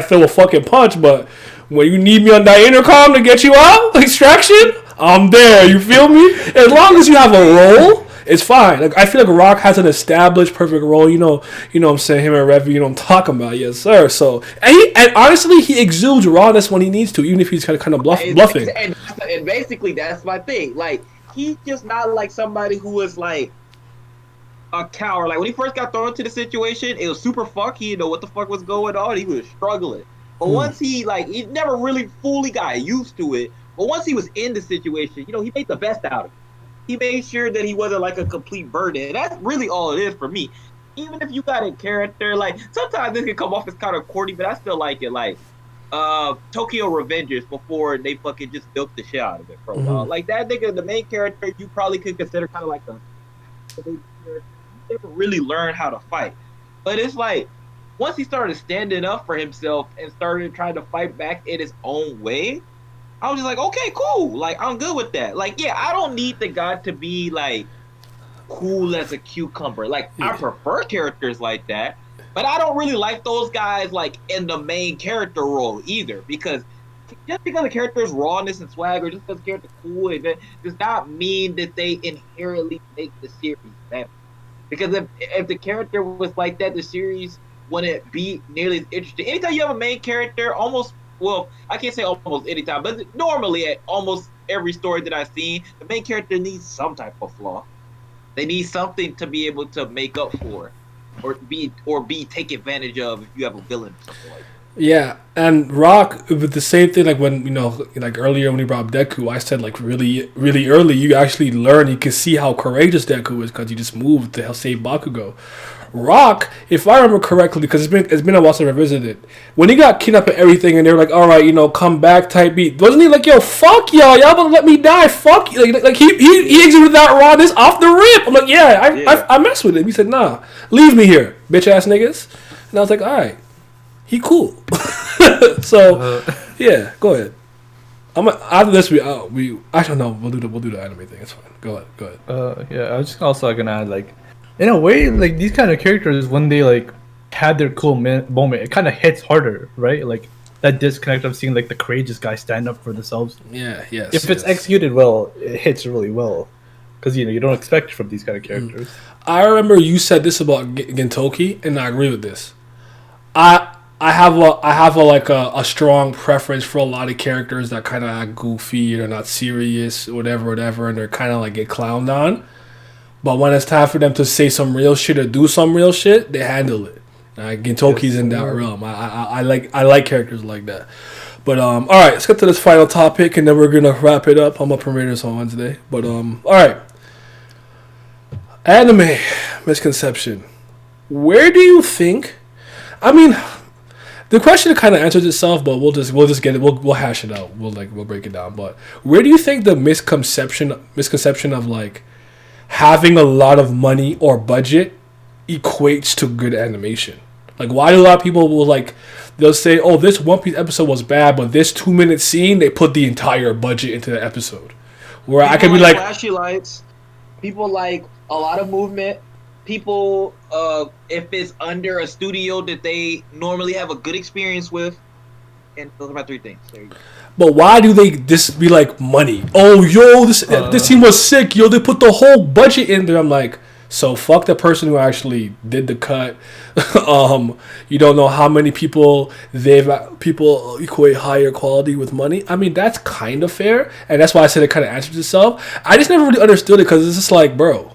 throw a fucking punch, but when you need me on that intercom to get you out, extraction, I'm there. You feel me? As long as you have a role, it's fine. Like, I feel like Rock has an established perfect role. You know what I'm saying? Him and Revy, you know what I'm talking about. Yes, sir. So, and honestly, he exudes rawness when he needs to, even if he's kind of bluffing. And basically, that's my thing. Like, he's just not like somebody who is like a coward. Like, when he first got thrown into the situation, it was super fuck. He didn't know what the fuck was going on. He was struggling. But once he never really fully got used to it. But once he was in the situation, you know, he made the best out of it. He made sure that he wasn't like a complete burden. And that's really all it is for me. Even if you got a character, like, sometimes this can come off as kind of corny, but I still like it. Like, Tokyo Revengers before they fucking just built the shit out of it for a while. Like, that nigga, the main character, you probably could consider kind of like he never really learned how to fight. But it's like, once he started standing up for himself and started trying to fight back in his own way, I was just like, okay, cool. Like, I'm good with that. Like, yeah, I don't need the guy to be, like, cool as a cucumber. Like, I prefer characters like that, but I don't really like those guys, like, in the main character role either, because just because a character's rawness and swagger, just because a character's cool, it does not mean that they inherently make the series better. Because if the character was like that, the series wouldn't be nearly as interesting. Anytime you have a main character, well, I can't say almost any time, but normally at almost every story that I've seen, the main character needs some type of flaw. They need something to be able to make up for, or be take advantage of if you have a villain or something like that. Yeah, and Rock with the same thing. Like, when, you know, like earlier when he brought up Deku, I said, like, really, really early, you actually learn. You can see how courageous Deku is because he just moved to help save Bakugo. Rock, if I remember correctly, because it's been a while since I revisited, when he got kidnapped and everything, and they were like, all right, you know, come back type beat, wasn't he like, yo, fuck y'all gonna let me die, fuck you? Like he exhibited that rawness off the rip. I'm like, I messed with him. He said, nah, leave me here, bitch ass niggas. And I was like, all right. he cool. So yeah, go ahead. After this we actually no, we'll do the anime thing. It's fine. Go ahead. Yeah, I was just also gonna add, like, in a way, like, these kind of characters, when they like had their cool moment, it kind of hits harder, right? Like that disconnect of seeing like the courageous guys stand up for themselves. Yeah, yes. If it's executed well, it hits really well, because you don't expect it from these kind of characters. I remember you said this about Gintoki, and I agree with this. I have a strong preference for a lot of characters that kind of act goofy, they're not serious, whatever, and they're kind of like get clowned on. But when it's time for them to say some real shit or do some real shit, they handle it. Gintoki's in that realm. I like characters like that. But all right, let's get to this final topic, and then we're gonna wrap it up. I'm gonna premiere this on Wednesday. But all right, anime misconception. Where do you think? I mean, the question kind of answers itself, but we'll just get it. We'll hash it out. We'll break it down. But where do you think the misconception of like having a lot of money or budget equates to good animation? Like, why do a lot of people they'll say, oh, this One Piece episode was bad, but this 2-minute scene, they put the entire budget into the episode. Where people I could be like flashy lights, people like a lot of movement, people if it's under a studio that they normally have a good experience with, and those are my 3 things. There you go. But why do they just be like money? Oh, yo, this scene was sick. Yo, they put the whole budget in there. I'm like, so fuck the person who actually did the cut. You don't know how many people equate higher quality with money. I mean, that's kind of fair, and that's why I said it kind of answers itself. I just never really understood it because it's just like, bro,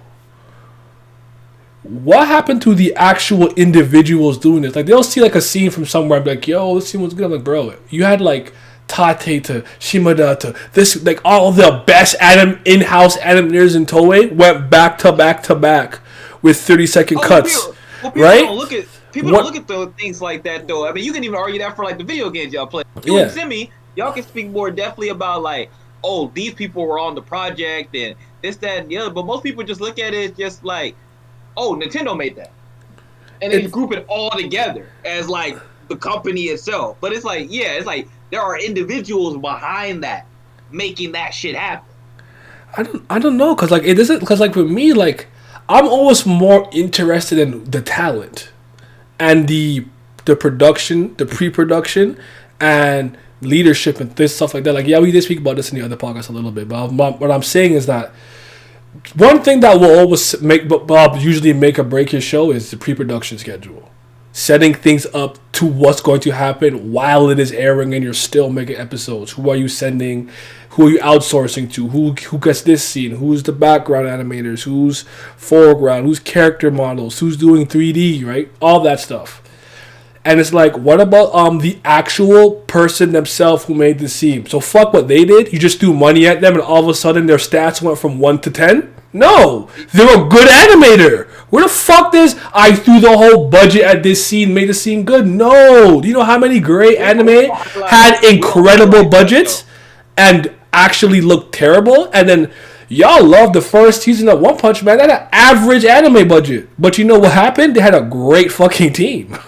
what happened to the actual individuals doing this? Like, they'll see like a scene from somewhere and be like, yo, this scene was good. I'm like, bro, you had like Tate to Shimada to this, like all the best in-house animators in Toei went back to back with 30-second cuts, people right? Don't look at those things like that though. I mean, you can even argue that for like the video games y'all play. You and Simi, y'all can speak more definitely about like, oh, these people were on the project and this, that, and the other. But most people just look at it just like, oh, Nintendo made that, and then group it all together as like the company itself. But it's like, yeah, it's like there are individuals behind that making that shit happen. I don't know, cause like it isn't, cause like for me, like I'm always more interested in the talent and the production, the pre-production, and leadership and this stuff like that. Like, yeah, we did speak about this in the other podcast a little bit, but what I'm saying is that one thing that will always make Bob usually make or break his show is the pre-production schedule. Setting things up to what's going to happen while it is airing and you're still making episodes. Who are you sending? Who are you outsourcing to? Who gets this scene? Who's the background animators? Who's foreground? Who's character models? Who's doing 3D, right? All that stuff. And it's like, what about the actual person themselves who made the scene? So fuck what they did. You just threw money at them and all of a sudden their stats went from 1 to 10? No, they're a good animator. Where the fuck is I threw the whole budget at this scene, made the scene good? No. Do you know how many great anime had incredible budgets and actually looked terrible? And then y'all love the first season of One Punch Man. That had an average anime budget. But you know what happened? They had a great fucking team.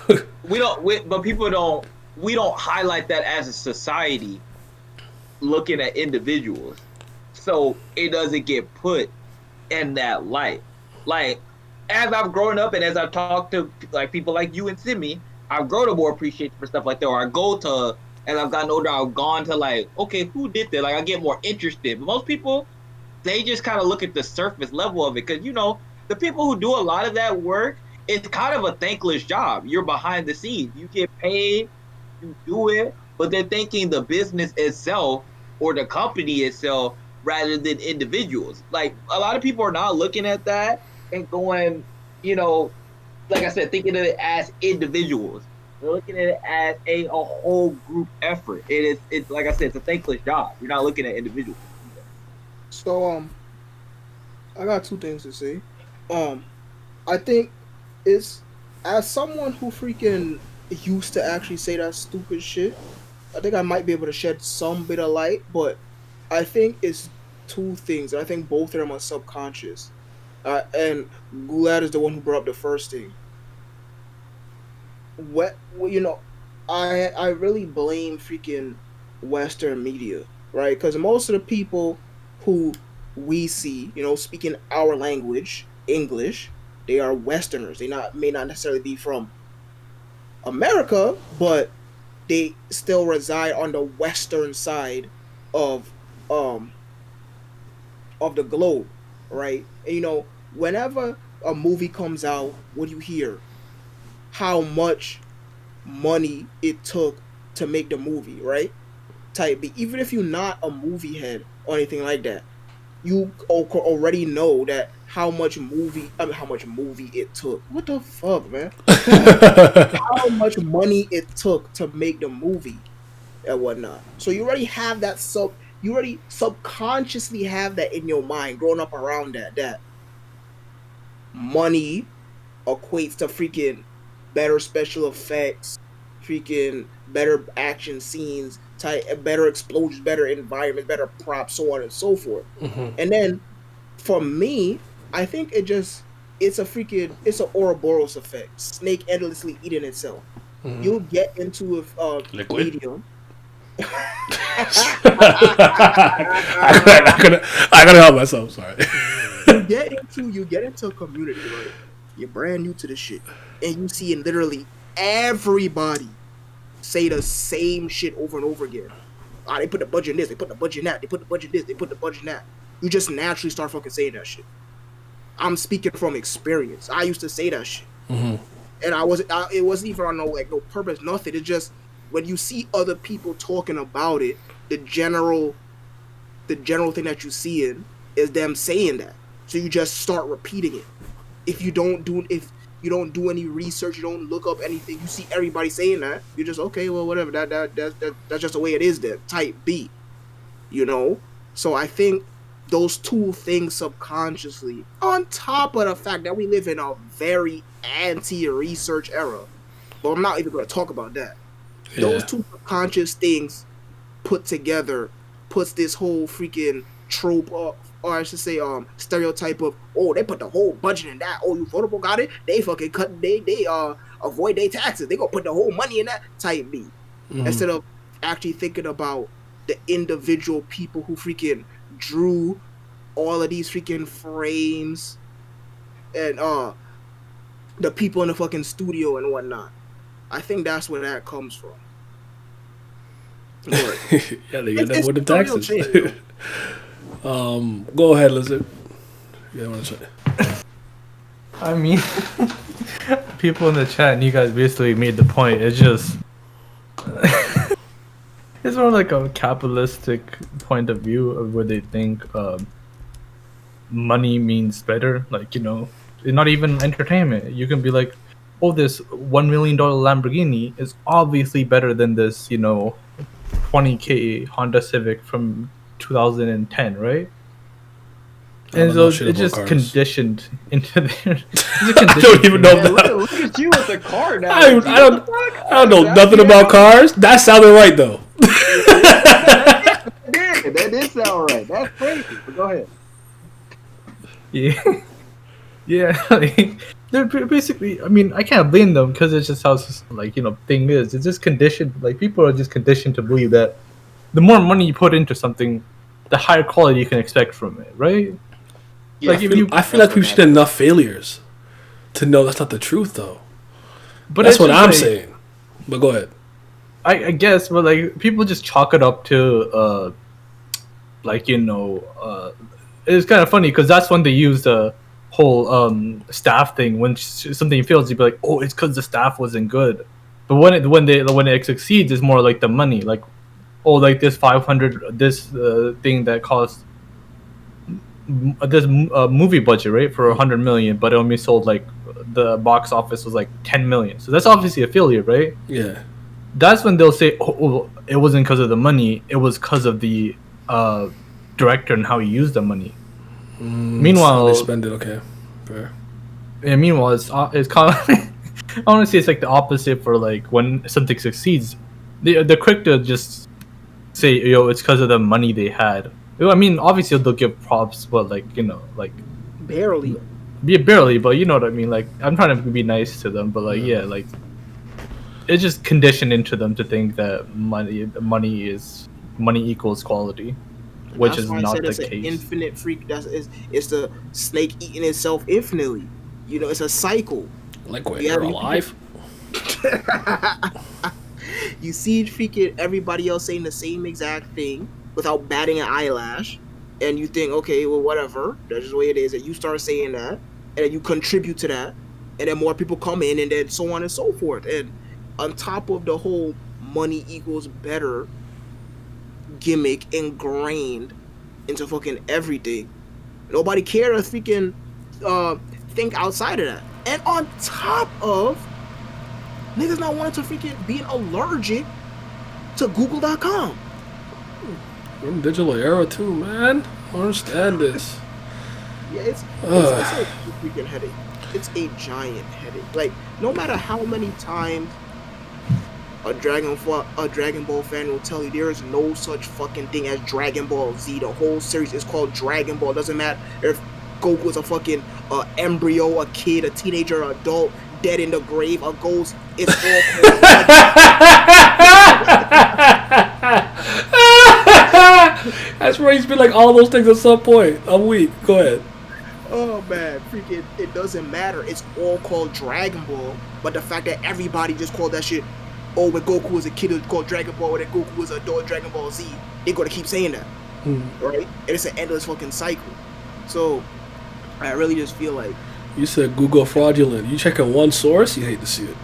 We don't highlight that as a society looking at individuals. So it doesn't get put in that light. Like, as I've grown up and as I've talked to like people like you and Simi, I've grown to more appreciation for stuff like that. Or I go to, as I've gotten older, I've gone to like, okay, who did that? Like, I get more interested. But most people, they just kind of look at the surface level of it. Because, you know, the people who do a lot of that work, it's kind of a thankless job. You're behind the scenes. You get paid, you do it, but they're thinking the business itself or the company itself rather than individuals. Like, a lot of people are not looking at that and going, you know, like I said, thinking of it as individuals. They're looking at it as a whole group effort. It's like I said, it's a thankless job. You're not looking at individuals. So I got 2 things to say. I think it's, as someone who freaking used to actually say that stupid shit, I think I might be able to shed some bit of light, but I think it's 2 things. I think both of them are subconscious. And Gulad is the one who brought up the first thing. You know, I really blame freaking Western media, right? Because most of the people who we see, speaking our language, English, they are Westerners. They not may not necessarily be from America, but they still reside on the Western side of um of the globe, right? And whenever a movie comes out, what do you hear? How much money it took to make the movie, right? Type B. Even if you're not a movie head or anything like that, you already know that how much movie it took. What the fuck, man? How much money it took to make the movie and whatnot. So you already have that you already subconsciously have that in your mind, growing up around that money equates to freaking better special effects, freaking better action scenes, better explosions, better environment, better props, so on and so forth. And then for me, I think it's an Ouroboros effect. Snake endlessly eating itself. You'll get into a Liquid? medium. I gotta help myself. Sorry. You get into a community, right? You're brand new to this shit, and you see literally everybody say the same shit over and over again. They put the budget in this, they put the budget in that, they put the budget in this, they put the budget in that. You just naturally start fucking saying that shit. I'm speaking from experience. I used to say that shit, and it wasn't even on no purpose, nothing. It's just when you see other people talking about it, the general thing that you see is them saying that. So you just start repeating it. If you don't do any research, you don't look up anything, you see everybody saying that, you're just okay, well, whatever. That's just the way it is. Then type B, So I think those two things subconsciously, on top of the fact that we live in a very anti-research era, but I'm not even going to talk about that. Yeah. Those two subconscious things put together puts this whole freaking trope up, or I should say stereotype of, oh, they put the whole budget in that, oh, you votable got it, they fucking they avoid their taxes, they gonna put the whole money in that, type B. Instead of actually thinking about the individual people who freaking drew all of these freaking frames and the people in the fucking studio and whatnot. I think that's where that comes from. Yeah, they get that with the taxes. Go ahead, Lizard. Yeah, want to say? I mean, people in the chat and you guys basically made the point. It's just it's more like a capitalistic point of view of where they think money means better. Like, not even entertainment. You can be like, oh, this $1 million Lamborghini is obviously better than this, $20K Honda Civic from 2010, right? And so it's just conditioned into their. I don't even know that. Look at you with the car now. I don't know nothing about cars. That sounded right though. That did sound right. That's crazy. But go ahead. Yeah. Yeah, they're basically. I mean, I can't blame them because it's just how thing is. It's just conditioned. Like, people are just conditioned to believe that the more money you put into something, the higher quality you can expect from it, right? Yeah, I feel like we've seen enough failures to know that's not the truth, though. But that's what I'm saying. But go ahead. I guess, but people just chalk it up to, it's kind of funny because that's when they use the whole staff thing. When something fails, you'd be like, oh, it's because the staff wasn't good. But when it succeeds, it's more like the money. Like, oh, like this 500 thing that cost this movie budget, right, for 100 million, but it only sold the box office was 10 million. So that's obviously a failure, right? Yeah. That's when they'll say, oh, it wasn't because of the money, it was because of the director and how he used the money. Meanwhile, they spend it. Okay, fair. And meanwhile, it's kind of I want to say it's the opposite for when something succeeds, they're quick to just say, it's because of the money they had. I mean, obviously they'll give props, but barely. Barely, but you know what I mean. I'm trying to be nice to them, but it's just conditioned into them to think that money equals quality, which That's is why I not said the it's an case. infinite freak. It's the snake eating itself infinitely. You know, it's a cycle. Like, wait, Yeah, they're you- alive? You see freaking everybody else saying the same exact thing without batting an eyelash, and you think, okay, well, whatever, that's just the way it is. And you start saying that, and then you contribute to that, and then more people come in, and then so on and so forth. And on top of the whole money equals better gimmick ingrained into fucking everything, nobody cares to freaking think outside of that. And on top of niggas not wanting to freaking being allergic to Google.com. We're in digital era too, man. I don't understand this. Yeah, it's a freaking headache. It's a giant headache. Like, no matter how many times a Dragon Ball fan will tell you there is no such fucking thing as Dragon Ball Z. The whole series is called Dragon Ball. Doesn't matter if Goku is a fucking embryo, a kid, a teenager, an adult, dead in the grave, a ghost. It's all That's where he's been like all those things at some point. I'm weak. Go ahead. Oh man, freaking! It doesn't matter. It's all called Dragon Ball, but the fact that everybody just called that shit, oh, when Goku was a kid, it was called Dragon Ball. When Goku was an adult, Dragon Ball Z. They're gonna keep saying that, right? And it's an endless fucking cycle. So, I really just feel like You said Google fraudulent. You checking one source? You hate to see it.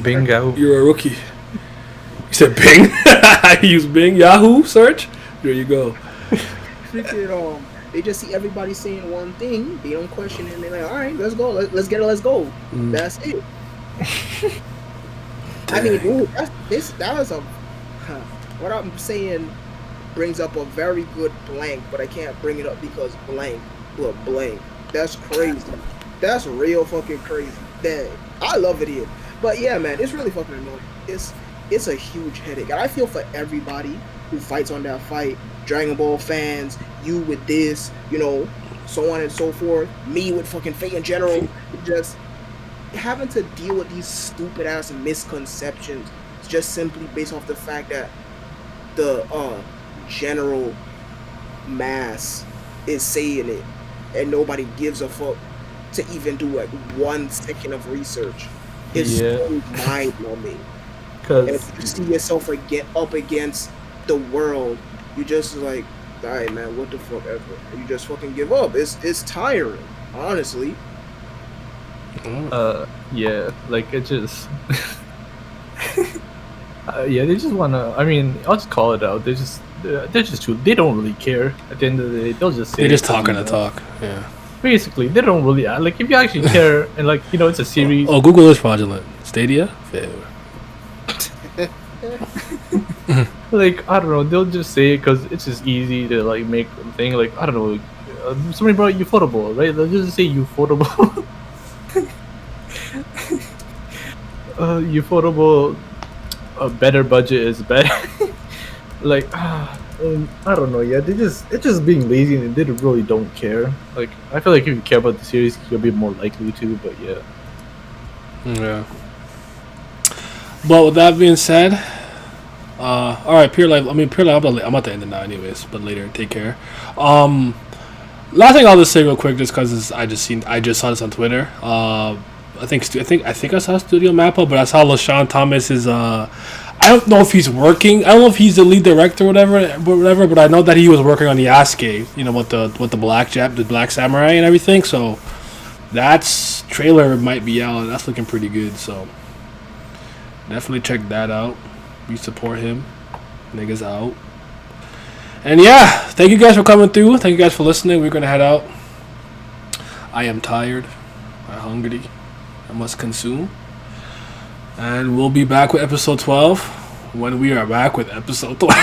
Bingo. You're a rookie. You said Bing. I use Bing. Yahoo search. There you go. freaking they just see everybody saying one thing, they don't question it, and they're like, all right, let's go, let's get it, let's go. That's it. I mean, dude, that was a what I'm saying brings up a very good blank, but I can't bring it up because blank. Look, blank. That's crazy. That's real fucking crazy. Dang. I love it here. But yeah, man, it's really fucking annoying. It's a huge headache. And I feel for everybody who fights on that fight. Dragon Ball fans, you with this, you know, so on and so forth. Me with fucking Fate in general. Just having to deal with these stupid ass misconceptions just simply based off the fact that the general mass is saying it and nobody gives a fuck to even do like 1 second of research. It's so mind-numbing. And if you see yourself up against the world, you just like, all right, man, what the fuck ever. And you just fucking give up. It's tiring, honestly. Yeah, like it just yeah, they just wanna, I mean, I'll just call it out, they're just too, they don't really care at the end of the day. They'll just say They're just talking to talk. Yeah. Basically, they don't really, like, if you actually care and, like, you know, it's a series. Oh, Google is fraudulent. Stadia? Fair. Like, I don't know, they'll just say it because it's just easy to, like, make a thing. Like, I don't know, somebody brought Ufotable, right? They'll just say Ufotable. Ufotable, a better budget is better. Like, I don't know, yeah, it's just being lazy and they really don't care. Like, I feel like if you care about the series, you'll be more likely to, but yeah. Yeah. But with that being said, all right, Pure Life. I mean, Pure Life. I'm at the end of now, anyways. But later, take care. Last thing I'll just say real quick, just because I just saw this on Twitter. I think I saw Studio Mappa, but I saw LaShawn Thomas is I don't know if he's working. I don't know if he's the lead director or whatever. But I know that he was working on the Yasuke, you know, with the Black Samurai and everything. So that's trailer might be out. That's looking pretty good. So definitely check that out. We support him. Niggas out. And yeah, thank you guys for coming through. Thank you guys for listening. We're gonna head out. I am tired. I'm hungry. I must consume. And we'll be back with episode 12 when we are back with episode 12.